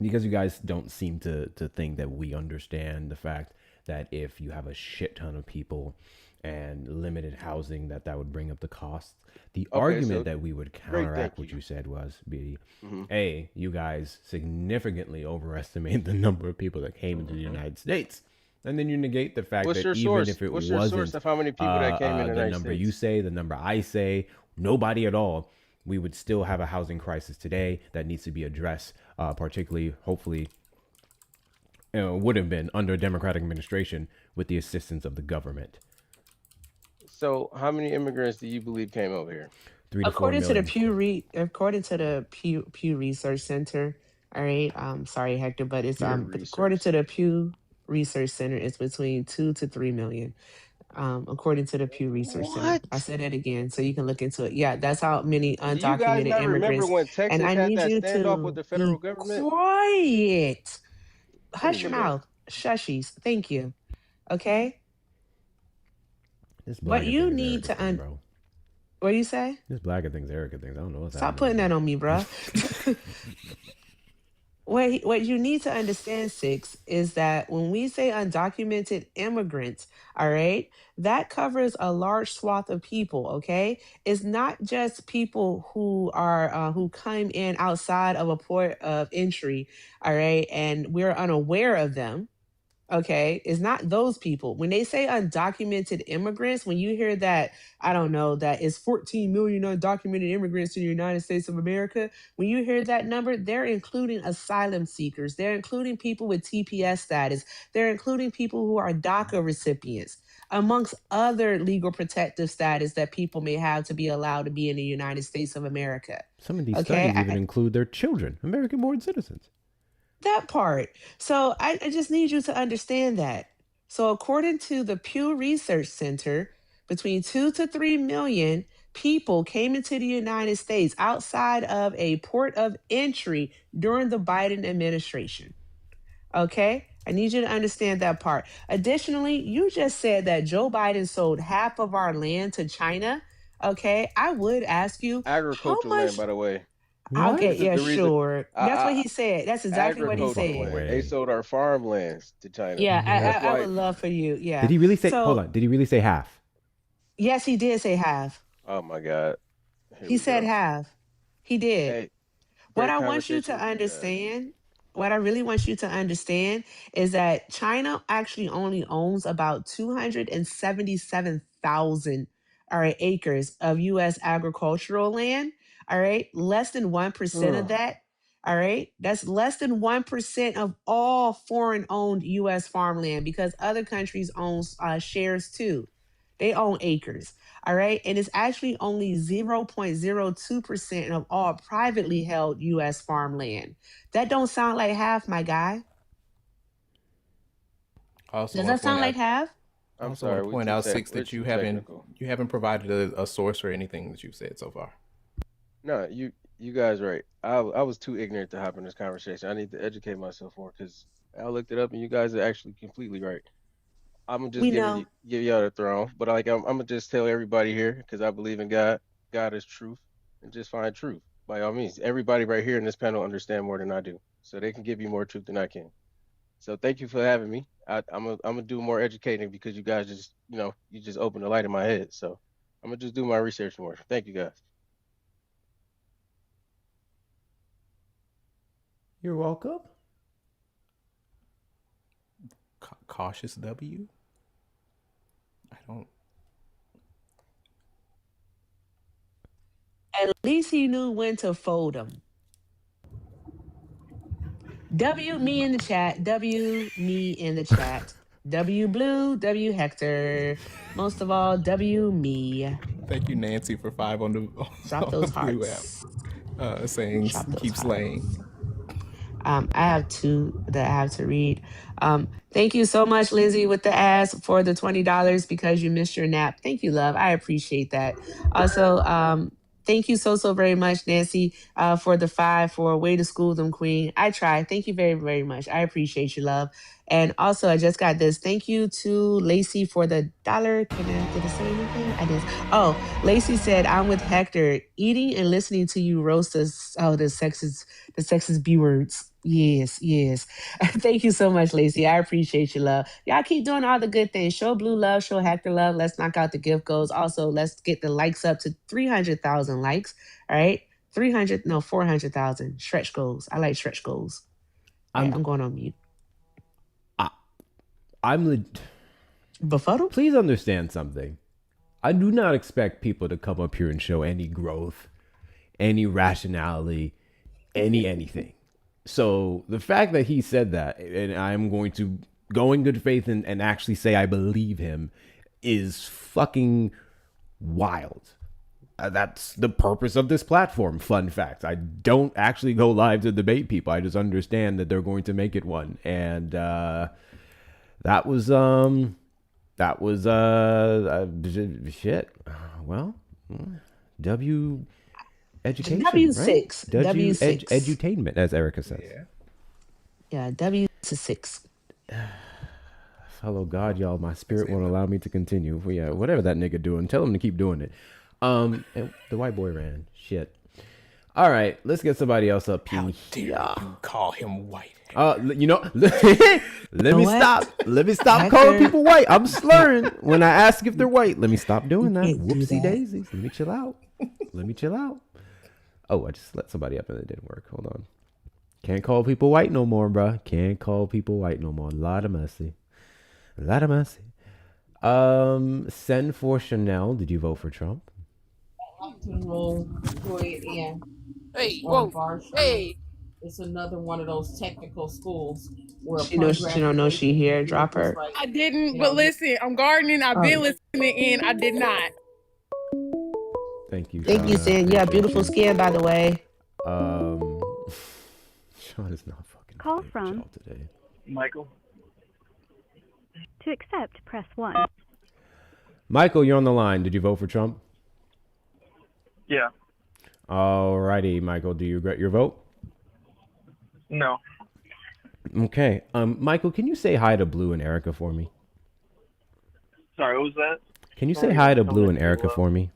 because you guys don't seem to think that we understand the fact that if you have a shit ton of people and limited housing, that would bring up the costs. The argument that we would counteract what you said was, A, you guys significantly overestimate the number of people that came into the United States. And then you negate the fact that even if it wasn't source of how many people that came in the United number States? you say, the number I say, nobody at all, we would still have a housing crisis today that needs to be addressed, particularly, hopefully, would have been under a Democratic administration with the assistance of the government. So, how many immigrants do you believe came over here? 3 to 4 million. According to the Pew Research Center, all right. Sorry, Hector, but it's according to the Pew Research Center, it's between 2 to 3 million. According to the Pew Research Center. I said that again, so you can look into it. Yeah, that's how many undocumented Do you guys not remember immigrants. when Texas And I had need that you standoff to with the federal be government? quiet. Hush your Anyway. mouth. Shushies. Thank you. Okay. This What you thing's need Erica to thing, bro. What do you say? This blacker thing's Erica things. I don't know what's Stop happening. putting that on me, bro. What you need to understand, Six, is that when we say undocumented immigrants, all right, that covers a large swath of people. Okay, it's not just people who are who come in outside of a port of entry, all right, and we're unaware of them. Okay, it's not those people. When they say undocumented immigrants, when you hear that, I don't know, that it's 14 million undocumented immigrants in the United States of America, when you hear that number, they're including asylum seekers. They're including people with TPS status. They're including people who are DACA recipients, amongst other legal protective status that people may have to be allowed to be in the United States of America. Some of these studies even include their children, American-born citizens. That part. So I just need you to understand that. So according to the Pew Research Center, between 2 to 3 million people came into the United States outside of a port of entry during the Biden administration. Okay? I need you to understand that part. Additionally, you just said that Joe Biden sold half of our land to China. Okay? I would ask you, Agricultural land, by the way. Okay, yeah, sure. That's what he said. That's exactly what he said. Land. They sold our farmlands to China. Yeah, I would love for you. Yeah. Did he really say? Hold on. Did he really say half? Yes, he did say half. Oh my God. He said half. He did. Hey, what I want you to understand, what I really want you to understand is that China actually only owns about 277,000 acres of U.S. agricultural land. All right. Less than 1% of that. All right. That's less than 1% of all foreign owned U.S. farmland because other countries own shares too. They own acres. All right. And it's actually only 0.02% of all privately held U.S. farmland. That don't sound like half, my guy. Does that sound like half? I'm sorry. I want to point out, Six, that you haven't provided a source for anything that you've said so far. No, you guys right. I was too ignorant to hop in this conversation. I need to educate myself more because I looked it up and you guys are actually completely right. I'm gonna just give y'all the throne, but like I'm gonna just tell everybody here because I believe in God. God is truth, and just find truth by all means. Everybody right here in this panel understand more than I do, so they can give you more truth than I can. So thank you for having me. I'm gonna do more educating because you guys just you just opened the light in my head. So I'm gonna just do my research more. Thank you guys. You're welcome. Cautious W? I don't. At least he knew when to fold them. W me in the chat. W me in the chat. W Blue. W Hector. Most of all, W me. Thank you, Nancy, for 5 on the Drop on the those Blue hearts. app. Saying Drop those keep hearts. slaying. I have two that I have to read. Thank you so much, Lizzie, with the ass for the $20 because you missed your nap. Thank you, love. I appreciate that. Also, thank you so very much, Nancy, for the 5 for Way to School Them Queen. I try. Thank you very, very much. I appreciate you, love. And also, I just got this. Thank you to Lacey for the $1. Did I say anything? I did. Oh, Lacey said, I'm with Hector, eating and listening to you roast us. Oh, the sexist B words. Yes. Thank you so much, Lacey. I appreciate you, love. Y'all keep doing all the good things. Show Blue love, show Hector love. Let's knock out the gift goals. Also, let's get the likes up to 300,000 likes. All right. 400,000 stretch goals. I like stretch goals. All right, I'm going on mute. Befuddled? Please understand something. I do not expect people to come up here and show any growth, any rationality, anything. So the fact that he said that, and I'm going to go in good faith and actually say I believe him, is fucking wild. That's the purpose of this platform. Fun fact. I don't actually go live to debate people. I just understand that they're going to make it one. And that was shit. Well, W education, W6. Right? W6. Edutainment, as Erica says. Yeah, W6. Hello, God, y'all. My spirit won't allow me to continue. Well, yeah, whatever that nigga doing, tell him to keep doing it. And the white boy ran. Shit. All right, let's get somebody else up here. How dare you call him white? Let me stop. Let me stop calling people white. I'm slurring when I ask if they're white. Let me stop doing that. Whoopsie daisies. Let me chill out. Oh, I just let somebody up and it didn't work. Hold on. Can't call people white no more, bruh. Can't call people white no more. A lot of mercy. Send for Chanel. Did you vote for Trump? Yeah. Hey, whoa, hey. It's another one of those technical schools where She don't know she here. Drop her. I didn't, but listen, I'm gardening. I've been listening in. I did not. Thank you. Thank you, Sin. Yeah, beautiful skin, by the way. Sean is not fucking Call from today. Michael. To accept, press 1. Michael, you're on the line. Did you vote for Trump? Yeah. Alrighty, Michael. Do you regret your vote? No. Okay. Michael, can you say hi to Blue and Erica for me? Sorry, what was that? Can you say hi to Blue and Erica for me?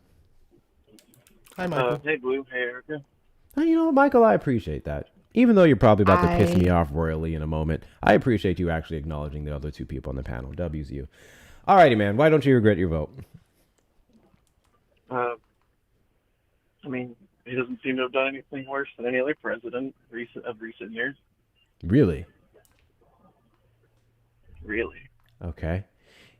Hi, Michael. Hey, Blue. Hey, Erica. You know, Michael, I appreciate that. Even though you're probably about to piss me off royally in a moment, I appreciate you actually acknowledging the other two people on the panel. W's you. Alrighty, man. Why don't you regret your vote? I mean, he doesn't seem to have done anything worse than any other president of recent years. Really? Really? Okay.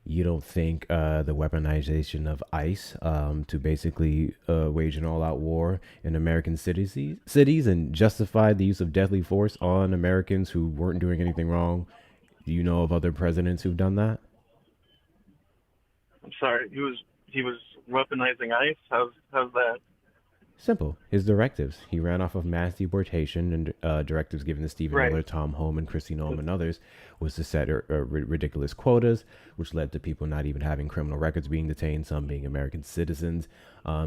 You don't think the weaponization of ICE to basically wage an all-out war in American cities and justify the use of deadly force on Americans who weren't doing anything wrong? Do you know of other presidents who've done that? I'm sorry. He was weaponizing ICE. How's that? Simple. His directives. He ran off of mass deportation and directives given to Stephen Miller, Tom Homan, Kristi Noem, and others was to set ridiculous quotas, which led to people not even having criminal records being detained, some being American citizens,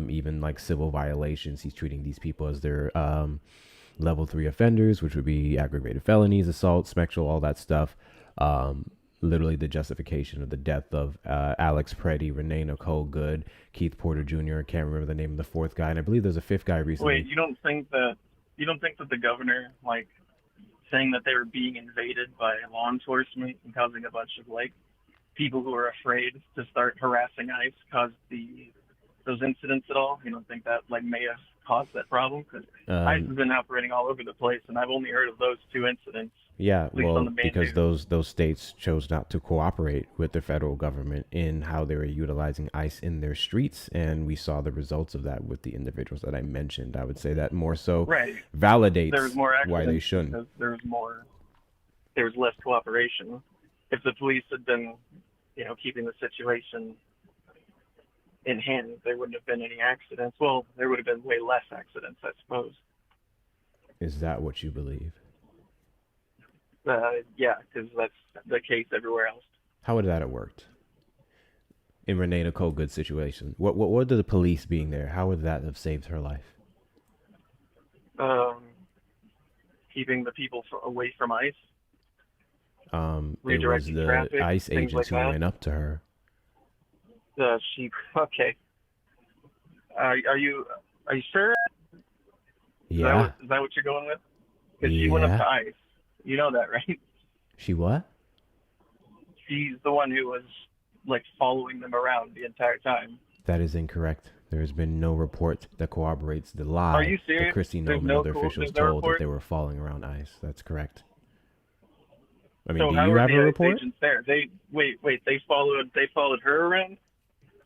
even like civil violations. He's treating these people as their level 3 offenders, which would be aggravated felonies, assault, sexual, all that stuff. Literally the justification of the death of Alex Preddy, Renee Nicole Good, Keith Porter Jr. I can't remember the name of the fourth guy, and I believe there's a fifth guy recently. Wait, you don't think that the governor, like, saying that they were being invaded by law enforcement and causing a bunch of like people who are afraid to start harassing ICE caused those incidents at all? You don't think that like may have caused that problem? Because ICE has been operating all over the place, and I've only heard of those 2 incidents Yeah, at least on the well, main because news. those states chose not to cooperate with the federal government in how they were utilizing ICE in their streets, and we saw the results of that with the individuals that I mentioned. I would say that more so Right. There was validates more why they accidents shouldn't. because there was less cooperation. If the police had been, keeping the situation in hand, there wouldn't have been any accidents. Well, there would have been way less accidents, I suppose. Is that what you believe? Yeah, because that's the case everywhere else. How would that have worked in Renee Nicole Good's situation? What did the police being there? How would that have saved her life? Keeping the people away from ICE. It was Redirecting the traffic, ICE things agents like who that. went up to her. Okay. Are you sure? Yeah. Is that what you're going with? Because she went up to ICE. You know that, right? She what? She's the one who was following them around the entire time. That is incorrect. There has been no report that corroborates the lie Are you serious? that Christy There's Nome and no other officials there's no told that report? they were following around ICE. That's correct. I mean, So do how you were have the a ICE report? agents there? They followed her around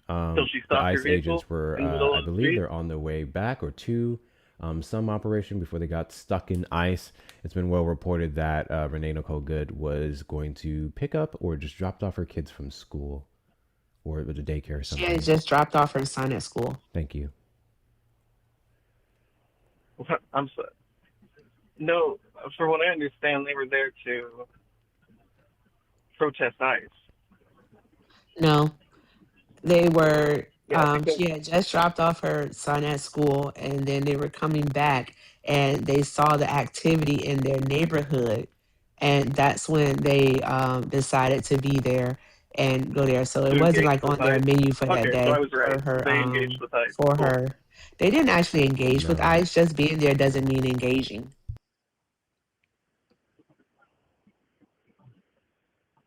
till she The stopped her ICE vehicle agents were, in the middle I of the believe, street? they're on their way back or to some operation before they got stuck in ICE. It's been well reported that Renee Nicole Good was going to pick up or just dropped off her kids from school or the daycare or She something. had just dropped off her son at school. Thank you. I'm sorry. No, from what I understand, they were there to protest ICE. No, they were. Yeah, because She had just dropped off her son at school, and then they were coming back, and they saw the activity in their neighborhood, and that's when they decided to be there and go there. So it to wasn't engage like with on their ICE. menu for that Okay, so I day was right. for her. They engaged with ICE. For Cool. her, they didn't actually engage with No. ICE. Just being there doesn't mean engaging.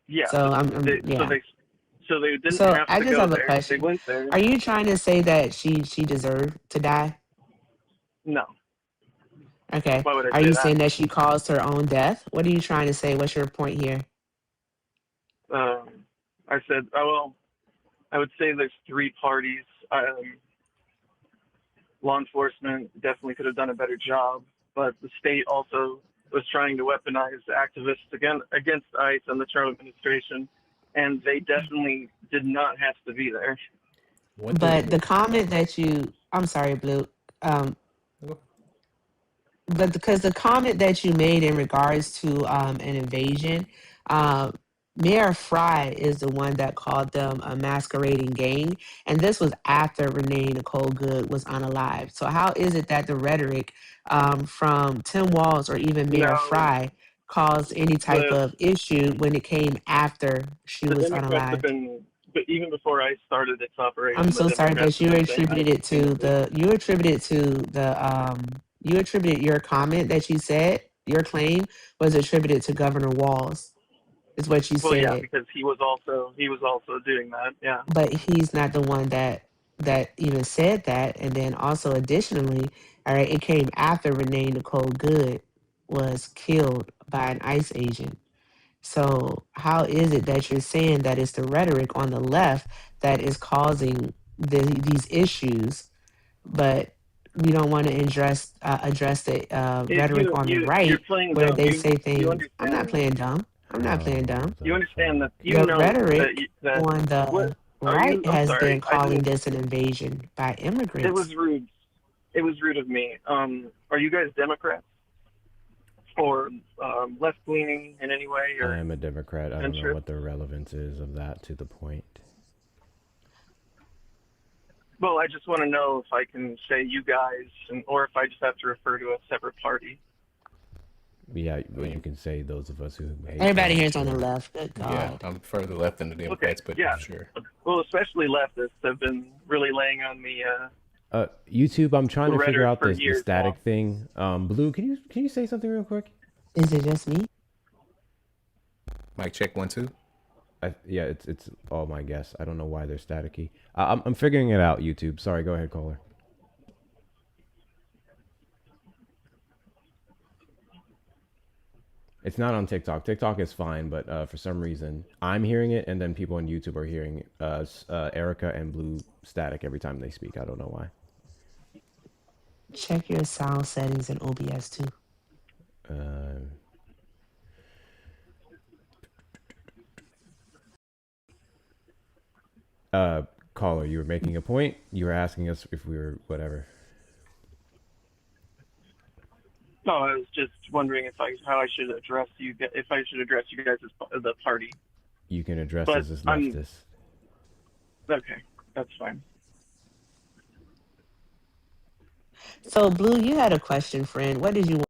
Yeah, So but yeah. so they didn't So have I to just go have a there. They question. went there. Are you trying to say that she deserved to die? No. Okay. Why would I Are say you that? saying that she caused her own death? What are you trying to say? What's your point here? I said, I would say there's three parties. Law enforcement definitely could have done a better job, but the state also was trying to weaponize activists against ICE and the Trump administration, and they definitely did not have to be there. But the comment that I'm sorry, Blue. But because the comment that you made in regards to an invasion, uh, Mayor Fry is the one that called them a masquerading gang, and this was after Renee Nicole Good was unalived. So how is it that the rhetoric from Tim Walz or even Mayor Now, Fry caused any type the of issue when it came after she the was Democrats have unalived? been, but even before ICE started its I'm operation, the so sorry, Democrats but have been saying ICE is innocent. you attributed your comment that you said, your claim was attributed to Governor Walz, is what you Well, yeah, said. because he was also doing that. Yeah. But he's not the one that even said that. And then also additionally, all right, it came after Renee Nicole Good was killed by an ICE agent. So how is it that you're saying that it's the rhetoric on the left that is causing these issues, but we don't want to address the If rhetoric on the you're right playing where dumb, they say you things? I'm not understand. playing dumb. I'm not playing dumb. You understand that you The know that rhetoric that on what the are you? right I'm has been sorry. I calling didn't. this an invasion by It immigrants. was rude. It was rude of me. Are you guys Democrats or left leaning in any way? Or I am a Democrat. I don't know interest? what the relevance is of that to the point. Well, I just want to know if I can say you guys, or if I just have to refer to a separate party. Yeah, well, you can say those of us who hate Everybody Trump, here's on the sure. left. Good Yeah, God. I'm further left than the Democrats, but Yeah. sure. Well, especially leftists have been really laying on the YouTube, I'm trying the to figure rhetoric out for the years static now. thing. Blue, can you say something real quick? Is it just me? Mic check 1 2. Yeah, it's all my guess. I don't know why they're staticky. I'm figuring it out. YouTube. Sorry, go ahead, caller. It's not on TikTok. TikTok is fine, but for some reason I'm hearing it, and then people on YouTube are hearing Erica and Blue static every time they speak. I don't know why. Check your sound settings in OBS too. Caller, you were making a point. You were asking us if we were whatever. No, I was just wondering how I should address you. If I should address you guys as the party. You can address But us as leftists. Okay, that's fine. So, Blue, you had a question, friend. What did you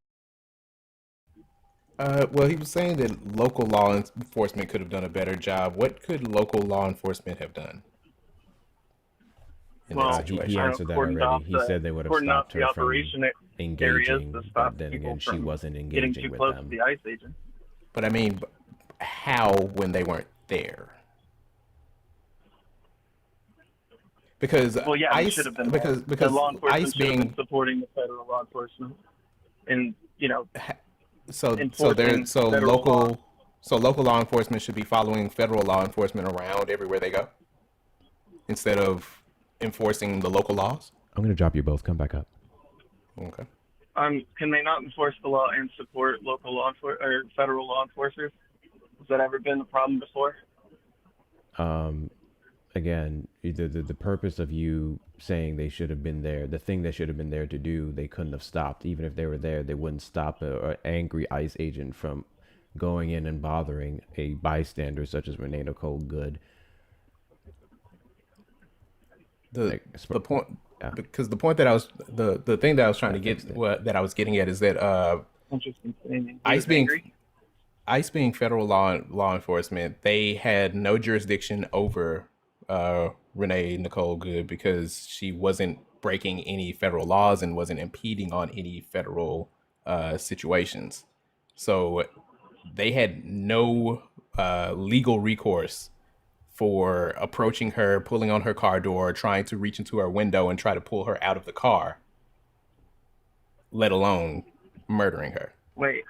want? Well, he was saying that local law enforcement could have done a better job. What could local law enforcement have done? Well, he answered that already. He said they would have stopped her from engaging, but then again, she wasn't engaging with them. The ICE agent. But I mean, how when they weren't there? Because well, yeah, ICE should have been because the law enforcement ICE should have being been supporting the federal law enforcement, and so law. local law enforcement should be following federal law enforcement around everywhere they go, instead of enforcing the local laws. I'm gonna drop you both. Come back up. Okay. Can they not enforce the law and support local law or federal law enforcers? Has that ever been a problem before? Again, the purpose of you saying they should have been there, the thing they should have been there to do, they couldn't have stopped. Even if they were there, they wouldn't stop an angry ICE agent from going in and bothering a bystander such as Renee Nicole Good. The point, because the point that I was the thing that I was trying to get, that I was getting at is that ICE being federal law enforcement, they had no jurisdiction over Renee Nicole Good because she wasn't breaking any federal laws and wasn't impeding on any federal situations. So they had no legal recourse for approaching her, pulling on her car door, trying to reach into her window and try to pull her out of the car, let alone murdering her. Wait,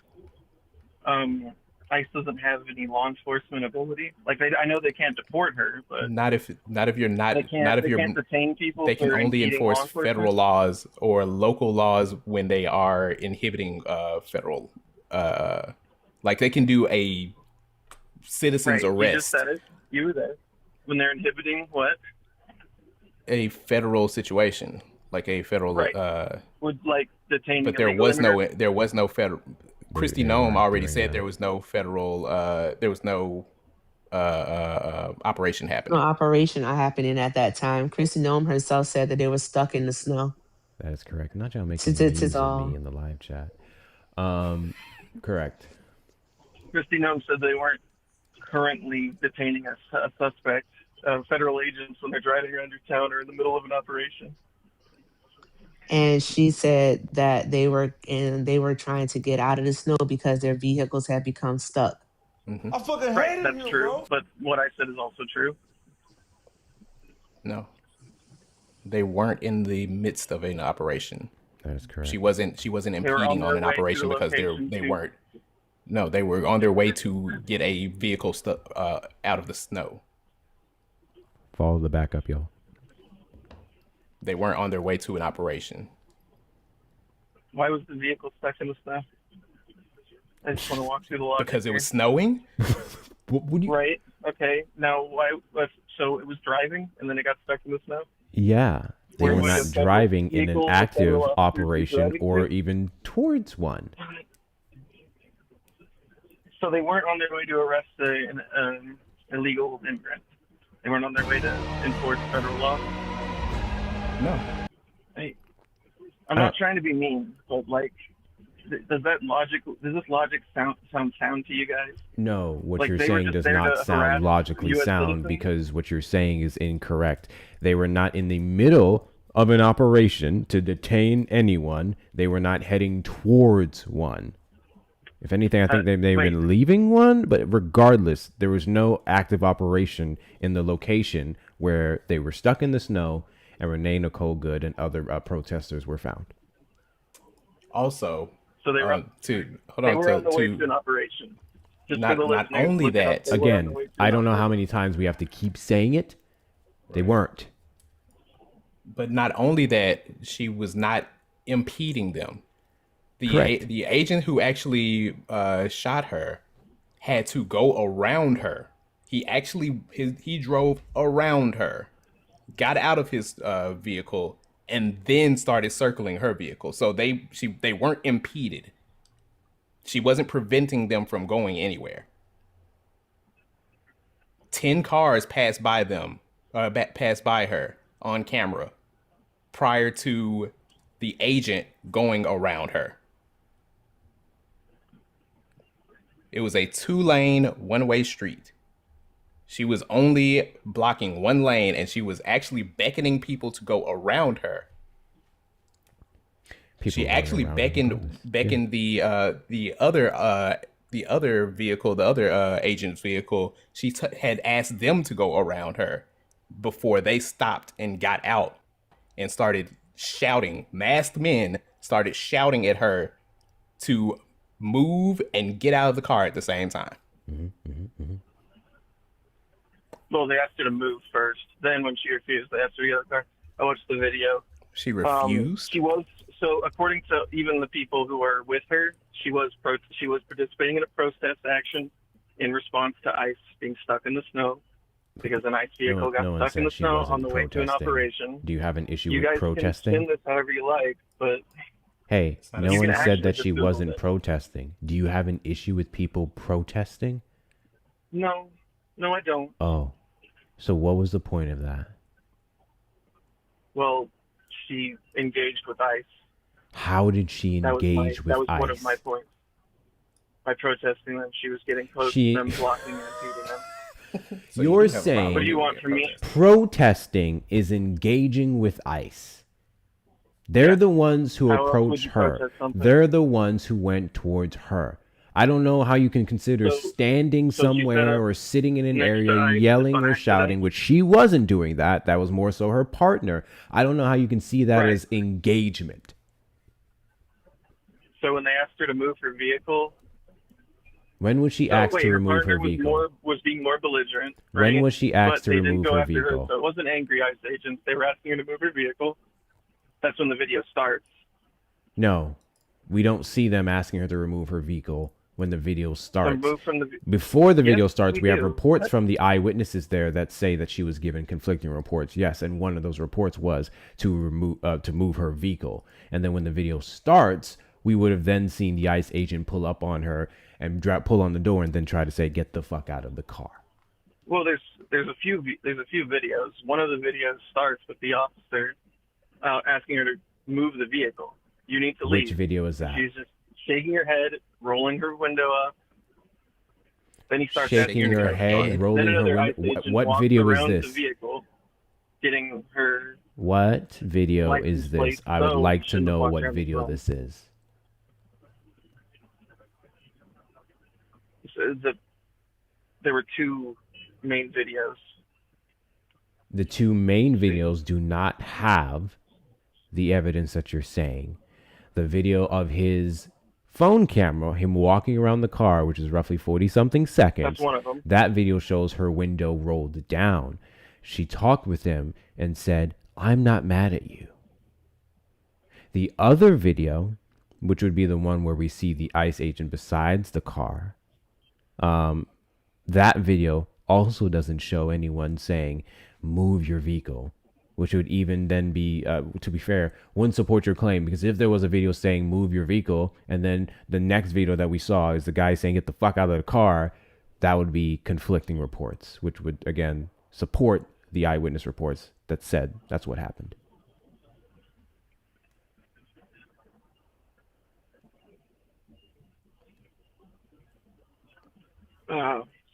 ICE doesn't have any law enforcement ability. Like I know they can't deport her, but not if you're not they can't detain people. They can only enforce federal laws or local laws when they are inhibiting federal. Like they can do a citizen's arrest. You just said it. You were there when they're inhibiting what? A federal situation, like a federal. Would like detaining. But there was no federal. Kristi Noem already said there was no federal. There was no operation happening. No operation happening at that time. Kristi Noem herself said that they were stuck in the snow. That is correct. Not y'all making news of me in the live chat. Correct. Kristi Noem said they weren't currently detaining a suspect, federal agents, when they're driving around your town or in the middle of an operation. And she said that they were trying to get out of the snow because their vehicles had become stuck. Mm-hmm. I fucking hate right, it that's here, true. bro. But what I said is also true. No, they weren't in the midst of an operation. That is correct. She wasn't impeding on an operation because they weren't. No, they were on their way to get a vehicle stuck out of the snow. Follow the backup, y'all. They weren't on their way to an operation. Why was the vehicle stuck in the snow? I just want to walk through the logic. Because it was snowing? Right. Okay. Now, why? So it was driving, and then it got stuck in the snow? Yeah. They were not driving in an active operation or even towards one. So they weren't on their way to arrest an illegal immigrant. They weren't on their way to enforce federal law. No. Hey, I'm not trying to be mean, but like, does this logic sound sound to you guys? No, what you're saying does not sound logically sound because what you're saying is incorrect. They were not in the middle of an operation to detain anyone. They were not heading towards one. If anything, I think they've been leaving one, but regardless, there was no active operation in the location where they were stuck in the snow and Renee Nicole Good and other protesters were found. Also, So they were on the way to an operation. Just for the not listeners, only look it up. that. They were on the Again, way to I an don't know how operation. many times we have to keep saying it. They weren't. But not only that, she was not impeding them. Correct. The agent who actually shot her had to go around her. He drove around her, got out of his vehicle, and then started circling her vehicle. So they weren't impeded. She wasn't preventing them from going anywhere. 10 cars passed by her on camera prior to the agent going around her. It was a 2-lane, one-way street. She was only blocking one lane, and she was actually beckoning people to go around her. She actually beckoned the other vehicle, the other agent's vehicle. She had asked them to go around her before they stopped and got out and started shouting. Masked men started shouting at her to move and get out of the car at the same time. Well, they asked her to move first. Then when she refused, they asked her to get out of the car. I watched the video. She refused? She was, so according to even the people who were with her, she was participating in a protest action in response to ICE being stuck in the snow because an ICE vehicle got stuck in the snow on the way to an operation. Do you have an issue You with guys protesting? can spin this however you like, but Hey, no You one can said that actually she just Google wasn't it. protesting. Do you have an issue with people protesting? no, I don't. Oh, so what was the point of that? Well, she engaged with ICE. How did she That engage was with ICE? one of my points. By protesting them, she was getting close She- to them, blocking and impeding them. So you You're do have a saying problem What do you with want it, from me? protesting is engaging with ICE. They're the ones who How else would approached you her. protest something? They're the ones who went towards her. I don't know how you can consider standing so she set somewhere up or sitting in an next to area ICE yelling on or accident? shouting, which she wasn't doing that. That was more so her partner. I don't know how you can see that Right. as engagement. So when they asked her to move her vehicle, When was she asked to her remove partner her vehicle? was being more belligerent. When right? was she asked But to they didn't remove go her after vehicle? so it wasn't angry ICE agents. They were asking her to move her vehicle. That's when the video starts. No, we don't see them asking her to remove her vehicle when the video starts. move from the Before the Yes, video starts, we we have do. reports from the eyewitnesses there that say that she was given conflicting reports. Yes, and one of those reports was to move her vehicle. And then when the video starts, we would have then seen the ICE agent pull up on her and pull on the door and then try to say, "Get the fuck out of the car." Well, there's a few videos. One of the videos starts with the officer asking her to move the vehicle. You need to leave. Which video is that? She's just shaking her head, rolling her window up. Then he starts Shaking asking her to head, go. rolling Then her another window. ICE agent What walks video is around this? The vehicle, getting her. What video License is this? plate. I would So like to shouldn't know walk what around the video phone. this is. There were two main videos. The two main videos do not have the evidence that you're saying. The video of his phone camera, him walking around the car, which is roughly 40 something seconds. That's one of them. That video shows her window rolled down. She talked with him and said, "I'm not mad at you." The other video, which would be the one where we see the ICE agent besides the car, that video also doesn't show anyone saying, "Move your vehicle," which would even then be, to be fair, wouldn't support your claim, because if there was a video saying "move your vehicle" and then the next video that we saw is the guy saying "get the fuck out of the car," that would be conflicting reports, which would again support the eyewitness reports that said that's what happened.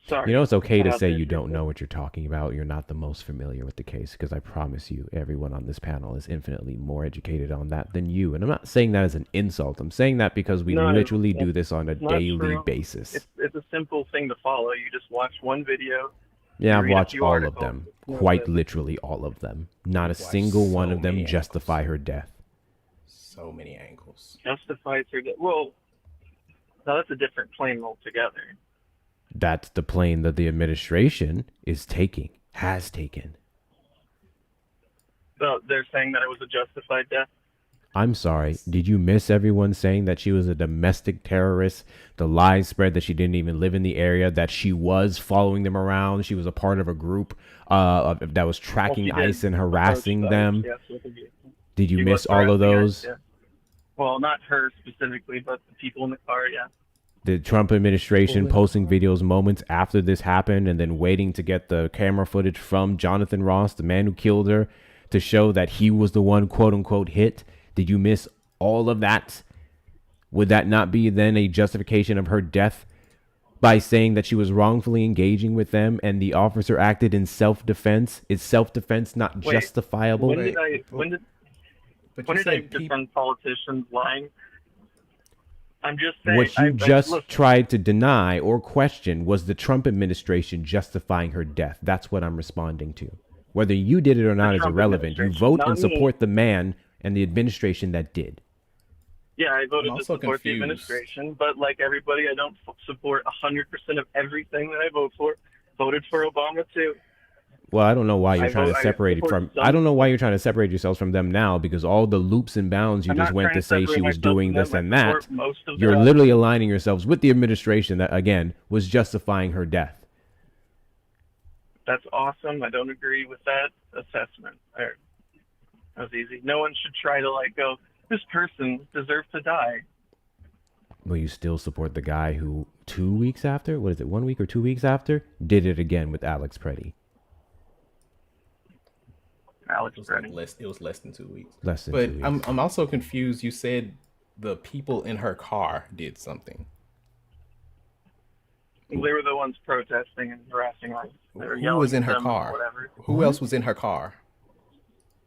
Sorry. You know, it's okay to Cut out say there you for a don't second. know what you're talking about. You're not the most familiar with the case, because I promise you, everyone on this panel is infinitely more educated on that than you. And I'm not saying that as an insult. I'm saying that because we No, literally do this on a it's not daily true. basis. It's a simple thing to follow. You just watch one video. Yeah, you I've read a watched few all articles, of them. you know, Quite that- literally all of them. Not a I've watched single one so of them many justify her death. So many angles. Justifies her. Well, Now that's a different plane altogether. That's the plane that the administration has taken. So they're saying that it was a justified death. I'm sorry. Did you miss everyone saying that she was a domestic terrorist? The lies spread that she didn't even live in the area, that she was following them around. She was a part of a group that was tracking ICE and harassing them. Yes, Did you miss all of those? Yeah. Well, not her specifically, but the people in the car, yeah. The Trump administration posting videos moments after this happened and then waiting to get the camera footage from Jonathan Ross, the man who killed her, to show that he was the one, quote unquote, hit. Did you miss all of that? Would that not be then a justification of her death by saying that she was wrongfully engaging with them and the officer acted in self-defense? Is self-defense not justifiable? When did I defend politicians lying? I'm just saying. What you just tried to deny or question was the Trump administration justifying her death. That's what I'm responding to. Whether you did it or not is irrelevant. You vote and support the man and the administration that did. Yeah, I voted to support the administration, but like everybody, I don't support 100% of everything that I vote for. Voted for Obama too. Well, I don't know why you're trying to separate it from. I don't know why you're trying to separate yourselves from them now, because all the loops and bounds you just went to say she was doing this and that. You're literally aligning yourselves with the administration that, again, was justifying her death. That's awesome. I don't agree with that assessment. That was easy. No one should try to go, this person deserves to die. Will you still support the guy who 2 weeks after, 1 week or 2 weeks after, did it again with Alex Preddy? It was less than 2 weeks. Less than 2 weeks. But I'm also confused. You said the people in her car did something. They were the ones protesting and harassing us. Who was in her car? Who else was in her car?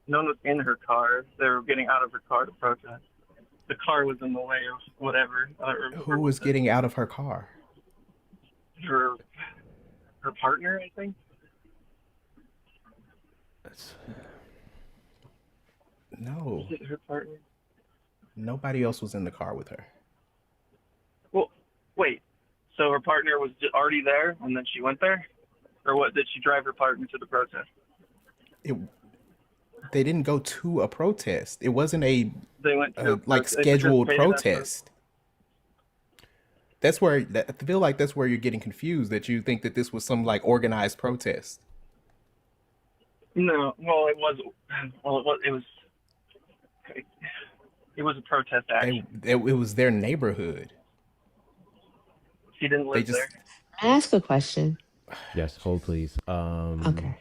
No one was in her car. They were getting out of her car to protest. The car was in the way of whatever. Who was getting out of her car? Her partner, I think. No. Was it her partner? Nobody else was in the car with her. Well, wait. So her partner was already there, and then she went there, or what? Did she drive her partner to the protest? They didn't go to a protest. It wasn't They went to scheduled protest. That's where I feel like that's where you're getting confused. That you think that this was some organized protest. No, well, it was. Well, it was a protest action. It was their neighborhood. She didn't live there. Ask a question. Yes, hold please. Okay.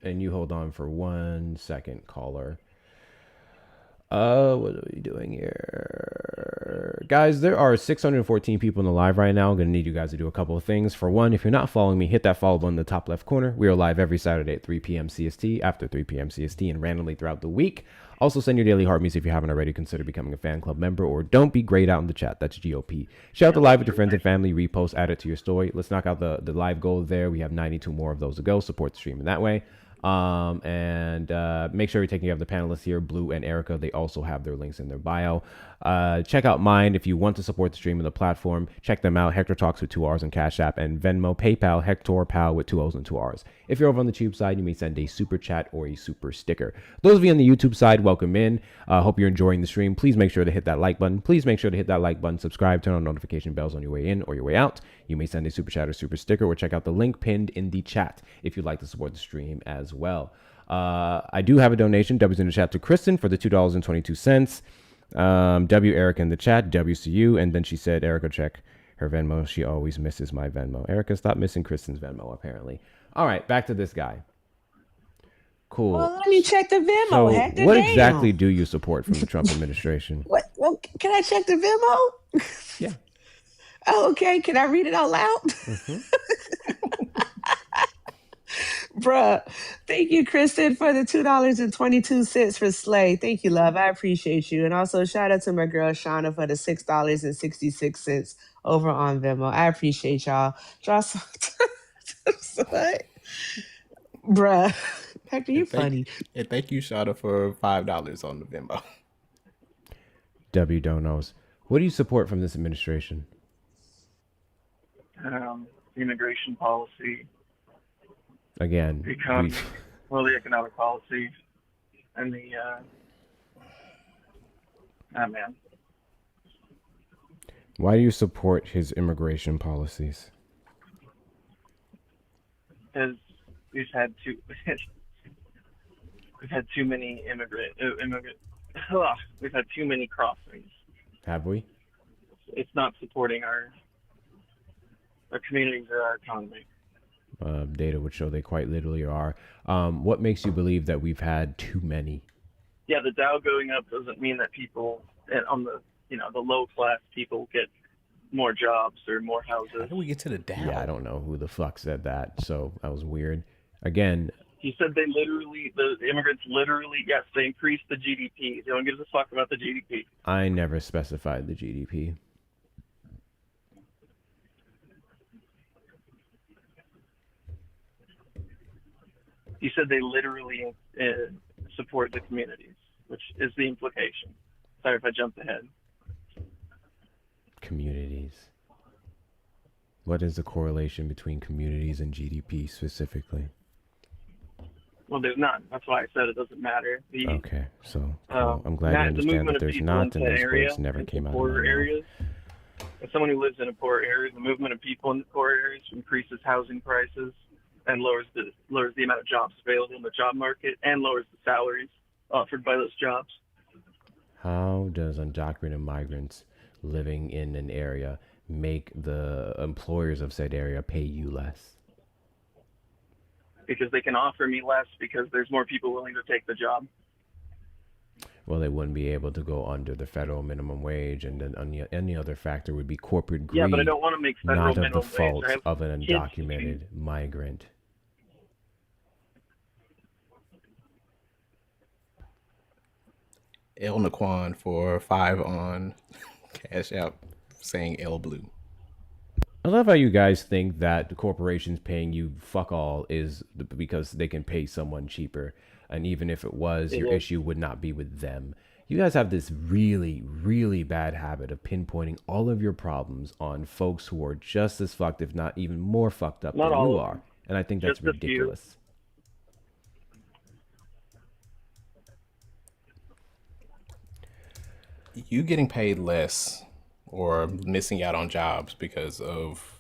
And you hold on for 1 second, caller. What are we doing here? Guys, there are 614 people in the live right now. I'm going to need you guys to do a couple of things. For one, if you're not following me, hit that follow button in the top left corner. We are live every Saturday at 3 p.m. CST, after 3 p.m. CST, and randomly throughout the week. Also, send your daily heart music if you haven't already. Consider becoming a fan club member, or don't be grayed out in the chat. That's GOP. Share out the live with your friends and family. Repost, add it to your story. Let's knock out the live goal there. We have 92 more of those to go. Support the stream in that way. And make sure you're taking care of the panelists here, Blue and Erica. They also have their links in their bio. Check out mine if you want to support the stream and the platform. Check them out. Hector Talks with 2 R's on Cash App, and Venmo, PayPal, Hector Pal with 2 O's and 2 R's. If you're over on the Tube side, you may send a super chat or a super sticker. Those of you on the YouTube side, welcome in. Hope you're enjoying the stream. Please make sure to hit that like button. Please make sure to hit that like button, subscribe, turn on notification bells on your way in or your way out. You may send a super chat or super sticker, or check out the link pinned in the chat if you'd like to support the stream as well. I do have a donation. W's in the chat to Kristen for the $2.22. W Erica in the chat, WCU, and then she said, Erica, check her Venmo. She always misses my Venmo. Erica, stop missing Kristen's Venmo, apparently. All right, back to this guy. Cool. Well, let me check the Venmo. So Hector, what damn. exactly do you support from the Trump administration? What? Well, can I check the Venmo? Yeah. Oh, okay. Can I read it out loud? Mm-hmm. Bruh, thank you, Kristen, for the $2.22 for Slay. Thank you, love. I appreciate you. And also, shout out to my girl, Shauna, for the $6.66 over on Venmo. I appreciate y'all. Draw some... What? Bruh. Hector, you funny. And thank you, Shauna, for $5 on the Venmo. W don't knows. What do you support from this administration? immigration policy, Again, the economic policy, and the man. Why do you support his immigration policies? Because we've had too many we've had too many crossings. Have we? It's not supporting our communities or our economy. Data would show they quite literally are. What makes you believe that we've had too many? Yeah, the Dow going up doesn't mean that people on the the low class people get more jobs or more houses. How do we get to the Dow? Yeah, I don't know who the fuck said that. So that was weird. Again, he said the immigrants literally, yes, they increased the GDP. No one gives a fuck about the GDP. I never specified the GDP. He said they literally support the communities, which is the implication. Sorry if I jumped ahead. Communities. What is the correlation between communities and GDP specifically? Well, there's none. That's why I said it doesn't matter. Okay, so cool. I'm glad you understand that there's not, and those words never came out of my mouth. As someone who lives in a poor area, the movement of people in the poor areas increases housing prices and lowers the amount of jobs available in the job market and lowers the salaries offered by those jobs. How does undocumented migrants living in an area make the employers of said area pay you less? Because they can offer me less because there's more people willing to take the job. Well, they wouldn't be able to go under the federal minimum wage, and then any other factor would be corporate greed. Yeah, but I don't want to make federal not minimum of the fault wage. of an undocumented migrant. El Naquan for 5 on Cash App saying El Blue. I love how you guys think that the corporations paying you fuck all is because they can pay someone cheaper. And even if it was, your issue would not be with them. You guys have this really, really bad habit of pinpointing all of your problems on folks who are just as fucked, if not even more fucked up than you are. And I think that's ridiculous. You getting paid less or missing out on jobs because of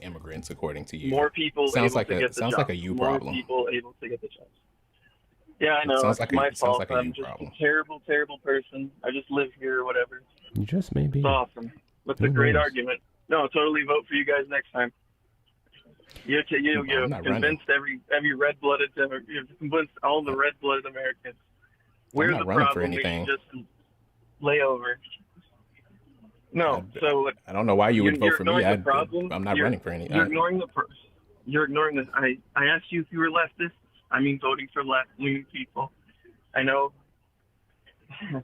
immigrants, according to you. More people sounds able like to a get the sounds jobs. like a you More problem. people able to get the jobs. Yeah, I know. Sounds It's like my fault. like a I'm you just problem. a terrible, terrible person. I just live here or whatever. You just may be. It's awesome. That's Who a great knows? argument. No, totally vote for you guys next time. You I'm not convinced every red-blooded, you've convinced all the red-blooded Americans. We're not the running for problem. We anything. should just lay over. No, so I don't know why you would vote you're for me. ignoring the problem. I'm not running for any. You're ignoring You're ignoring this. I asked you if you were leftist. I mean, voting for left-leaning people. I know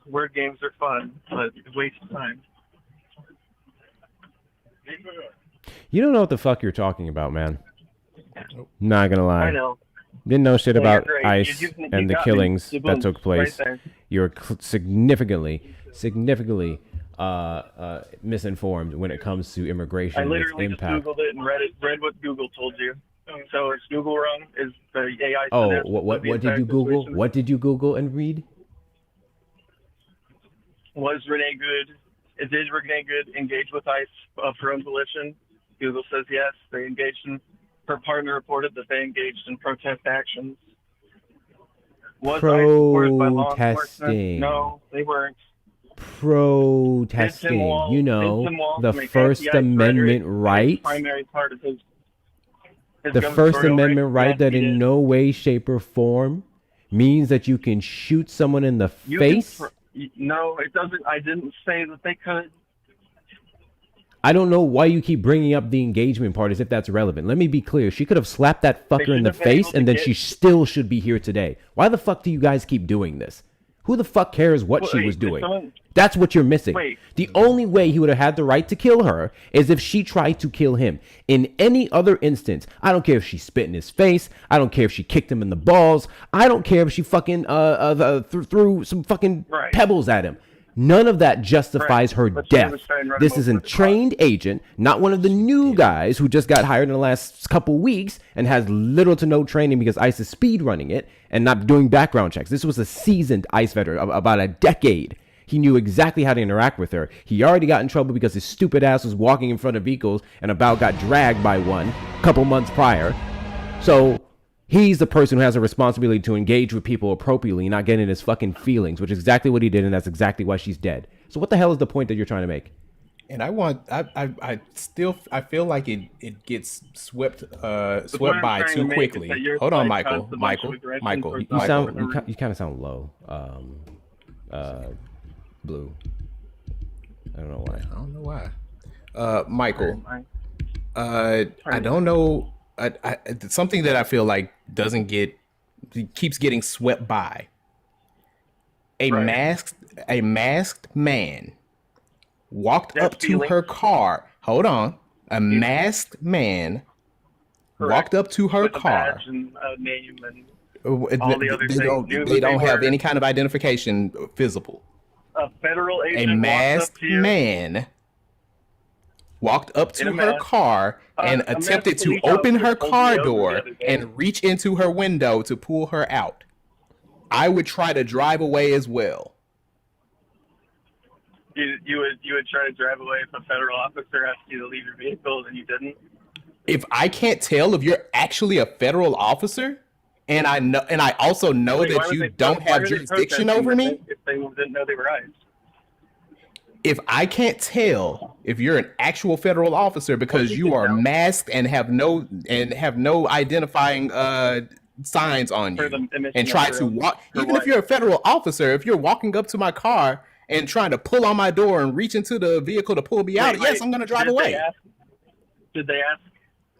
word games are fun, but it's a waste of time. You don't know what the fuck you're talking about, man. Not gonna lie. I know. Didn't know shit Well, you're about great. ICE You and the got me. killings Boom. that took place. Right there. You're significantly misinformed when it comes to immigration I and its literally just impact. Googled it and read what Google told you. So is Google wrong? Is the AI? Oh, synapse what the did entire you Google? situation? What did you Google and read? Was Renee Good? Did Renee Good engage with ICE of her own volition? Google says yes. They engaged in. Her partner reported that they engaged in protest actions. Was ICE supported by law enforcement? Protesting. No, they weren't. Protesting. You know, the First Amendment right. Primary part of his The gubernatorial First Amendment race. right Yes, that he in did. no way, shape, or form means that you can shoot someone in the You can face. No, it doesn't. I didn't say that they could. I don't know why you keep bringing up the engagement part as if that's relevant. Let me be clear. She could have slapped that fucker in the should have been able face to and then get- she still should be here today. Why the fuck do you guys keep doing this? Who the fuck cares what she Wait, was did doing? someone- That's what you're missing. Wait. The only way he would have had the right to kill her is if she tried to kill him. In any other instance, I don't care if she spit in his face. I don't care if she kicked him in the balls. I don't care if she fucking threw some fucking Right. pebbles at him. None of that justifies her death. This is a trained agent, not one of the new guys who just got hired in the last couple weeks and has little to no training because ICE is speed running it and not doing background checks. This was a seasoned ICE veteran, about a decade. He knew exactly how to interact with her. He already got in trouble because his stupid ass was walking in front of vehicles and about got dragged by one a couple months prior. So he's the person who has a responsibility to engage with people appropriately, not getting his fucking feelings, which is exactly what he did, and that's exactly why she's dead. So what the hell is the point that you're trying to make? And I feel like it gets swept by too quickly. Hold on, Michael. You kind of sound low. Blue. I don't know why. Michael. I don't know. Something that I feel like keeps getting swept by. A masked man walked up to her car. Hold on. A masked man walked up to her car. And name and all the other things. They don't have any kind of identification visible. A federal agent. A masked man walked up to her car and attempted to open her car door and reach into her window to pull her out. I would try to drive away as well. You would try to drive away if a federal officer asked you to leave your vehicle and you didn't? If I can't tell if you're actually a federal officer, and I also know that you don't have jurisdiction over me, if they didn't know they were ICE. If I can't tell if you're an actual federal officer because you are masked and have no identifying signs on you, and try to walk, even if you're a federal officer, if you're walking up to my car and trying to pull on my door and reach into the vehicle to pull me out, yes, I'm going to drive away. Did they ask?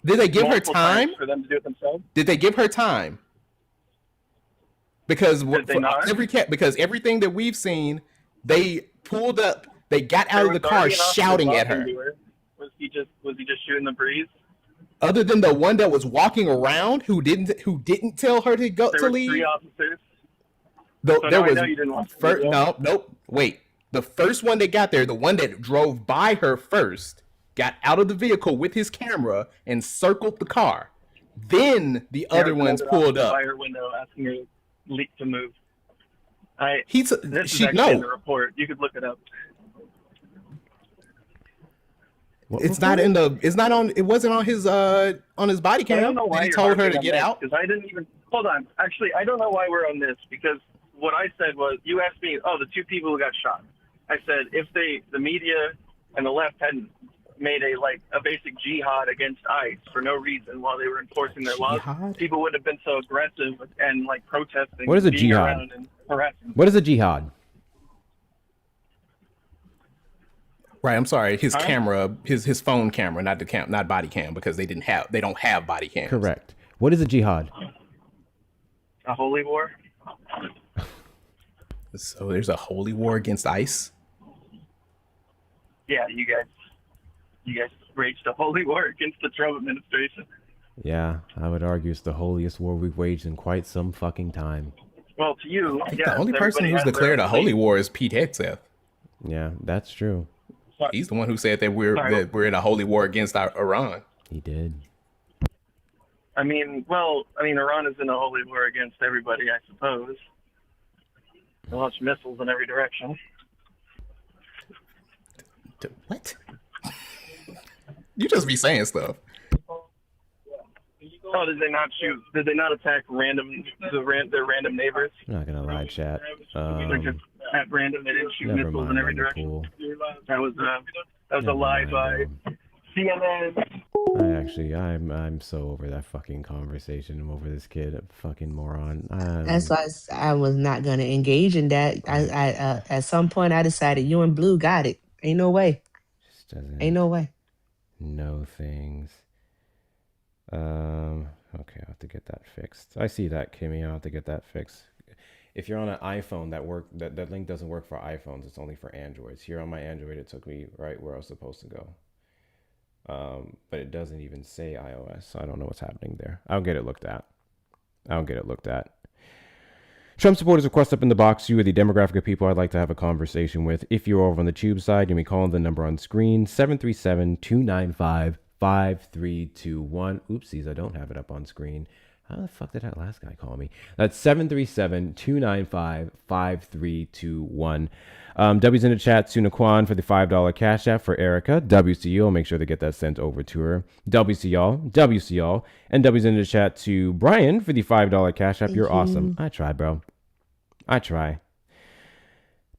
Did they give her time for them to do it themselves? Did they give her time? Because because everything that we've seen, they pulled up, they got out of the car shouting at her. Was he just shooting the breeze? Other than the one that was walking around who didn't tell her to go to leave. There were 3 officers. There was wait. The first one that got there, the one that drove by her first, got out of the vehicle with his camera and circled the car. Then the other ones pulled up by her window, asking her to move. This is actually in the report. You could look it up. It wasn't on his body cam. I don't know why he told her to get out. Because I didn't even hold on. Actually, I don't know why we're on this, because what I said was, you asked me, the 2 people who got shot. I said if the media and the left hadn't made a basic jihad against ICE for no reason while they were enforcing their laws, people wouldn't have been so aggressive and protesting. What is a jihad? What is a jihad? Right, I'm sorry. His camera, his phone camera, not body cam, because they don't have body cams. Correct. What is a jihad? A holy war. So there's a holy war against ICE? Yeah, you guys waged a holy war against the Trump administration. Yeah, I would argue it's the holiest war we've waged in quite some fucking time. Well, to you, the only person who's declared a holy war is Pete Hegseth. Yeah, that's true. He's the one who said that we're in a holy war against Iran. He did. I mean, Iran is in a holy war against everybody, I suppose. They launch missiles in every direction. What? You just be saying stuff. Oh, did they not shoot? Did they not attack their random neighbors? I'm not gonna lie, chat. Just at random, they didn't shoot missiles in every direction. That was a lie by CNN. I'm so over that fucking conversation. I'm over this kid, a fucking moron. That's why I was not gonna engage in that. I at some point I decided you and Blue got it. Ain't no way. Ain't no way. No things. Okay, I'll have to get that fixed. I see that, Kimmy. I'll have to get that fixed. If you're on an iPhone, that link doesn't work for iPhones. It's only for Androids. Here on my Android, it took me right where I was supposed to go. But it doesn't even say iOS. So I don't know what's happening there. I'll get it looked at. Trump supporters request up in the box. You are the demographic of people I'd like to have a conversation with. If you're over on the tube side, you may call the number on screen, 737-295-5321. Oopsies, I don't have it up on screen. How the fuck did that last guy call me? That's 737-295-5321. W's in the chat, Sunaquan for the $5 cash app for Erica. W's to you. I'll make sure to get that sent over to her. W's to y'all. W's to y'all. And W's in the chat to Brian for the $5 cash app. You're awesome. I try, bro. I try.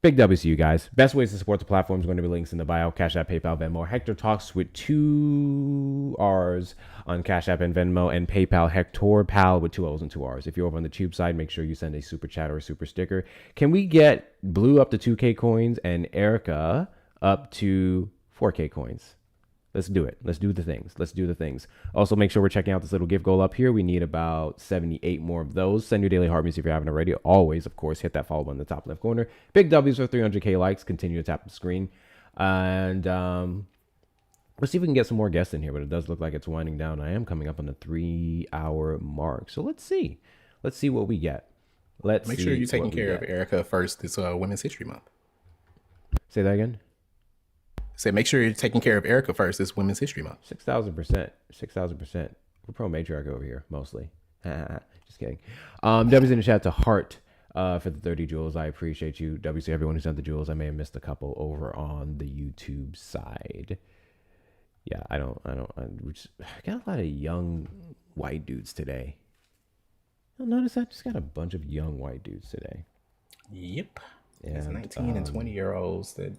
Big W's to you guys. Best ways to support the platform is going to be links in the bio. Cash App, PayPal, Venmo. Hector talks with 2 R's on Cash App and Venmo, and PayPal Hector Pal with 2 O's and 2 R's. If you're over on the tube side, make sure you send a super chat or a super sticker. Can we get Blue up to 2K coins and Erica up to 4K coins? Let's do it. Let's do the things. Let's do the things. Also, make sure we're checking out this little gift goal up here. We need about 78 more of those. Send your daily heart music if you haven't already. Always, of course, hit that follow button in the top left corner. Big W's for 300K likes. Continue to tap the screen. And let's see if we can get some more guests in here, but it does look like it's winding down. I am coming up on the 3-hour mark. So let's see. Let's see what we get. Let's Make sure you're taking care of Erica first. It's Women's History Month. Say that again. Say, make sure you're taking care of Erica first. It's Women's History Month. 6,000%. 6,000%. We're pro matriarch over here, mostly. Just kidding. W's in the chat to Heart for the 30 jewels. I appreciate you. W's to everyone who sent the jewels. I may have missed a couple over on the YouTube side. Yeah, I got a lot of young white dudes today. You'll notice I just got a bunch of young white dudes today. Yep. It's 19 and 20-year-olds that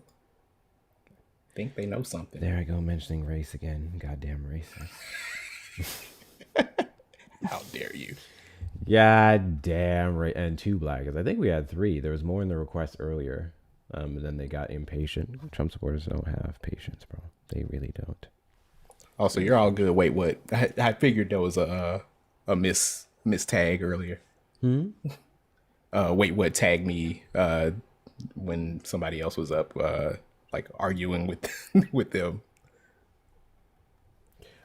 think they know something. There I go, mentioning race again. Goddamn racist. How dare you? Yeah, damn right. And 2 blackers. I think we had 3. There was more in the request earlier. Then they got impatient. Trump supporters don't have patience, bro. They really don't. Also, you're all good. Wait, what? I figured there was a miss tag earlier. Wait, what? Tag me when somebody else was up, like arguing with with them.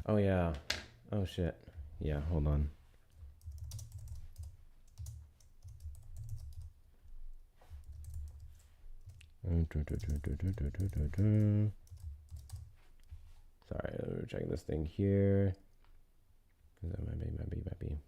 Oh yeah. Oh shit. Yeah. Hold on. Sorry, we're checking this thing here. Might be.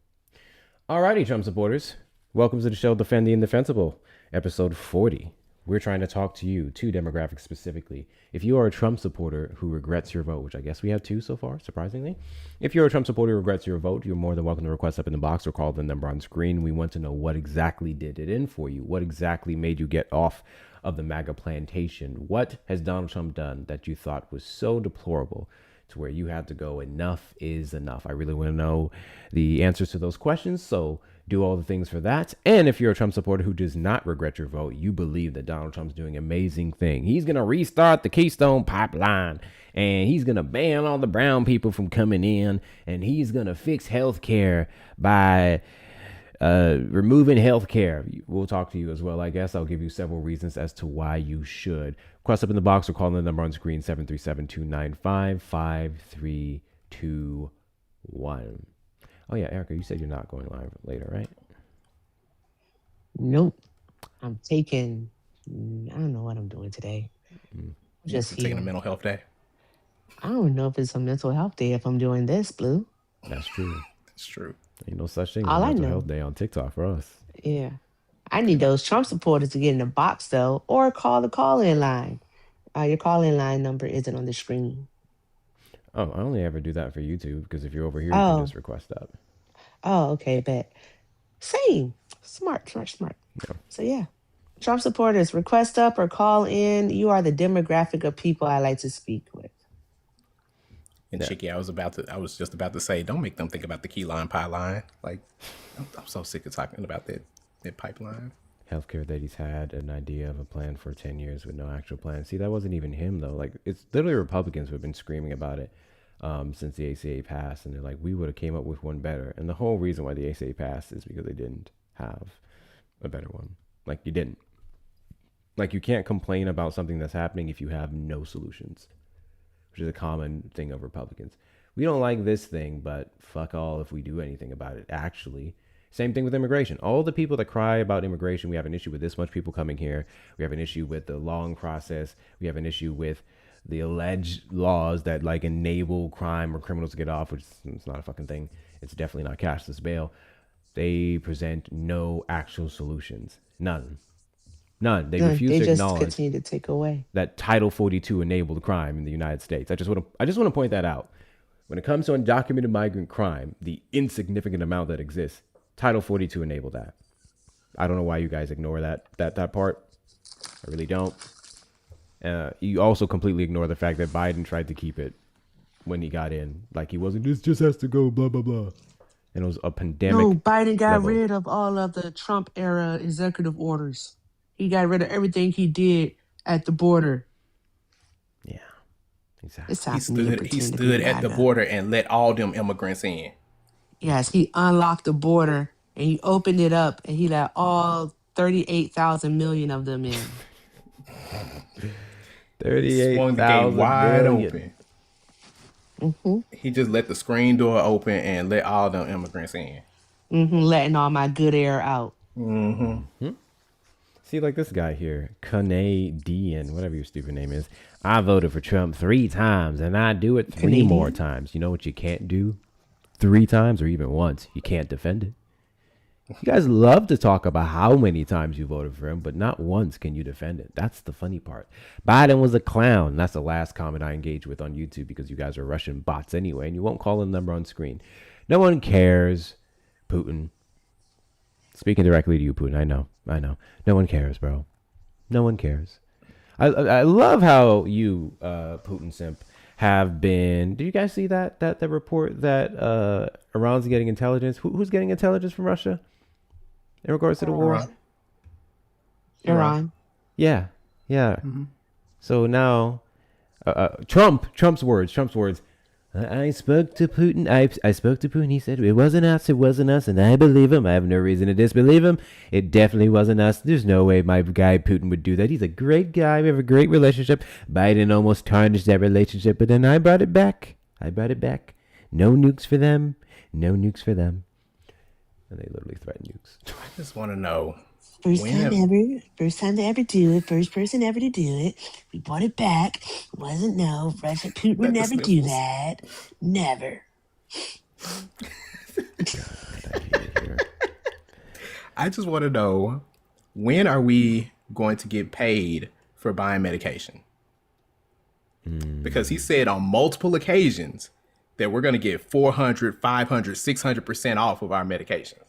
Alrighty, Trump supporters. Welcome to the show Defend the Indefensible, episode 40. We're trying to talk to you, 2 demographics specifically. If you are a Trump supporter who regrets your vote, which I guess we have 2 so far, surprisingly. If you're a Trump supporter who regrets your vote, you're more than welcome to request up in the box or call the number on screen. We want to know what exactly did it in for you. What exactly made you get off of the MAGA plantation? What has Donald Trump done that you thought was so deplorable to where you had to go, enough is enough? I really want to know the answers to those questions, so do all the things for that. And if you're a Trump supporter who does not regret your vote, you believe that Donald Trump's doing an amazing thing. He's going to restart the Keystone Pipeline, and he's going to ban all the brown people from coming in, and he's going to fix healthcare by removing healthcare. We'll talk to you as well, I guess. I'll give you several reasons as to why you should. Request up in the box or call the number on screen, 737-295-5321. Oh yeah, Erica, you said you're not going live later, right? Nope. I'm taking, I don't know what I'm doing today. Just taking a mental health day. I don't know if it's a mental health day if I'm doing this, Blue. That's true. That's true. Ain't no such thing as All a I mental know. health day on TikTok for us. Yeah. I need those Trump supporters to get in the box, though, or call the call-in line. Your call-in line number isn't on the screen. Oh, I only ever do that for YouTube, because if you're over here, you can just request that. Oh, okay, bet. Same. Smart. Yeah. So, yeah. Trump supporters, request up or call in. You are the demographic of people I like to speak with. And Chicky, I was just about to say, don't make them think about the key line pipeline. Like, I'm so sick of talking about that pipeline. Healthcare that he's had an idea of a plan for 10 years with no actual plan. See, that wasn't even him, though. Like, it's literally Republicans who have been screaming about it since the ACA passed. And they're like, we would have came up with one better. And the whole reason why the ACA passed is because they didn't have a better one. Like, you didn't. Like, you can't complain about something that's happening if you have no solutions, which is a common thing of Republicans. We don't like this thing, but fuck all if we do anything about it. Actually, Same thing with immigration. All the people that cry about immigration, we have an issue with this much people coming here. We have an issue with the long process. We have an issue with the alleged laws that like enable crime or criminals to get off, which is not a fucking thing. It's definitely not cashless bail. They present no actual solutions. None. They refuse They to just acknowledge continue to take away. that Title 42 enabled crime in the United States. I just want to point that out. When it comes to undocumented migrant crime, the insignificant amount that exists, Title 42 enabled that. I don't know why you guys ignore that part. I really don't. You also completely ignore the fact that Biden tried to keep it when he got in. Like he wasn't, this just has to go, blah, blah, blah. And it was a pandemic. No, Biden got level. rid of all of the Trump era executive orders. He got rid of everything he did at the border. Yeah, exactly. It's time He for me to stood pretend to be at the MAGA. border and let all them immigrants in. Yes, he unlocked the border and he opened it up and he let all 38,000 million of them in. 38,000 swung the gate wide million. open. Mm-hmm. He just let the screen door open and let all them immigrants in. Mm-hmm. Letting all my good air out. Mm-hmm. See, like this guy here, Canadian, whatever your stupid name is. I voted for Trump 3 times, and I do it 3 Canadian? more times. You know what you can't do 3 times or even once? You can't defend it. You guys love to talk about how many times you voted for him, but not once can you defend it. That's the funny part. Biden was a clown. That's the last comment I engaged with on YouTube because you guys are Russian bots anyway, and you won't call a number on screen. No one cares, Putin. Speaking directly to you, Putin, I know. No one cares, bro. No one cares. I love how you, Putin simp, have been. Did you guys see that the report that Iran's getting intelligence? Who's getting intelligence from Russia in regards to the war? Iran. Yeah. Mm-hmm. So now, Trump's words. I spoke to Putin. I spoke to Putin. He said, it wasn't us, and I believe him. I have no reason to disbelieve him. It definitely wasn't us. There's no way my guy Putin would do that. He's a great guy. We have a great relationship. Biden almost tarnished that relationship, but then I brought it back. No nukes for them. And they literally threatened nukes. I just want to know. First time to ever do it. First person ever to do it. We brought it back. Putin would never do that. Never. I just want to know, when are we going to get paid for buying medication? Because he said on multiple occasions that we're going to get 400, 500, 600% off of our medications.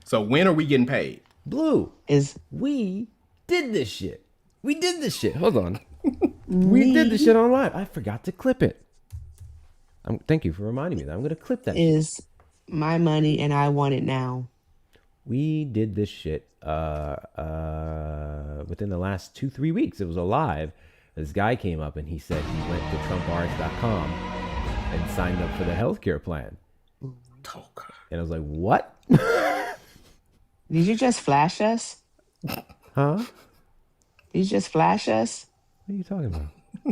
So when are we getting paid? Blue, we did this shit. Hold on. We did this shit on live. I forgot to clip it. Thank you for reminding me that. I'm going to clip that. Is my money and I want it now. We did this shit within the last 2-3 weeks. It was a live. This guy came up and he said he went to TrumpRx.com and signed up for the healthcare plan. And I was like, what? Did you just flash us? Huh? Did you just flash us? What are you talking about?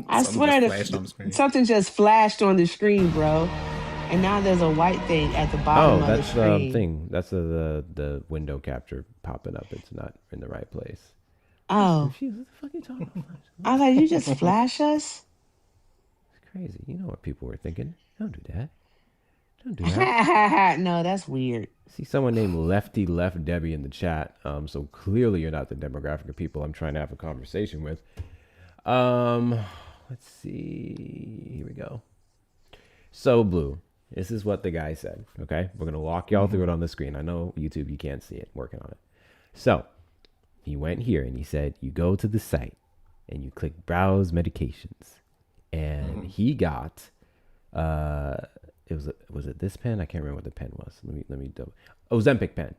I swear something just flashed on the screen, bro. And now there's a white thing at the bottom of the screen. Oh, that's the thing. That's the window capture popping up. It's not in the right place. Oh. What the fuck are you talking about? I was like, you just flash us? It's crazy. You know what people were thinking. Don't do that. No, that's weird. See someone named Lefty Left Debbie in the chat. So clearly you're not the demographic of people I'm trying to have a conversation with. Let's see. Here we go. So Blue, this is what the guy said. Okay, we're gonna walk y'all through it on the screen. I know YouTube, you can't see it. Working on it. So he went here and he said, you go to the site and you click browse medications, and he got was it this pen? I can't remember what the pen was. Let me double. Ozempic pen.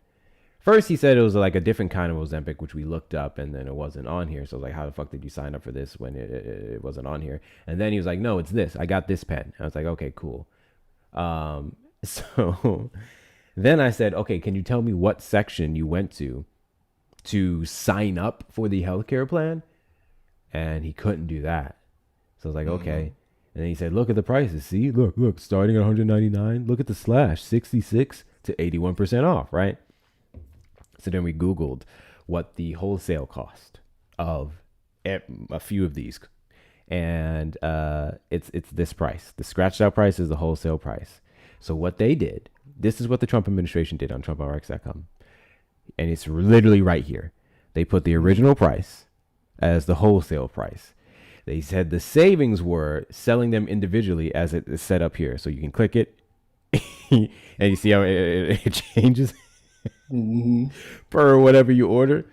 First he said it was like a different kind of Ozempic, which we looked up, and then it wasn't on here. So I was like, how the fuck did you sign up for this when it wasn't on here? And then he was like, no, it's this. I got this pen. I was like, okay, cool. So then I said, okay, can you tell me what section you went to sign up for the healthcare plan? And he couldn't do that. So I was like, okay. And then he said, look at the prices. See, look, starting at $199. Look at the slash, 66, to 81% off, right? So then we Googled what the wholesale cost of a few of these, and it's this price. The scratched out price is the wholesale price. So what they did, this is what the Trump administration did on TrumpRx.com, and it's literally right here. They put the original price as the wholesale price. They said the savings were selling them individually as it is set up here. So you can click it, and you see how it changes per whatever you order.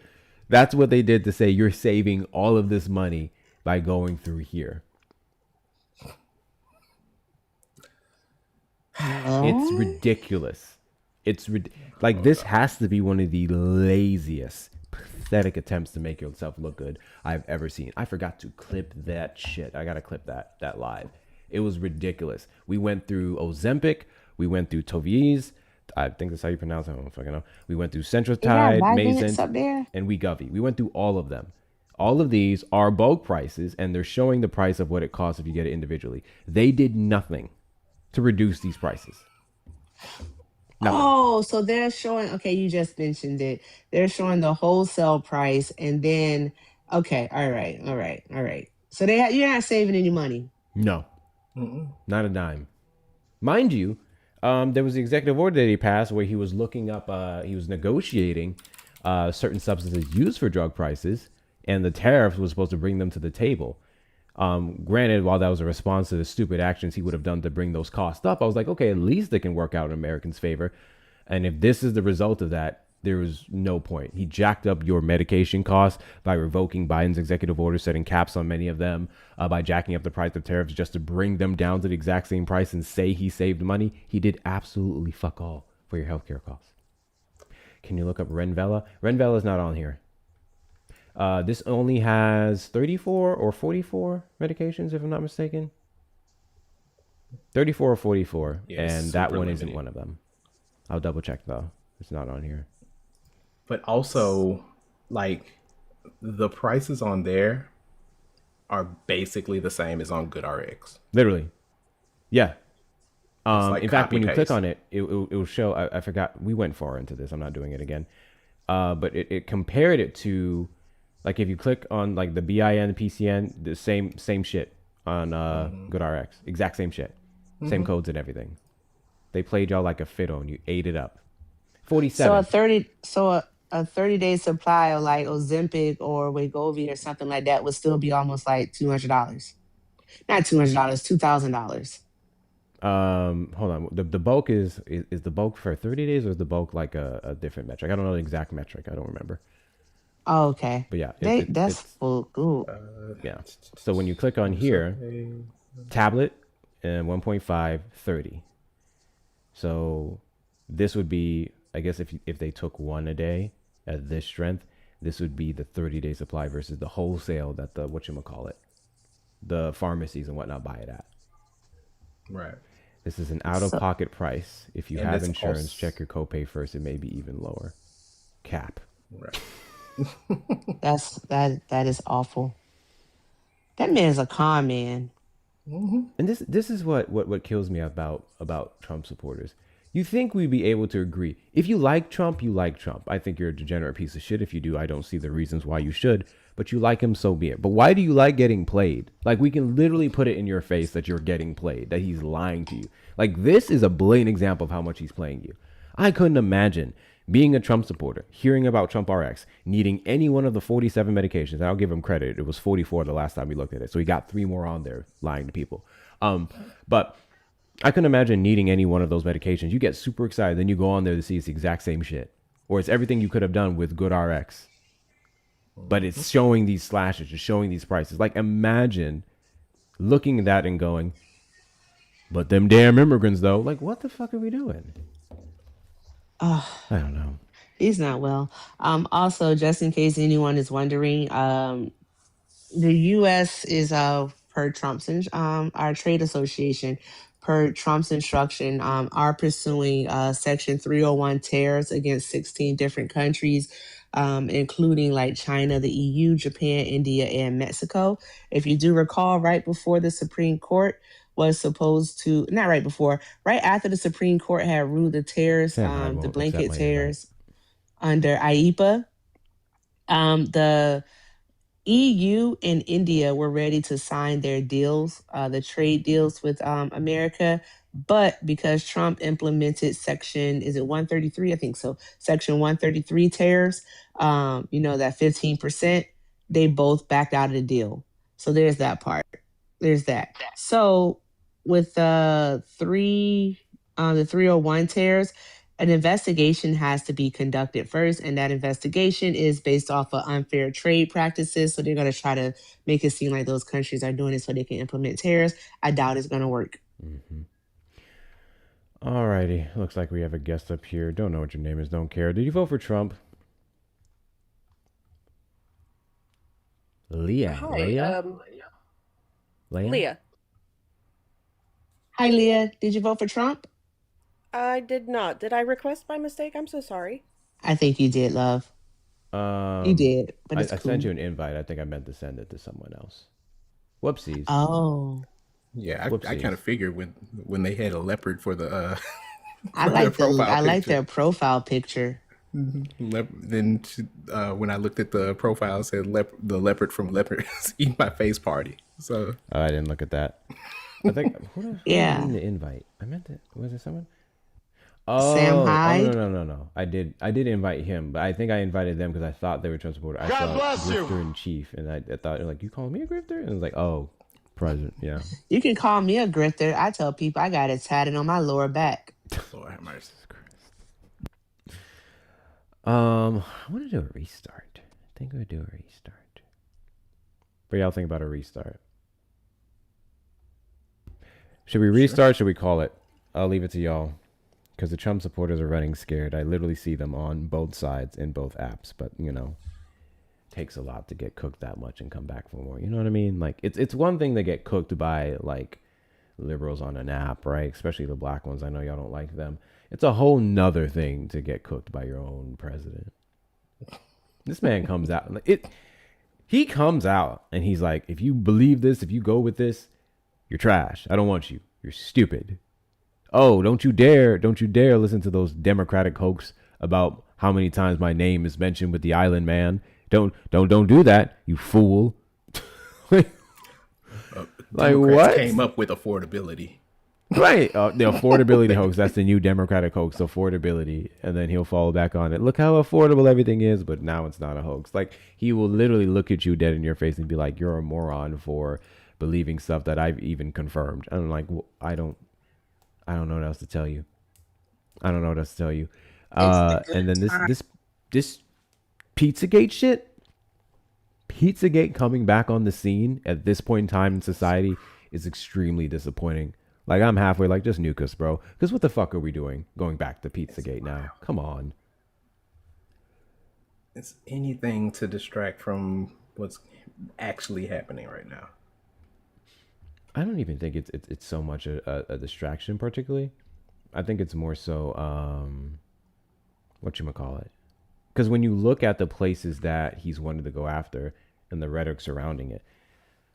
That's what they did to say you're saving all of this money by going through here. It's ridiculous. It's like this has to be one of the laziest, pathetic attempts to make yourself look good I've ever seen. I forgot to clip that shit. I gotta clip that live. It was ridiculous. We went through Ozempic. We went through Tovies. I think that's how you pronounce it. I don't fucking know. We went through Centrotide, Mazin, and Wegovy. We went through all of them. All of these are bulk prices, and they're showing the price of what it costs if you get it individually. They did nothing to reduce these prices. Nothing. Oh, so they're showing, okay, you just mentioned it. They're showing the wholesale price and then, okay, all right. So you're not saving any money. No, not a dime. Mind you, there was the executive order that he passed where he was looking up, he was negotiating certain substances used for drug prices, and the tariffs was supposed to bring them to the table. Granted, while that was a response to the stupid actions he would have done to bring those costs up, I was like, okay, at least it can work out in Americans' favor. And if this is the result of that, there was no point. He jacked up your medication costs by revoking Biden's executive order, setting caps on many of them, by jacking up the price of tariffs just to bring them down to the exact same price and say he saved money. He did absolutely fuck all for your healthcare costs. Can you look up Renvela? Renvela is not on here. This only has 34 or 44 medications, if I'm not mistaken. 34 or 44, and that one isn't one of them. I'll double check though. It's not on here. But also, like, the prices on there are basically the same as on GoodRx. Literally. Yeah. Like in fact, when you click on it, it will show, I forgot, we went far into this. I'm not doing it again. But it compared it to, like, if you click on like the BIN, PCN, the same shit on GoodRx. Exact same shit. Same codes and everything. They played y'all like a fiddle and you ate it up. 47. So a 30-day supply of like Ozempic or Wegovy or something like that would still be almost like $200. Not $200, $2,000. Hold on. The bulk is the bulk for 30 days, or is the bulk like a different metric? I don't know the exact metric. I don't remember. Oh, okay. But yeah, that's full cool. Yeah. So when you click on here, tablet and 1.5, 30. So this would be, I guess if they took one a day at this strength, this would be the 30-day supply versus the wholesale that the pharmacies and whatnot buy it at. Right. This is an out-of-pocket price. If you have insurance, check your copay first. It may be even lower. Cap. Right. that is awful. That man's a con man. And this is what kills me about Trump supporters. You think we'd be able to agree. If you like Trump, you like Trump. I think you're a degenerate piece of shit. If you do, I don't see the reasons why you should. But you like him, so be it. But why do you like getting played? Like, we can literally put it in your face that you're getting played, that he's lying to you. Like, this is a blatant example of how much he's playing you. I couldn't imagine being a Trump supporter, hearing about Trump RX, needing any one of the 47 medications. And I'll give him credit. It was 44 the last time we looked at it. So he got 3 more on there, lying to people. But I couldn't imagine needing any one of those medications. You get super excited, then you go on there to see it's the exact same shit. Or it's everything you could have done with GoodRx. But it's showing these slashes, it's showing these prices. Like, imagine looking at that and going, but them damn immigrants, though. Like, what the fuck are we doing? I don't know. He's not well. Also, just in case anyone is wondering, the U.S. is per Trump's our trade association, per Trump's instruction, are pursuing Section 301 tariffs against 16 different countries, including like China, the EU, Japan, India, and Mexico. If you do recall, right before the Supreme Court was supposed to, not right before, right after the Supreme Court had ruled the tariffs, Sam Hyde the won't accept blanket my tariffs under IEPA. The EU and India were ready to sign their deals, the trade deals with America. But because Trump implemented Section, is it 133? I think so. Section 133 tariffs, that 15%, they both backed out of the deal. So there's that part. There's that. So with the 301 tariffs, an investigation has to be conducted first, and that investigation is based off of unfair trade practices. So they're going to try to make it seem like those countries are doing it so they can implement tariffs. I doubt it's going to work. Mm-hmm. Alrighty, looks like we have a guest up here. Don't know what your name is, don't care. Did you vote for Trump? Leah. Hi, Leah? Leah. Hi, Leah. Did you vote for Trump? I did not. Did I request by mistake? I'm so sorry. I think you did, love. You did, but it's I cool. sent you an invite. I think I meant to send it to someone else. Whoopsies. Oh. Yeah, I kind of figured when they had a leopard for the I like their profile picture. Then when I looked at the profile, it said the leopard from Leopards Eat My Face Party. So I didn't look at that. I think who Yeah. the invite? I meant it. Was it someone? Sam Hyde? No. I did invite him, but I think I invited them because I thought they were Trump supporters. I God saw bless you. grifter in chief, and I thought like, you calling me a grifter? And I was like, oh, president, yeah. You can call me a grifter. I tell people I got it tatted on my lower back. Lord have mercy. I want to do a restart. I think we'll do a restart. What y'all think about a restart? Should we restart? Should we call it? I'll leave it to y'all. Because the Trump supporters are running scared. I literally see them on both sides in both apps. But, takes a lot to get cooked that much and come back for more. You know what I mean? Like, it's one thing to get cooked by, like, liberals on an app, right? Especially the black ones. I know y'all don't like them. It's a whole nother thing to get cooked by your own president. This man comes out. He comes out and he's like, if you believe this, if you go with this, you're trash. I don't want you. You're stupid. Oh, don't you dare listen to those Democratic hoax about how many times my name is mentioned with the island man. Don't do that, you fool. Like Democrats what? came up with affordability. Right. The affordability hoax. That's the new Democratic hoax, affordability. And then he'll fall back on it. Look how affordable everything is, but now it's not a hoax. Like, he will literally look at you dead in your face and be like, you're a moron for believing stuff that I've even confirmed. And I'm like, well, I don't know what else to tell you. And then this Pizzagate shit, Pizzagate coming back on the scene at this point in time in society is extremely disappointing. Like, I'm halfway like, just nuke us, bro. Because what the fuck are we doing going back to Pizzagate now? Come on. It's anything to distract from what's actually happening right now. I don't even think it's so much a distraction particularly. I think it's more so whatchamacallit. Because when you look at the places that he's wanted to go after and the rhetoric surrounding it,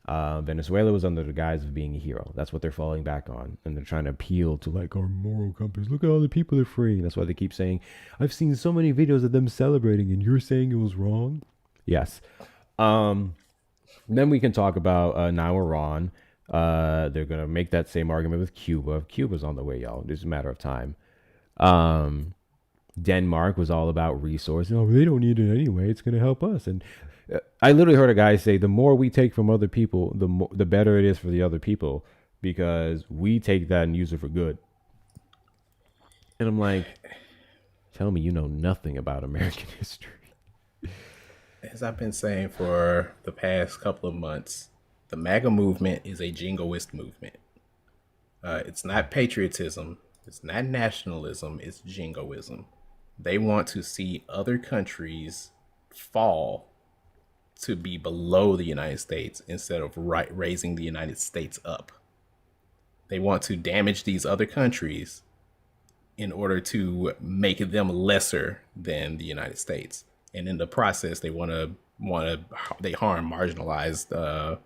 Venezuela was under the guise of being a hero. That's what they're falling back on. And they're trying to appeal to like our moral compass. Look at all the people they're freeing. That's why they keep saying, I've seen so many videos of them celebrating and you're saying it was wrong. Yes. Then we can talk about now Iran. They're going to make that same argument with Cuba. Cuba's on the way, y'all. It's a matter of time. Denmark was all about resources. Oh, they don't need it anyway. It's going to help us. And I literally heard a guy say, the more we take from other people, the better it is for the other people, because we take that and use it for good. And I'm like, tell me you know nothing about American history. As I've been saying for the past couple of months, the MAGA movement is a jingoist movement. It's not patriotism. It's not nationalism. It's jingoism. They want to see other countries fall to be below the United States instead of raising the United States up. They want to damage these other countries in order to make them lesser than the United States. And in the process, they harm marginalized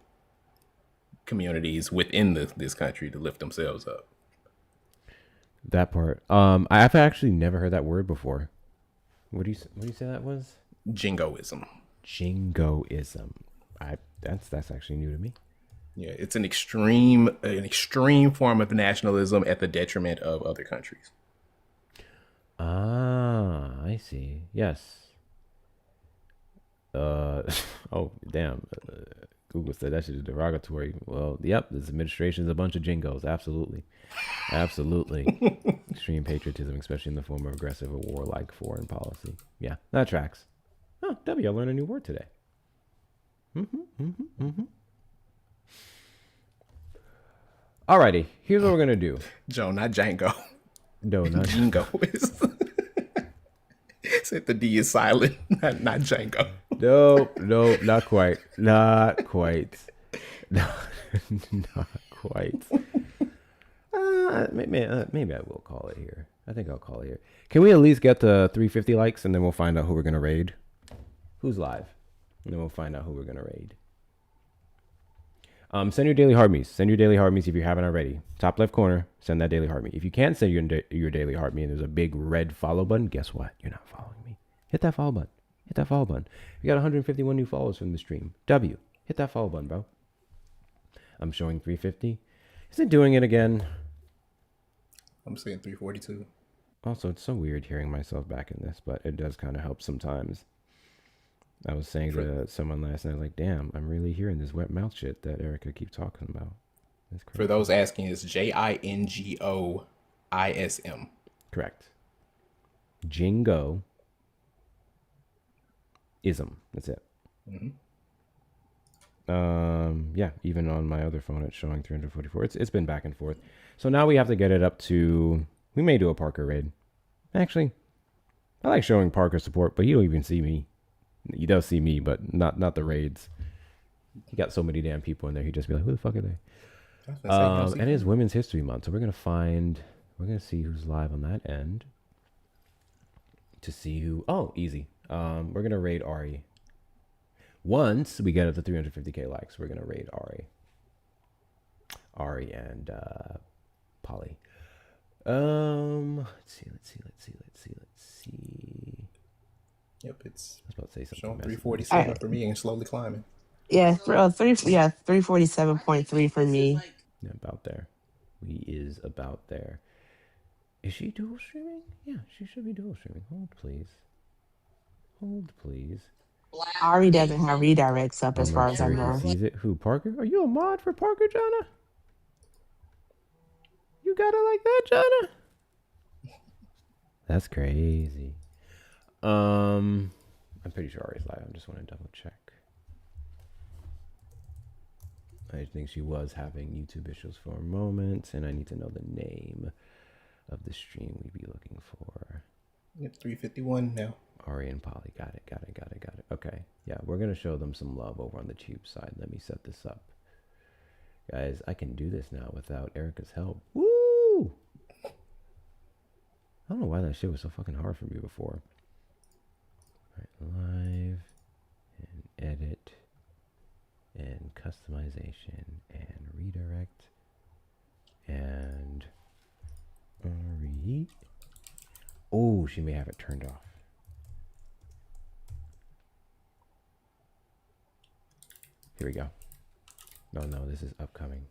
communities within this country to lift themselves up. That part. I've actually never heard that word before. What do you say that was? Jingoism. Jingoism. That's actually new to me. Yeah, it's an extreme form of nationalism at the detriment of other countries. Ah, I see. Yes. Oh, damn. Google said that shit is derogatory. Well, yep, this administration is a bunch of jingos. Absolutely. Absolutely. Extreme patriotism, especially in the form of aggressive or warlike foreign policy. Yeah, that tracks. Oh, W, I learned a new word today. Alrighty, here's what we're gonna do. Joe, not Django. No, not Jingo. Said the D is silent, not Django. Nope, not quite. Not quite. Not quite. Maybe I will call it here. I think I'll call it here. Can we at least get to 350 likes, and then we'll find out who we're gonna raid? Who's live? And then we'll find out who we're gonna raid. Send your daily heart me's. Send your daily heart me's if you haven't already. Top left corner, send that daily heart me. If you can't send your daily heart me and there's a big red follow button, guess what? You're not following me. Hit that follow button. Hit that follow button. We got 151 new followers from the stream. W, hit that follow button, bro. I'm showing 350. Is it doing it again? I'm saying 342. Also, it's so weird hearing myself back in this, but it does kind of help sometimes. I was saying to someone last night, like, damn, I'm really hearing this wet mouth shit that Erica keeps talking about. That's crazy. For those asking, it's Jingoism. Correct. Jingo. Ism. That's it. Mm-hmm. Yeah, even on my other phone, it's showing 344. It's been back and forth. So now we have to get it up to, we may do a Parker raid. Actually, I like showing Parker support, but you don't even see me. He does see me, but not the raids. He got so many damn people in there. He'd just be like, who the fuck are they? And it's Women's History Month. So we're going to see who's live on that end. To see who, easy. We're going to raid Ari. Once we get up to 350k likes, we're going to raid Ari and Polly. Let's see. Yep, it's I was about to say something. Showing 347 for me and slowly climbing. Yeah, 347.3 for me. Yeah, about there. We is about there. Is she dual streaming? Yeah, she should be dual streaming. Hold, please. Ari doesn't have redirects up as far as I know. Sees it. Who, Parker? Are you a mod for Parker, Jonna? You got it like that, Jonna? That's crazy. I'm pretty sure Ari's live. I just want to double check. I think she was having YouTube issues for a moment, and I need to know the name of the stream we'd be looking for. Yep, 351 now. Ari and Polly. Got it. Okay. Yeah, we're going to show them some love over on the tube side. Let me set this up. Guys, I can do this now without Erica's help. Woo! I don't know why that shit was so fucking hard for me before. All right, live and edit and customization and redirect and Ari. Oh, she may have it turned off. Here we go. No, this is upcoming.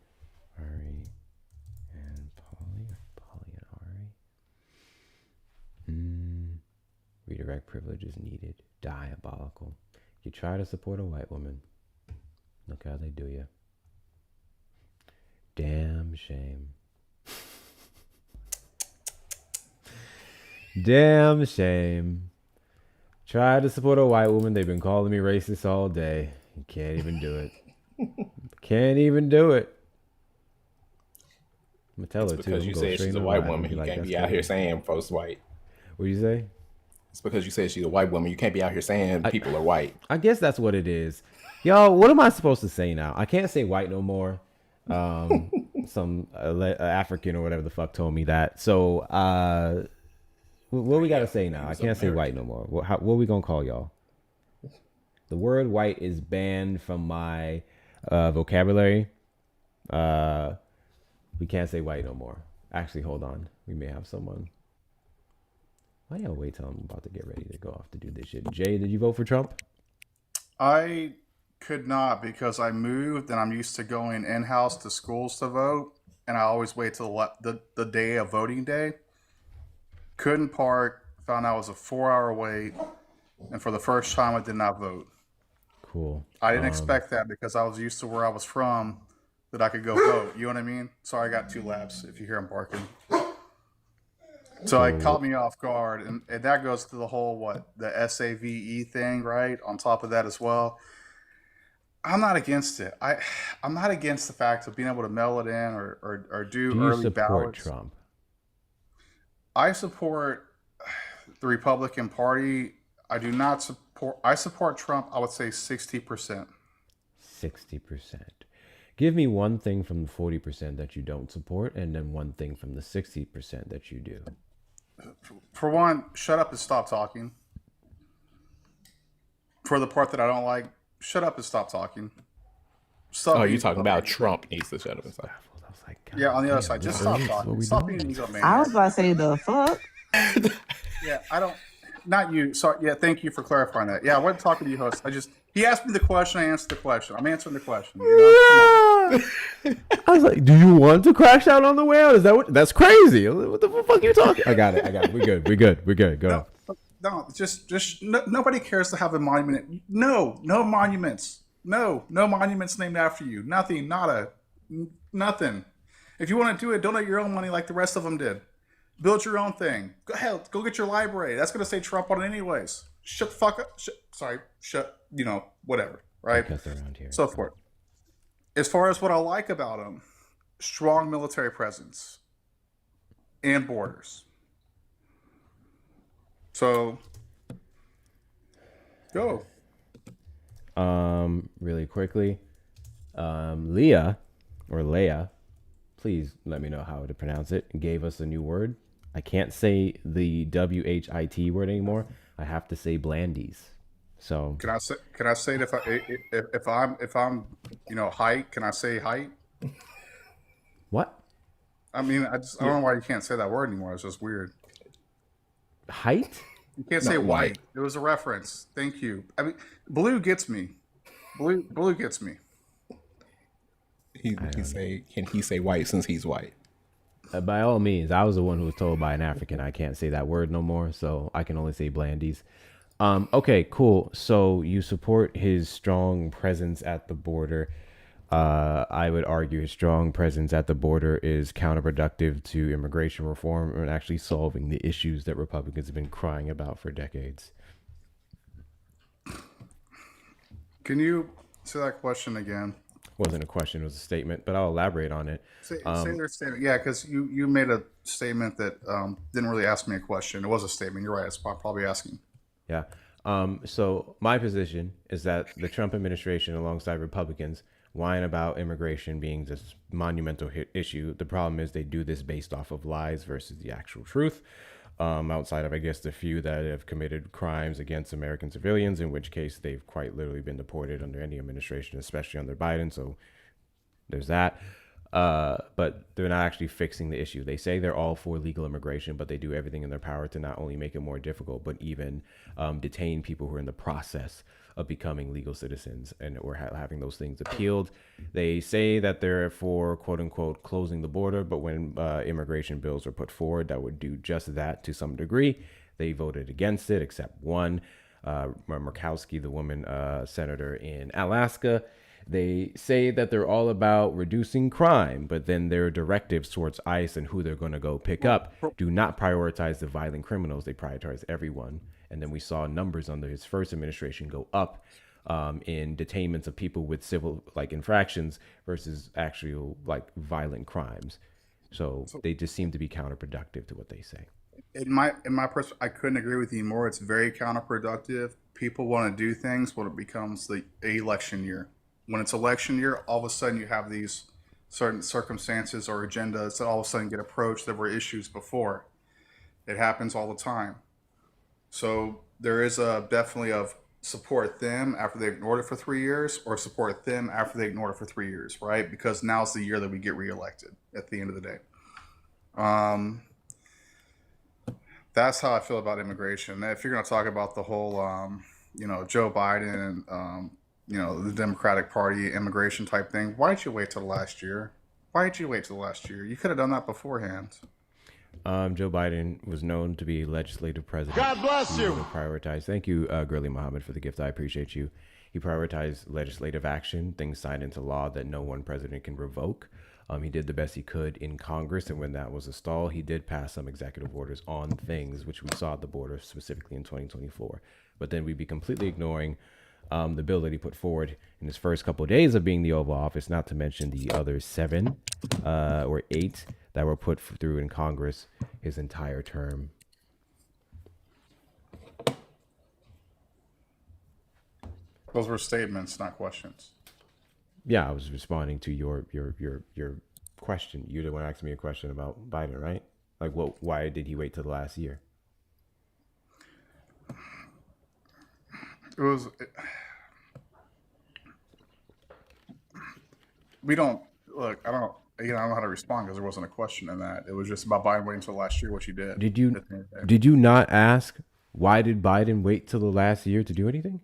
Ari and Polly and Ari. Redirect privilege is needed. Diabolical. You try to support a white woman. Look how they do you. Damn shame. Damn shame. Try to support a white woman. They've been calling me racist all day. You can't even do it. Can't even do it. I'm gonna tell It's her too. because you said she's a white woman. You can't be out here saying folks white. What do you say? It's because you said she's a white woman. You can't be out here saying people are white. I guess that's what it is. Y'all, what am I supposed to say now? I can't say white no more. Some African or whatever the fuck told me that. So, what we gotta say now? I can't say white no more. What we gonna call y'all? The word white is banned from my vocabulary. We can't say white no more. Actually, hold on. We may have someone. Why y'all wait till I'm about to get ready to go off to do this shit? Jay, did you vote for Trump? I could not because I moved and I'm used to going in house to schools to vote, and I always wait till the day of voting day. Couldn't park. Found out it was a 4-hour wait, and for the first time, I did not vote. Cool. I didn't expect that because I was used to where I was from that I could go vote. You know what I mean? Sorry, I got 2 labs. If you hear them barking. So it caught me off guard, and that goes to the whole the SAVE thing, right? On top of that as well, I'm not against it. I'm not against the fact of being able to mail it in or do you early support ballots. Trump? I support the Republican Party. I do not support. I support Trump. I would say 60%. 60%. Give me one thing from the 40% that you don't support, and then one thing from the 60% that you do. For one, shut up and stop talking. For the part that I don't like, shut up and stop talking. You're talking about Trump needs to shut up and stop. Yeah, on the other side, just stop talking. Stop being an egomaniac. I was about to say the fuck. Yeah, I don't. Not you. Sorry. Yeah, thank you for clarifying that. Yeah, I wasn't talking to you, host. He asked me the question. I answered the question. I'm answering the question. I was like, "Do you want to crash out on the way out? Is that what? That's crazy. What the fuck are you talking?" I got it. We're good. Go. No, just nobody cares to have a monument. No monuments. No monuments named after you. Nothing. Nada. Nothing. If you want to do it, donate your own money like the rest of them did. Build your own thing. Go get your library. That's going to say Trump on it anyways. Shut the fuck up. Shut, whatever, right? Around here. So forth. As far as what I like about him, strong military presence and borders. So, go. Really quickly, Leah, please let me know how to pronounce it, gave us a new word. I can't say the WHIT word anymore. I have to say blandies. So can I say it if I'm height? Can I say height? What? I mean, I don't know why you can't say that word anymore. It's just weird. Height? You can't say white. It was a reference. Thank you. I mean, blue gets me. Blue gets me. Can he say white since he's white? By all means, I was the one who was told by an African I can't say that word no more, so I can only say blandies. Okay, cool. So you support his strong presence at the border. I would argue his strong presence at the border is counterproductive to immigration reform and actually solving the issues that Republicans have been crying about for decades. Can you say that question again? Wasn't a question, it was a statement, but I'll elaborate on it. Say their statement. Yeah, because you made a statement that didn't really ask me a question. It was a statement. You're right. It's probably asking. Yeah. So my position is that the Trump administration, alongside Republicans, whine about immigration being this monumental issue. The problem is they do this based off of lies versus the actual truth. Outside of, I guess, the few that have committed crimes against American civilians, in which case they've quite literally been deported under any administration, especially under Biden. So there's that. But they're not actually fixing the issue. They say they're all for legal immigration, but they do everything in their power to not only make it more difficult, but even detain people who are in the process of becoming legal citizens and or having those things appealed. They say that they're for, quote unquote, closing the border, but when immigration bills are put forward that would do just that to some degree, they voted against it, except one, Murkowski, the woman senator in Alaska. They say that they're all about reducing crime, but then their directives towards ICE and who they're going to go pick up do not prioritize the violent criminals. They prioritize everyone. And then we saw numbers under his first administration go up in detainments of people with civil infractions versus actual violent crimes. So they just seem to be counterproductive to what they say. In my perspective, I couldn't agree with you more. It's very counterproductive. People want to do things when it becomes the election year. When it's election year, all of a sudden you have these certain circumstances or agendas that all of a sudden get approached that were issues before. It happens all the time. So there is definitely of support them after they ignored it for 3 years, or support them after they ignored it for 3 years, right? Because now's the year that we get reelected at the end of the day. That's how I feel about immigration. If you're going to talk about the whole, Joe Biden, the Democratic Party immigration type thing, why did you wait till last year? You could have done that beforehand. Joe Biden was known to be legislative president. God bless you. Prioritize. Thank you, Gurley Muhammad, for the gift. I appreciate you. He prioritized legislative action, things signed into law that no one president can revoke. He did the best he could in Congress, and when that was a stall, he did pass some executive orders on things which we saw at the border, specifically in 2024. But then we'd be completely ignoring the bill that he put forward in his first couple of days of being the Oval Office, not to mention the other 7 or 8 that were put through in Congress his entire term. Those were statements, not questions. Yeah, I was responding to your question. You're the one asking me a question about Biden, right? Like, why did he wait till the last year? We don't look. I don't know how to respond because there wasn't a question in that. It was just about Biden waiting until last year, which he did. Did you not ask why did Biden wait till the last year to do anything?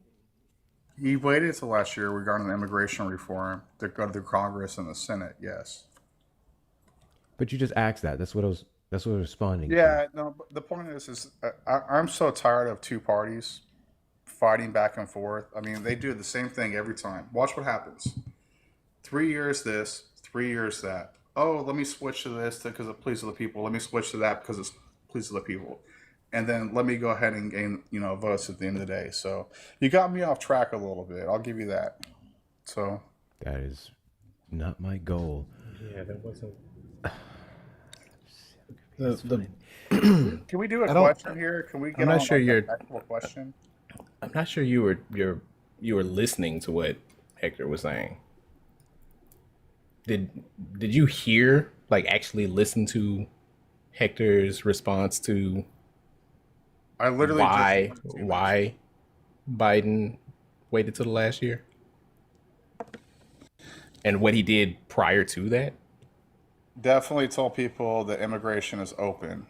He waited until last year regarding the immigration reform to go to the Congress and the Senate. Yes. But you just asked that. That's what I was responding. Yeah. No. But the point is I'm so tired of two parties fighting back and forth. I mean, they do the same thing every time. Watch what happens. 3 years this, 3 years that. Oh, let me switch to this because it pleases the people. Let me switch to that because it pleases the people. And then let me go ahead and gain, votes at the end of the day. So you got me off track a little bit. I'll give you that. So that is not my goal. Yeah, that wasn't. Can we do a question here? Can we get I'm not on sure an actual question? I'm not sure you were listening to what Hector was saying. Did you hear, actually listen to Hector's response to I literally why Biden waited till the last year? And what he did prior to that? Definitely told people that immigration is open.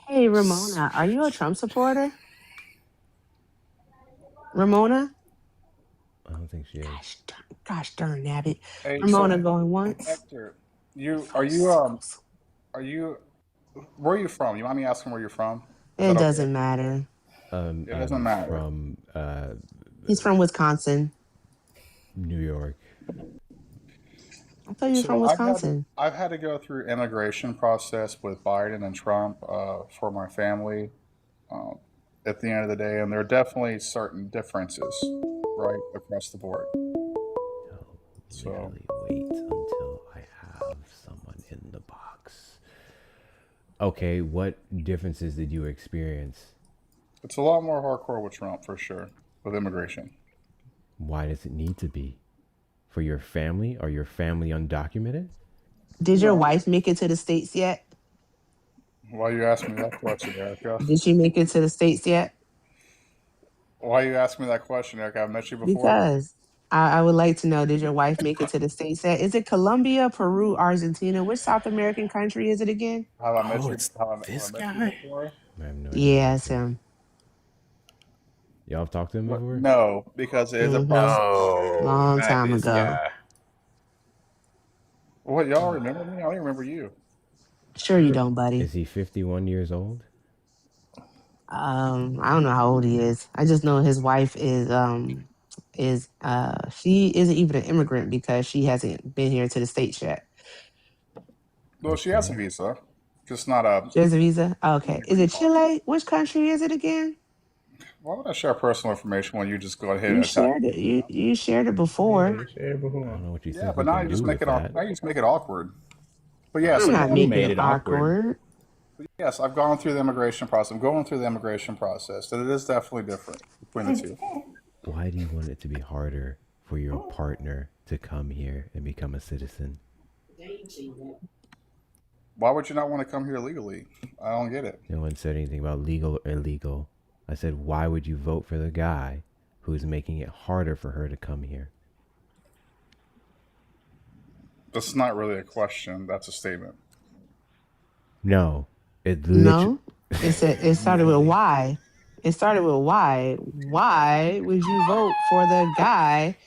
Hey, Ramona, are you a Trump supporter? Ramona? I don't think she is. Gosh darn nabbit. Hey, Ramona going once. Hector, are you where are you from? You mind me asking where you're from? It doesn't matter. It doesn't matter. From He's from Wisconsin. New York. I thought you were from Wisconsin. I've had to go through immigration process with Biden and Trump for my family at the end of the day, and there are definitely certain differences right across the board. So wait until I have someone in the box. Okay, what differences did you experience? It's a lot more hardcore with Trump for sure, with immigration. Why does it need to be? For your family? Are your family undocumented? Did your wife make it to the States yet? Why you asking me that question, Erica? Did she make it to the States yet? Why you asking me that question, Erica? I've met you before. Because I would like to know, did your wife make it to the States yet? Is it Colombia, Peru, Argentina? Which South American country is it again? Have I met you? It's this met guy? you before? I have no idea. Yeah, it's him. Y'all have talked to him before? No, because it is a process. Long time ago. Guy. What, y'all remember me? I don't even remember you. Sure you don't, buddy. Is he 51 years old? I don't know how old he is. I just know his wife is she isn't even an immigrant because she hasn't been here to the States yet. Well, she has a visa, just not a. She has a visa? Okay. Is it Chile? Which country is it again? Why would I share personal information when you just go ahead You and shared it. You shared it before. I don't know what you think. but now you just make it now you just make it awkward. But yes, I'm not you making made it it awkward. But yes, I've gone through the immigration process. I'm going through the immigration process, and it is definitely different between the two. Why do you want it to be harder for your partner to come here and become a citizen? Why would you not want to come here legally? I don't get it. No one said anything about legal or illegal. I said, why would you vote for the guy who's making it harder for her to come here? That's not really a question. That's a statement. No, No, it started with why. It started with why. Why would you vote for the guy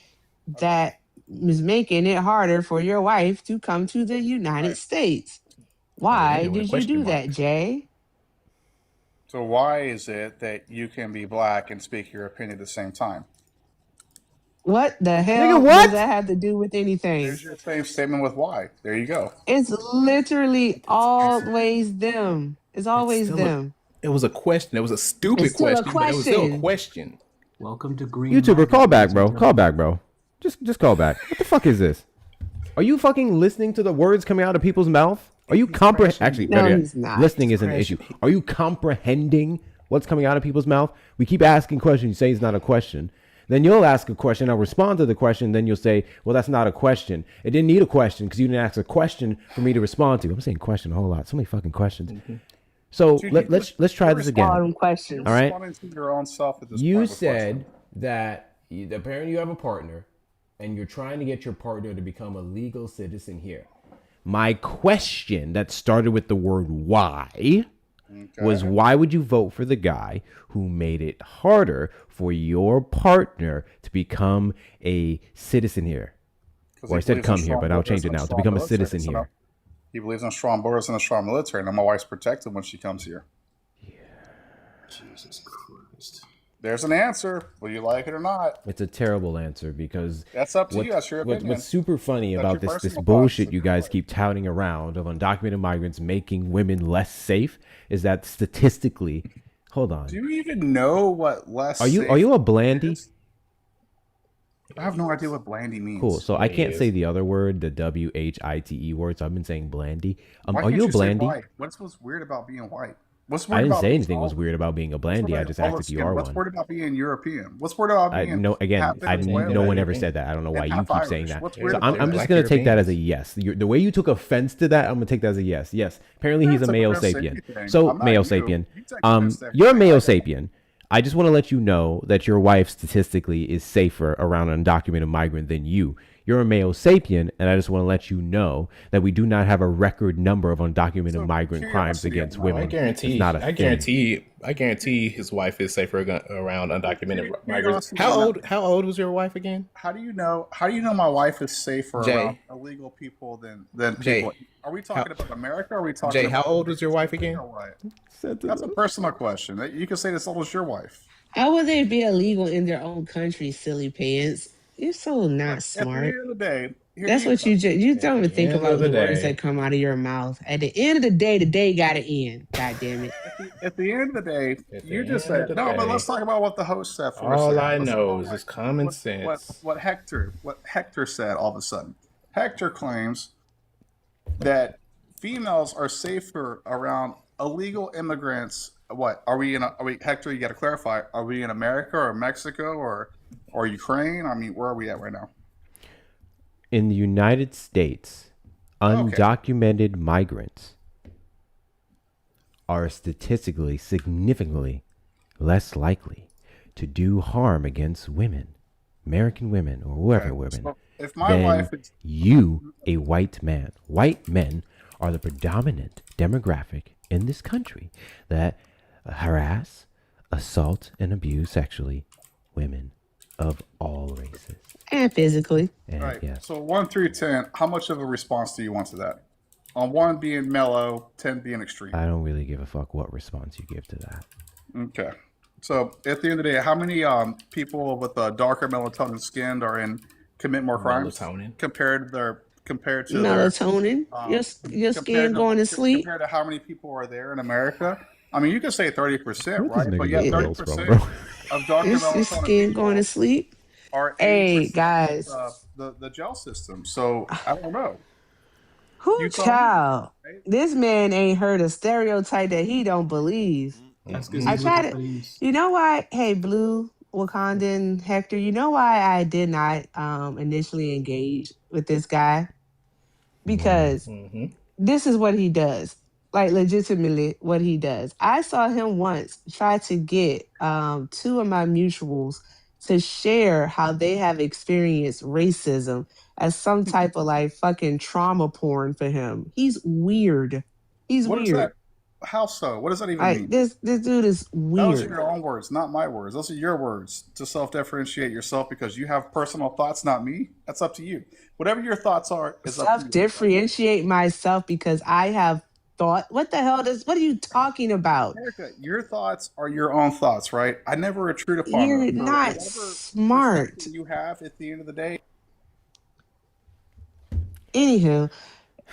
that is making it harder for your wife to come to the United States? Why did you do that, Jay? So why is it that you can be black and speak your opinion at the same time? What the hell Nigga, what? does that have to do with anything? There's your same statement with why. There you go. It's literally always them. It's always them. It was a question. It was a stupid It's still a question, but it was still a question. question. Welcome to Green. YouTuber, call back, bro. Call back, bro. Just call back. What the fuck is this? Are you fucking listening to the words coming out of people's mouth? Are you Actually, No, better yet, he's not. listening is an issue. Are you comprehending what's coming out of people's mouth? We keep asking questions. You say it's not a question. Then you'll ask a question. I'll respond to the question. Then you'll say, well, that's not a question. It didn't need a question because you didn't ask a question for me to respond to. I'm saying question a whole lot. So many fucking questions. So Dude, let's try this again. All them questions. All right. Responding to your own self at this You point with said that apparently you have a partner and you're trying to get your partner to become a legal citizen here. My question that started with the word why was, why would you vote for the guy who made it harder for your partner to become a citizen here? Or I said come here, but I'll change it now. To become a citizen here. He believes in strong borders and a strong military, and my wife's protected when she comes here. Jesus Christ. There's an answer, whether you like it or not. It's a terrible answer because That's up to you. That's your opinion. What's super funny That's about your this personal bullshit thoughts. you guys keep touting around of undocumented migrants making women less safe is that statistically, hold on. Do you even know what less? Are you a blandy? I have no idea what blandy means. Cool. So I can't say the other word, the WHITE word. So I've been saying blandy. Why Are can't you a say blandy? white? What's weird about being white? What's I weird didn't about say being anything was tall? weird about being a blandy. I just asked if you are What's one. weird about being European? What's weird about being No, again, half Venezuelan no one ever said that. I don't know why and you half keep saying Irish? that. What's weird So about I'm that? just gonna take that as a yes. The way you took offense to that, I'm gonna take that as a yes. Yes, apparently he's a That's a male offense to sapien. anything. So I'm not male you. sapien. You take offense to You're a everything. male sapien. I just want to let you know that your wife statistically is safer around an undocumented migrant than you. You're a male sapien, and I just want to let you know that we do not have a record number of undocumented migrant crimes against women. I guarantee. It's not a thing. I guarantee his wife is safer around undocumented migrants. Curiosity. How old was your wife again? How do you know? How do you know my wife is safer Jay. around illegal people than Jay. people? Are we talking about America? Or are we talking? Jay, how about old was your wife again? or what? That's a personal question. You can say this old as your wife. How would they be illegal in their own country, silly pants? You're so not At smart. the end of the day, That's what you don't even think end about of the the words day. that come out of your mouth. At the end of the day gotta end. God damn it. At the end of the day, you just end of said the no. But day, let's talk about what the host said for a all second. I Let's know talk is about just common sense. what Hector said all of a sudden. Hector claims that females are safer around illegal immigrants. What are we Hector? You got to clarify. Are we in America or Mexico or Ukraine? I mean, where are we at right now? In the United States, undocumented migrants are statistically significantly less likely to do harm against women, American women or whoever women, So if my than wife is you, a white man. White men are the predominant demographic in this country that harass, assault, and abuse sexually women of all races. And physically. And right. yes, So 1 through 10, how much of a response do you want to that? On 1 being mellow, 10 being extreme. I don't really give a fuck what response you give to that. Okay. So at the end of the day, how many people with darker melatonin skin are commit more crimes compared to Melatonin. Your skin going to sleep. compared to how many people are there in America? I mean, you could say 30%, Where did right? this But nigga yeah, get pills from, 30% bro? of darker Your melatonin skin people going to sleep. are 80% Hey guys. the gel system. So I don't know. Who child? This man ain't heard a stereotype that he don't believe. That's because I he's try looking to. for these. You know why? Hey, Blue, Wakandan, Hector. You know why I did not initially engage with this guy? Because this is what he does. like legitimately what he does. I saw him once try to get two of my mutuals to share how they have experienced racism as some type of like fucking trauma porn for him. He's weird. He's What is weird. that? How so? What does that even Like mean? this dude is Those are weird. your own words, not my words. Those are your words to self-differentiate yourself because you have personal thoughts, not me. That's up to you. Whatever your thoughts are is up to Self you. differentiate myself because I have thought. What the hell does? What are you talking about? Erica, your thoughts are your own thoughts, right? I never intrude upon You're them. So not whatever smart. perception you have at the end of the day. Anywho,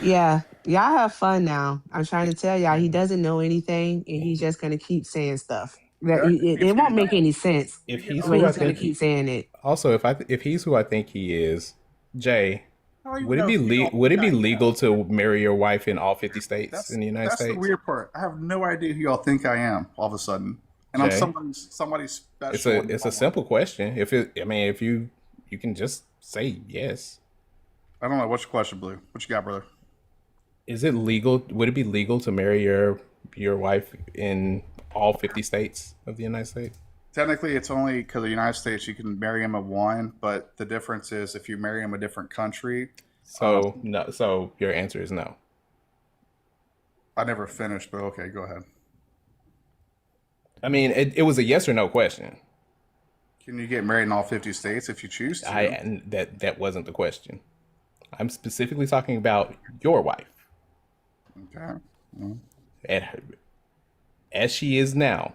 yeah, y'all have fun now. I'm trying to tell y'all he doesn't know anything and he's just gonna keep saying stuff. That Erica it keeps won't getting make on. any sense, If he's but who I he's gonna think keep he, saying it. also if he's who I think he is, Jay, I don't even would it know be if you don't would think it I be am. legal to marry your wife in all 50 states in the United That's the States? weird part. I have no idea who y'all think I am all of a sudden, and I'm Jay, somebody special. In it's my a mind. simple question. If you can just say yes. I don't know. What's your question, Blue? What you got, brother? Is it legal? Would it be legal to marry your wife in all 50 states of the United States? Technically, it's only because the United States you can marry him in one, but the difference is if you marry him a different country. So no. So your answer is no. I never finished, but okay, go ahead. I mean, it was a yes or no question. Can you get married in all 50 states if you choose to? That wasn't the question. I'm specifically talking about your wife. Okay. Well, As she is now.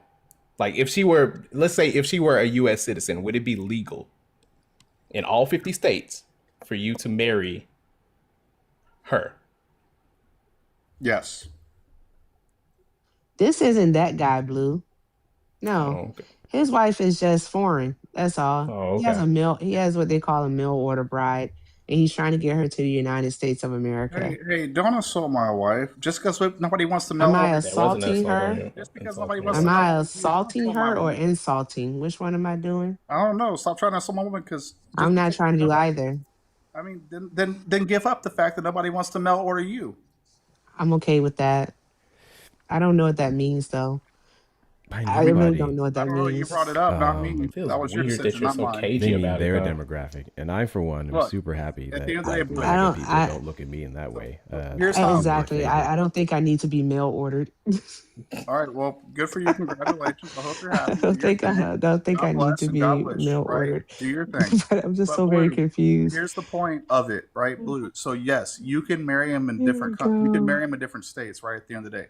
Like if she were, let's say if she were a US citizen, would it be legal in all 50 states for you to marry her? yes. This isn't that guy, Blue. Oh, No. okay. His wife is just foreign. That's all. Oh, He has okay. he has what they call a mail order bride, and he's trying to get her to the United States of America. Hey, don't assault my wife. Just because nobody wants to Am mail I over. That wasn't an assaulting assault on her? you. Just because nobody Insulting your wants to Am wife. mail I over, you don't assaulting assault my her or woman. insulting? Which one am I doing? I don't know. Stop trying to assault my woman because I'm just not because trying to do nobody. either. I mean, then give up the fact that nobody wants to mail order you. I'm okay with that. I don't know what that means though. By I really nobody, don't know what I that don't know. You brought means. it up, not me. It feels That was your weird that decision, you're not so mine. cagey they mean about it, their though. demographic, and I, for one, am Look, super happy at the that end of the day, like Blue. I MAGA don't people I don't look at me in that way Here's as how. being their exactly. favorite. I don't think I need to be mail ordered. All right. Well, good for you. Congratulations. I hope you're happy. Do your thing. I don't think I God need bless to and God be wish. mail Right. ordered. Do your thing. But I'm just But so very Blue, confused. here's the point of it, right? Blue. So yes, you can marry him in Here we you can marry go. him in different states, right? At the end of the day,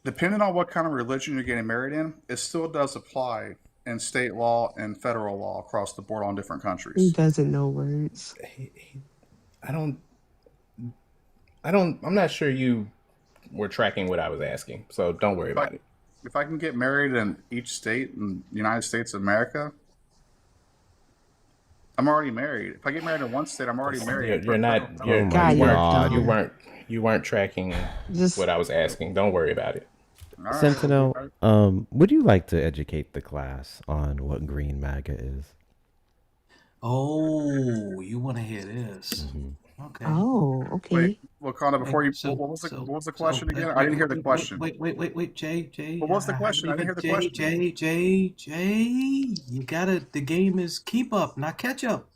depending on what kind of religion you're getting married in, it still does apply in state law and federal law across the board on different He countries. doesn't know words. I don't. I'm not sure you were tracking what I was asking, so don't worry If I about it. if I can get married in each state in the United States of America, I'm already married. If I get married in one state, I'm already married. You're not. Oh my God, you're You god. dumb. weren't. You weren't tracking Just what I was asking. Don't worry about it. All right. Sentinel, would you like to educate the class on what green MAGA is? Oh, you want to hear this? Okay. oh, Wait, okay. Wakanda, before you, So, what was the so, question again? I didn't hear the question. wait, Jay, What was the question? I didn't hear the question. Jay, you gotta. The game is keep up, not catch up.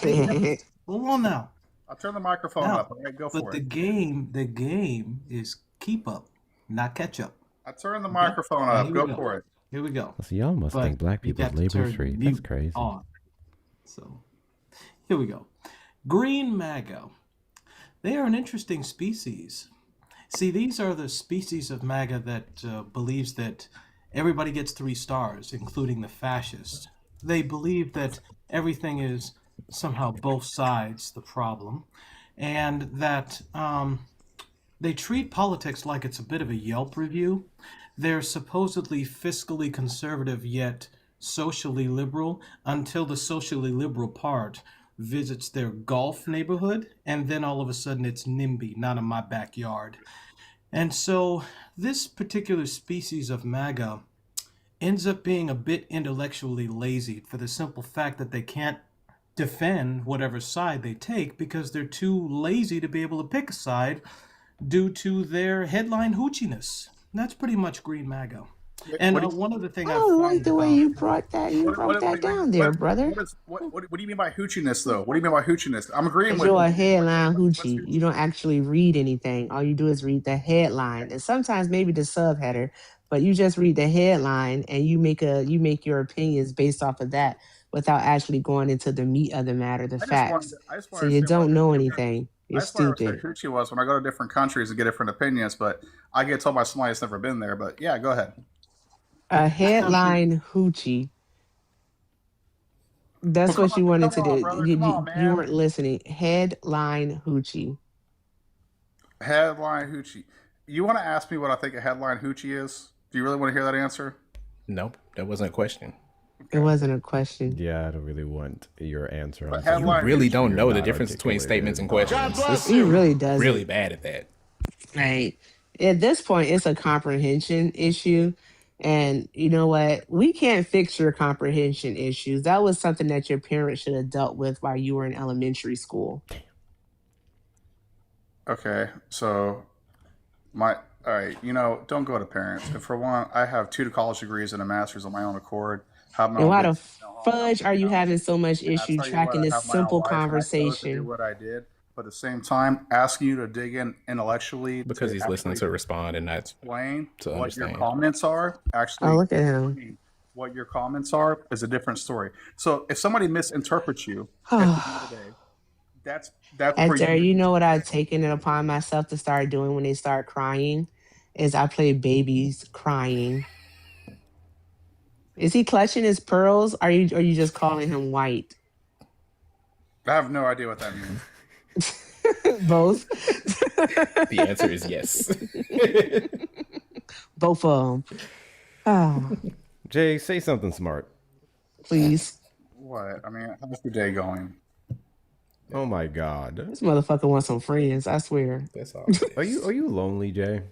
Hey, hold on now. I'll turn the microphone up. All right, go But for the it. game is keep up, not catch up. I turned the microphone Now, up. Go for it. Here we go. So y'all must But think black you people's got to labor is turn free. That's mute crazy. on. So here we go. Green MAGA. They are an interesting species. See, these are the species of MAGA that believes that everybody gets 3 stars, including the fascists. They believe that everything is somehow both sides the problem, and that they treat politics like it's a bit of a Yelp review. They're supposedly fiscally conservative yet socially liberal until the socially liberal part visits their golf neighborhood, and then all of a sudden it's NIMBY, not in my backyard. And so this particular species of MAGA ends up being a bit intellectually lazy for the simple fact that they can't defend whatever side they take because they're too lazy to be able to pick a side due to their headline hoochiness. That's pretty much Green MAGA. And one other thing I like the way you brought that. You broke that down there, brother. What do you mean by hoochiness, though? What do you mean by hoochiness? I'm agreeing Because with. you're a headline hoochie. You don't actually read anything. All you do is read the headline, and sometimes maybe the subheader. But you just read the headline, and you make your opinions based off of that, without actually going into the meat of the matter, the facts. So you don't know anything. You're I just want to stupid. say hoochie was when I go to different countries and get different opinions, but I get told by somebody that's never been there. But yeah, go ahead. A headline hoochie. That's what you wanted to do. You weren't listening. Headline hoochie. Headline hoochie. You want to ask me what I think a headline hoochie is? Do you really want to hear that answer? Nope, that wasn't a question. It wasn't a question. Yeah, I don't really want your answer. You really don't know the difference between statements and questions. He really doesn't. Really bad at that. Right. At this point, it's a comprehension issue. And you know what? We can't fix your comprehension issues. That was something that your parents should have dealt with while you were in elementary school. Okay, so all right, don't go to parents. And for one, I have 2 college degrees and a master's on my own accord. And why the fudge are you having so much issue tracking this simple conversation? Do what I did, but at the same time, asking you to dig in intellectually because he's listening to respond and not explain to what understand. your comments are. Actually, look at him. What your comments are is a different story. So if somebody misinterprets you, at the end of the day, that's Hector, you know what I've taken it upon myself to start doing when they start crying is I play babies crying. Is he clutching his pearls? Are you just calling him white? I have no idea what that means. Both. The answer is yes. Both of them. Oh. Jay, say something smart. Please. What? I mean, how's your day going? Oh my God. This motherfucker wants some friends, I swear. That's all. Are you lonely, Jay?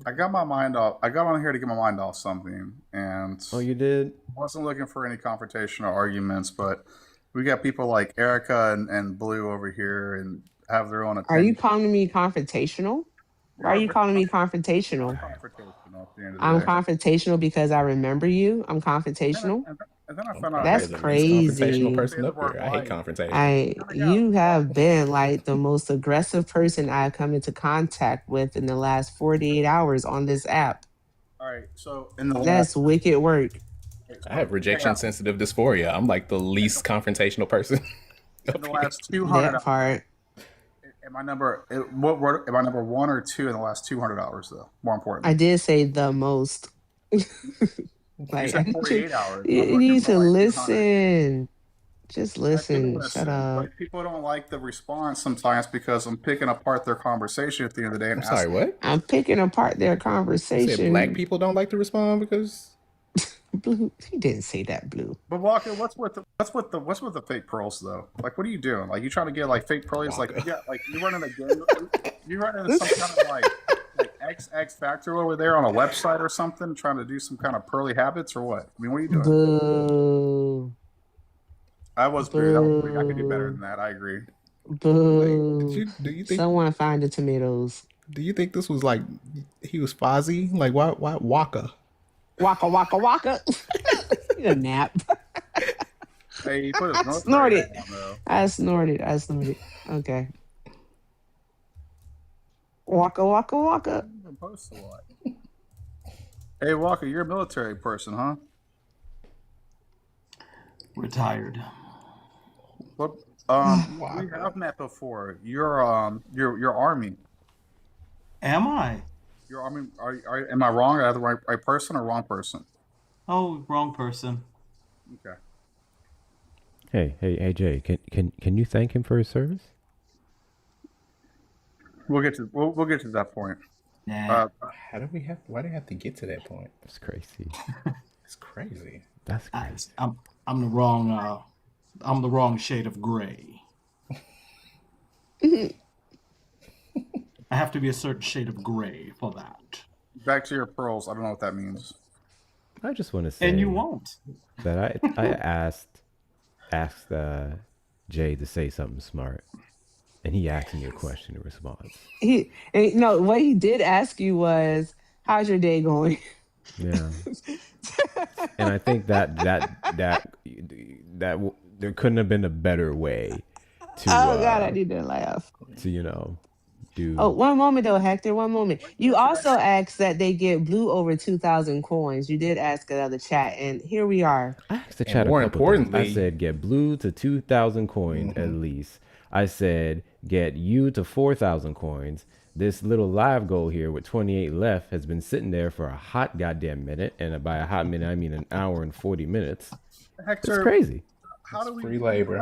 I got my mind off. I got on here to get my mind off something, and you did? I wasn't looking for any confrontational arguments, but we got people like Erica and Blue over here, and have their own opinion. Are you calling me confrontational? Why are you calling me confrontational? I'm confrontational because I remember you. I'm confrontational. And then I found out That's crazy. Confrontational person up here. I hate confrontation. You have been like the most aggressive person I've come into contact with in the last 48 hours on this app. All right, so that's wicked work. I have rejection sensitive dysphoria. I'm like the least confrontational person. In the last 200 that part. Am I number 1 or 2 in the last 200 hours though? More important. I did say the most. Like, you said 48 hours. You need to listen. Just listen. Shut up. Like, people don't like the response sometimes because I'm picking apart their conversation at the end of the day. I'm sorry, what? I'm picking apart their conversation. You said black people don't like to respond because Blue. He didn't say that, Blue. But Walker, what's with the fake pearls though? Like, what are you doing? Like, you trying to get like fake pearls? Like, yeah, like you running a game? You running some kind of like X Factor over there on a website or something, trying to do some kind of pearly habits or what? I mean, what are you doing? Boo. I was Boo. I could do better than that. I agree. Boo. Like, do you think someone find the tomatoes? Do you think this was like he was Fozzie? Like why Waka? Waka. You a nap. Hey, you put his I snorted. Okay. Waka. Post a lot. Hey, Walker, you're a military person, huh? Retired. What? We have met before. You're Army. Am I? Your Army? Am I wrong? Are I the right person or wrong person? Oh, wrong person. Okay. Hey, Jay, can you thank him for his service? We'll get to that point. Nah. Why do we have to get to that point? It's crazy. It's crazy. That's crazy. I'm the wrong shade of gray. I have to be a certain shade of gray for that. Back to your pearls. I don't know what that means. I just want to say, and you won't. That I asked Jay to say something smart, And he asked me a question in response. No, what he did ask you was, "How's your day going?" Yeah. And I think that there couldn't have been a better way Oh God, I need to laugh. to do. Oh, one moment though, Hector. One moment. You also asked that they get blue over 2,000 coins. You did ask it on the chat, and here we are. I asked the chat a couple things. I said get blue to 2,000 coins at least. I said get you to 4,000 coins. This little live goal here with 28 left has been sitting there for a hot goddamn minute, and by a hot minute I mean an hour and 40 minutes. Hector, it's crazy. How do we? Free labor.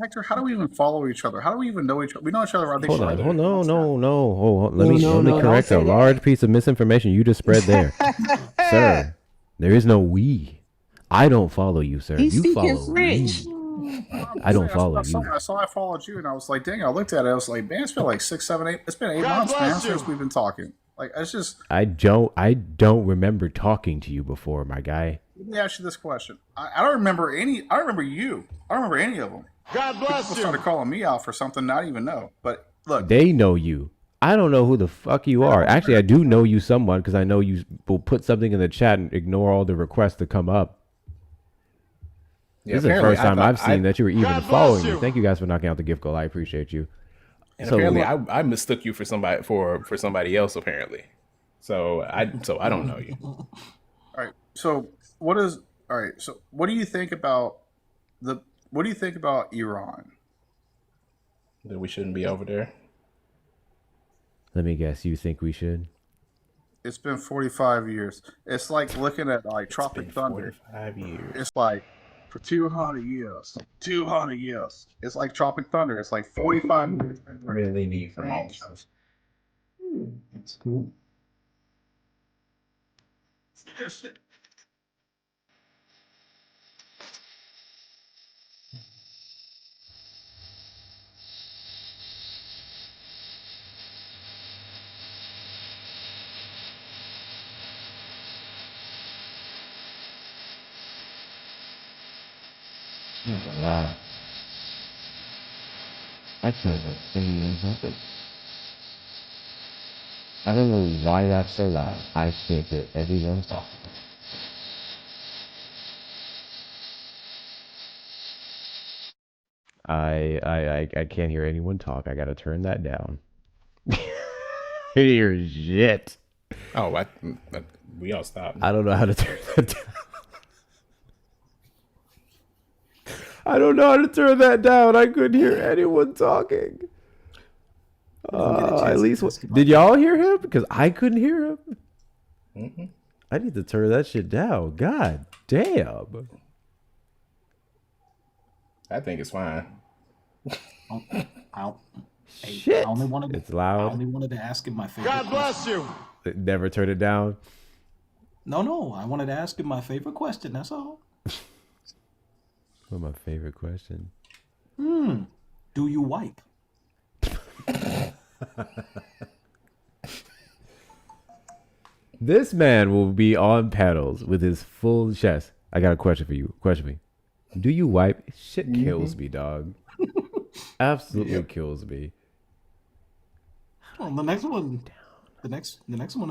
Hector, how do we even follow each other? How do we even know each other? We know each other. I think Hold on, further. no. Let me correct a large piece of misinformation you just spread there, sir. There is no we. I don't follow you, sir. He's You follow French. me. I don't follow you. I saw I followed you, and I was like, dang. I looked at it. I was like, man, it's been like 6, 7, 8. It's been 8 months, man, since we've been talking. Like, it's just. I don't remember talking to you before, my guy. Let me ask you this question. I don't remember any. I remember you. I don't remember any of them. God bless People you. started calling me out for something I didn't even know. But look, They know you. I don't know who the fuck you are. Actually, I do know you somewhat because I know you will put something in the chat and ignore all the requests to come up. Yeah, This is the first time I've seen I- that you were even following me. Thank you guys for knocking out the gift goal. I appreciate you. And apparently, I mistook you for somebody else. Apparently, so I don't know you. all right. So what is all right? So what do you think about What do you think about Iran? That we shouldn't be over there. Let me guess. You think we should? It's been 45 years. It's like looking at like Tropic Thunder. 45 years. It's like for 200 years. 200 years. It's like Tropic Thunder. It's like 45 years. Really need from all of us. It's cool. Wow. That's a thing, isn't it? I don't know why that's so loud. I think that everyone's talking. I can't hear anyone talk. I gotta turn that down. Hear shit. Oh, we all stopped. I don't know how to turn that down. I don't know how to turn that down. I couldn't hear anyone talking. At least did y'all hear him? Because I couldn't hear him. Mm-hmm. I need to turn that shit down. God damn. I think it's fine. Shit. I only wanted It's loud. I only wanted to ask him my favorite. God bless you. Never turn it down. No. I wanted to ask him my favorite question. That's all. What's my favorite question? Do you wipe? This man will be on pedals with his full chest. I got a question for you. Question for me. Do you wipe? Shit kills me, dog. Absolutely kills me. Well, the next one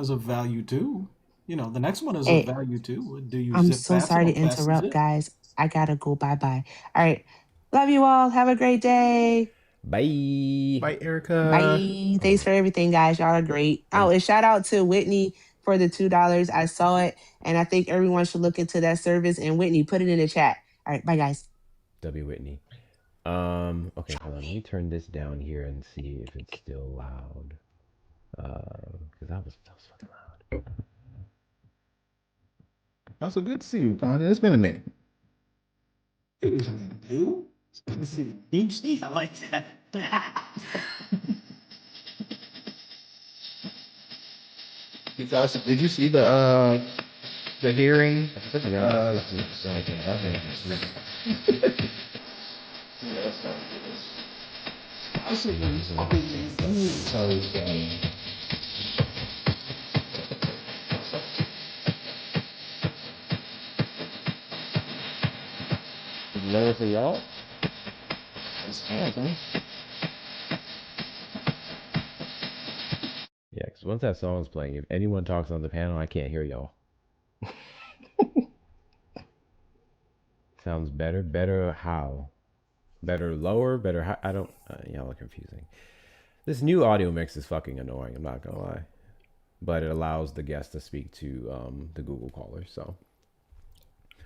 is of value too. The next one is of value too. Do you? I'm zip so fast sorry to or fast and interrupt, zip? guys. I gotta go. Bye. All right. Love you all. Have a great day. Bye. Bye, Erica. Bye. Thanks for everything, guys. Y'all are great. Oh, and shout out to Whitney for the $2. I saw it, and I think everyone should look into that service. And Whitney, put it in the chat. All right. Bye, guys. W. Whitney. Okay, hold on. Let me turn this down here and see if it's still loud. Because that was fucking loud. Also good to see you, Tony. It's been a minute. You? Deep Steve, I like that. Did you see the hearing? Did you notice it, y'all? It's hands, man. once that song's playing, if anyone talks on the panel, I can't hear y'all. Sounds better. Better how? Better lower? Better high? I don't. Y'all are confusing. This new audio mix is fucking annoying. I'm not gonna lie, but it allows the guest to speak to the Google caller. So.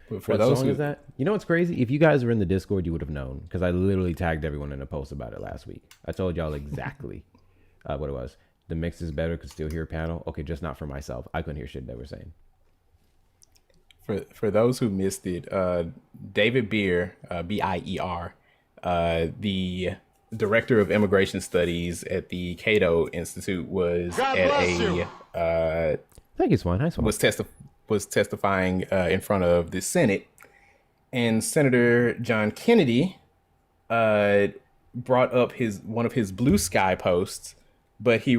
For what those song who... is that? You know what's crazy? If you guys were in the Discord, you would have known because I literally tagged everyone in a post about it last week. I told y'all exactly what it was. The mix is better, could still hear panel. Okay, just not for myself. I couldn't hear shit they were saying. For those who missed it, David Beer, Bier, the director of immigration studies at the Cato Institute, was God at bless a you. Thank you, Swan. Hi, Swan. Was testifying in front of the Senate, and Senator John Kennedy brought up one of his Blue Sky posts, but he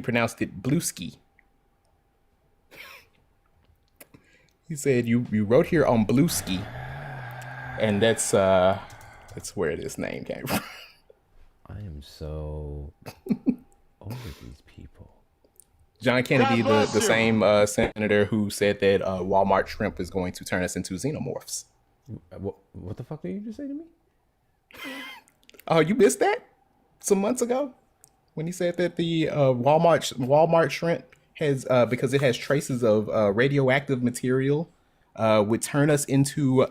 pronounced it Blueski. He said you wrote here on Blueski, and that's where this name came from. I am so over these people. John Kennedy, the same senator who said that Walmart shrimp is going to turn us into xenomorphs. What the fuck did you just say to me? Oh, you missed that? Some months ago? When he said that the Walmart shrimp has, because it has traces of radioactive material, would turn us into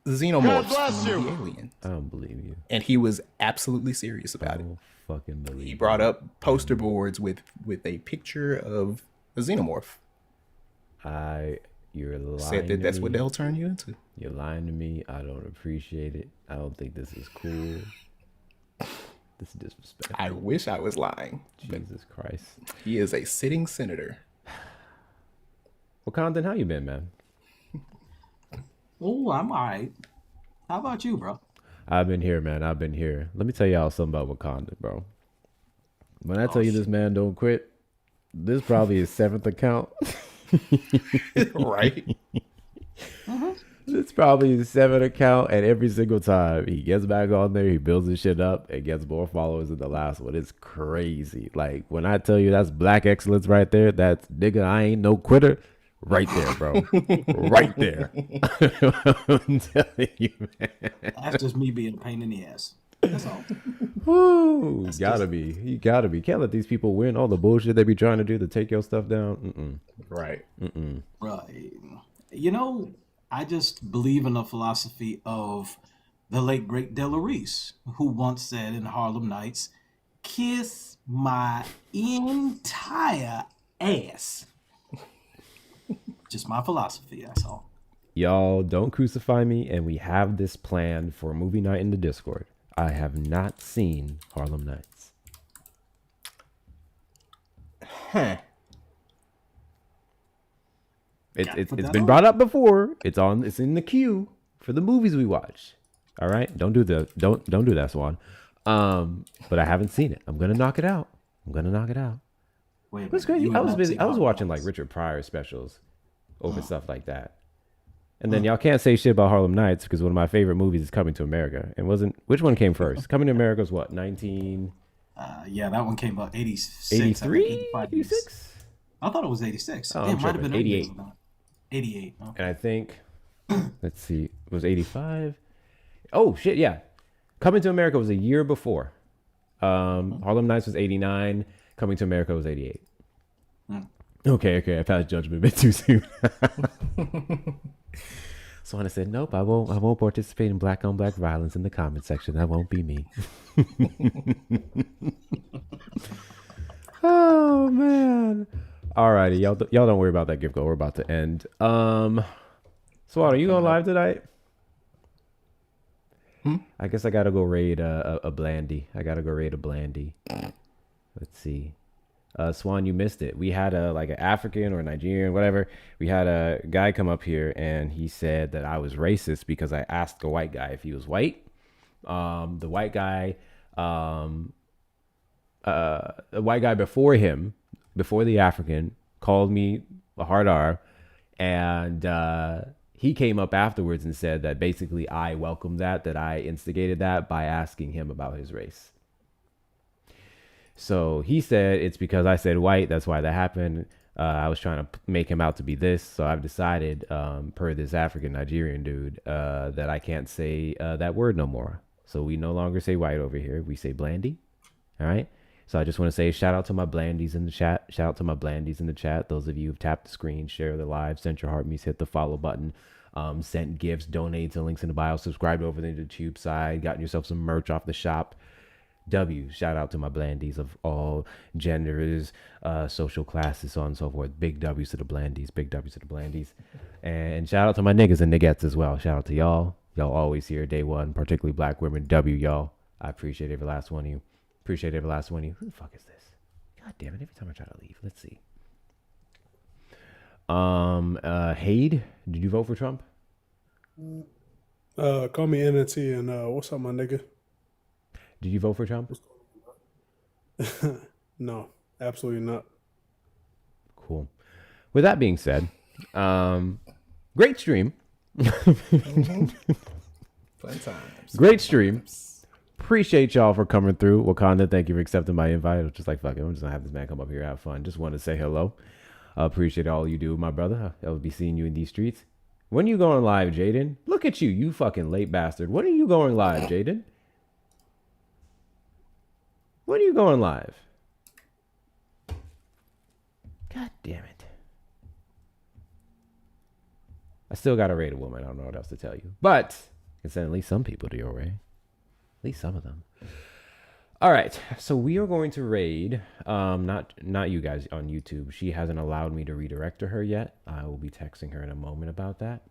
xenomorphs from the alien. I don't believe you. And he was absolutely serious about it. Fucking believe He brought up poster boards with a picture of a xenomorph. You're lying. Said that that's what they'll turn you into. You're lying to me. I don't appreciate it. I don't think this is cool. This is disrespectful. I wish I was lying. Jesus Christ. He is a sitting senator. Well, Condon, how you been, man? Oh, I'm all right. How about you, bro? I've been here, man. I've been here. Let me tell y'all something about Wakanda, bro. When I tell you this man don't quit, this probably his 7th account. Right? It's probably his 7th account, and every single time he gets back on there, he builds his shit up and gets more followers than the last one. It's crazy. Like, when I tell you that's black excellence right there, that's nigga, I ain't no quitter. Right there, bro. Right there. I'm telling you, man. That's just me being a pain in the ass. That's all. Woo, you gotta be. You gotta be. Can't let these people win all the bullshit they be trying to do to take your stuff down. Right. Right. You know, I just believe in the philosophy of the late great Della Reese, who once said in Harlem Nights, "Kiss my entire ass." Just my philosophy, that's all. Y'all don't crucify me, and we have this planned for movie night in the Discord. I have not seen Harlem Nights. Huh. It's been brought up before. It's in the queue for the movies we watch. All right, don't do that, Swan. But I haven't seen it. I'm gonna knock it out. Wait, What's crazy? I was watching like Richard Pryor specials over stuff like that. And then y'all can't say shit about Harlem Nights because one of my favorite movies is Coming to America. And which one came first? Coming to America was what, 19? Yeah, that one came out 86. 83? 86? I thought it was 86. Oh, Yeah, I'm it might have tripping. been 88. 88. Okay. And I think, let's see, it was 85? Oh, shit, yeah. Coming to America was a year before. Harlem Nights was 89. Coming to America was 88. Okay, I passed judgment a bit too soon. So I said, nope, I won't participate in black on black violence in the comment section. That won't be me. Oh man. Alrighty, y'all don't worry about that gift goal. We're about to end. Swat, are you going live tonight? I guess I gotta go raid a Blandy. Let's see. Swan, you missed it. We had an African or Nigerian, whatever. We had a guy come up here and he said that I was racist because I asked a white guy if he was white. The white guy before him, before the African, called me a hard R, and he came up afterwards and said that basically I welcomed that I instigated that by asking him about his race. So he said it's because I said white. That's why that happened. I was trying to make him out to be this. So I've decided, per this African Nigerian dude, that I can't say that word no more. So we no longer say white over here. We say blandy. All right. So I just want to say shout out to my blandies in the chat. Shout out to my blandies in the chat. Those of you who've tapped the screen, share the live, sent your heart meets, hit the follow button, sent gifts, donates, and links in the bio, subscribed over the YouTube side, gotten yourself some merch off the shop. Shout out to my blandies of all genders, social classes, so on and so forth. Big W's to the blandies, big W's to the blandies. And shout out to my niggas and niggettes as well. Shout out to y'all. Y'all always here day one, particularly black women. W, y'all. I appreciate every last one of you. Appreciate every last one of you. Who the fuck is this? God damn it. Every time I try to leave. Let's see. Hade, did you vote for Trump? Call me NNT and what's up, my nigga? Did you vote for Trump? No, absolutely not. Cool. With that being said, great stream. Fun times. Great stream. Appreciate y'all for coming through. Wakanda, thank you for accepting my invite. I was just like, fuck it, I'm just gonna have this man come up here, have fun. Just want to say hello. I appreciate all you do, my brother. I'll be seeing you in these streets. When you going live, Jaden? Look at you, you fucking late bastard. When are you going live, Jaden? When are you going live? God damn it. I still got to rate a woman. I don't know what else to tell you. But I can send at least some people to your way. At least some of them. All right. So we are going to raid. Not you guys on YouTube. She hasn't allowed me to redirect to her yet. I will be texting her in a moment about that.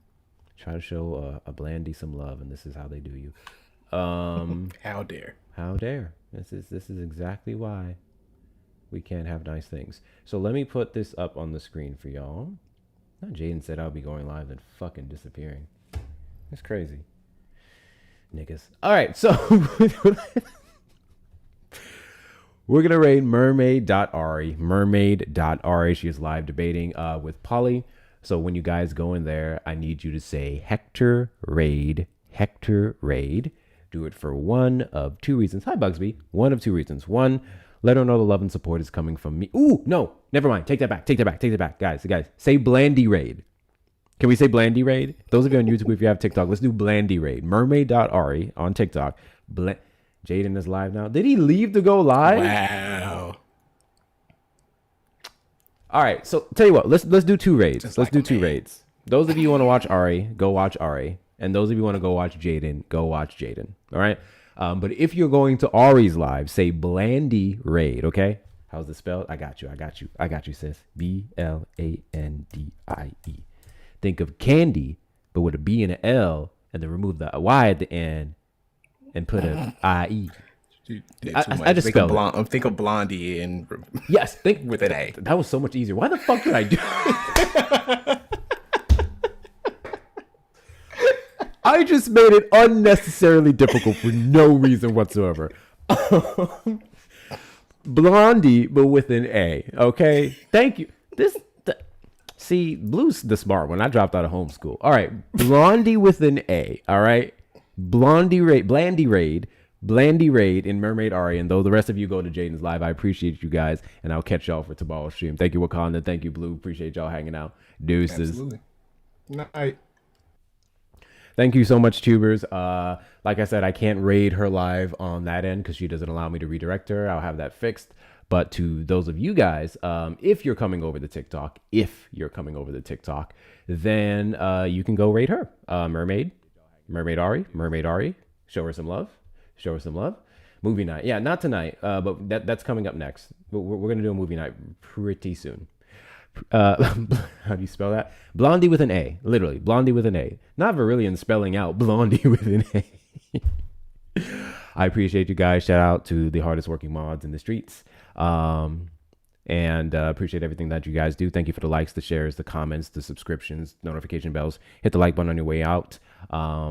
Try to show a blandy some love, and this is how they do you. How dare. How dare. This is exactly why we can't have nice things. So let me put this up on the screen for y'all. Now Jaden said I'll be going live and fucking disappearing. That's crazy. Niggas. All right, so we're going to raid mermaid.ari. Mermaid.ari. She is live debating with Polly. So when you guys go in there, I need you to say Hector Raid. Hector Raid. Do it for one of two reasons. Hi, Bugsby. One of two reasons. One, let her know the love and support is coming from me. Ooh, no, never mind. Take that back. Take that back. Take that back. Guys, say Blandy Raid. Can we say Blandy Raid? Those of you on YouTube, if you have TikTok, let's do Blandy Raid. Mermaid.ari on TikTok. Jaden is live now. Did he leave to go live? Wow. All right, so tell you what, let's do two raids. Let's do two raids. Those of you who want to watch Ari, go watch Ari. And those of you who want to go watch Jaden, go watch Jaden. All right? But if you're going to Ari's live, say Blandy Raid, okay? How's it spelled? I got you, sis. Blandie. Think of candy, but with a B and an L, and then remove the Y at the end and put an IE. I just spelled it. Think of Blondie and yes, think with an A. That was so much easier. Why the fuck did I do? I just made it unnecessarily difficult for no reason whatsoever. Blondie, but with an A. Okay, thank you. See, Blue's the smart one. I dropped out of homeschool. All right, Blondie with an A. All right, Blandy Raid in Mermaid Ari. And though the rest of you go to Jaden's live, I appreciate you guys, and I'll catch y'all for tomorrow's stream. Thank you, Wakanda. Thank you, Blue. Appreciate y'all hanging out. Deuces. Absolutely. Night. Thank you so much, tubers. Like I said, I can't raid her live on that end because she doesn't allow me to redirect her. I'll have that fixed. But to those of you guys, if you're coming over the TikTok, then you can go raid her. Mermaid Ari. Show her some love. Movie night. Yeah, not tonight, but that's coming up next. We're going to do a movie night pretty soon. How do you spell that? Blondie with an A. Literally, Blondie with an A. Not Virillion spelling out Blondie with an A. I appreciate you guys. Shout out to the hardest working mods in the streets. And appreciate everything that you guys do. Thank you for the likes, the shares, the comments, the subscriptions, notification bells. Hit the like button on your way out.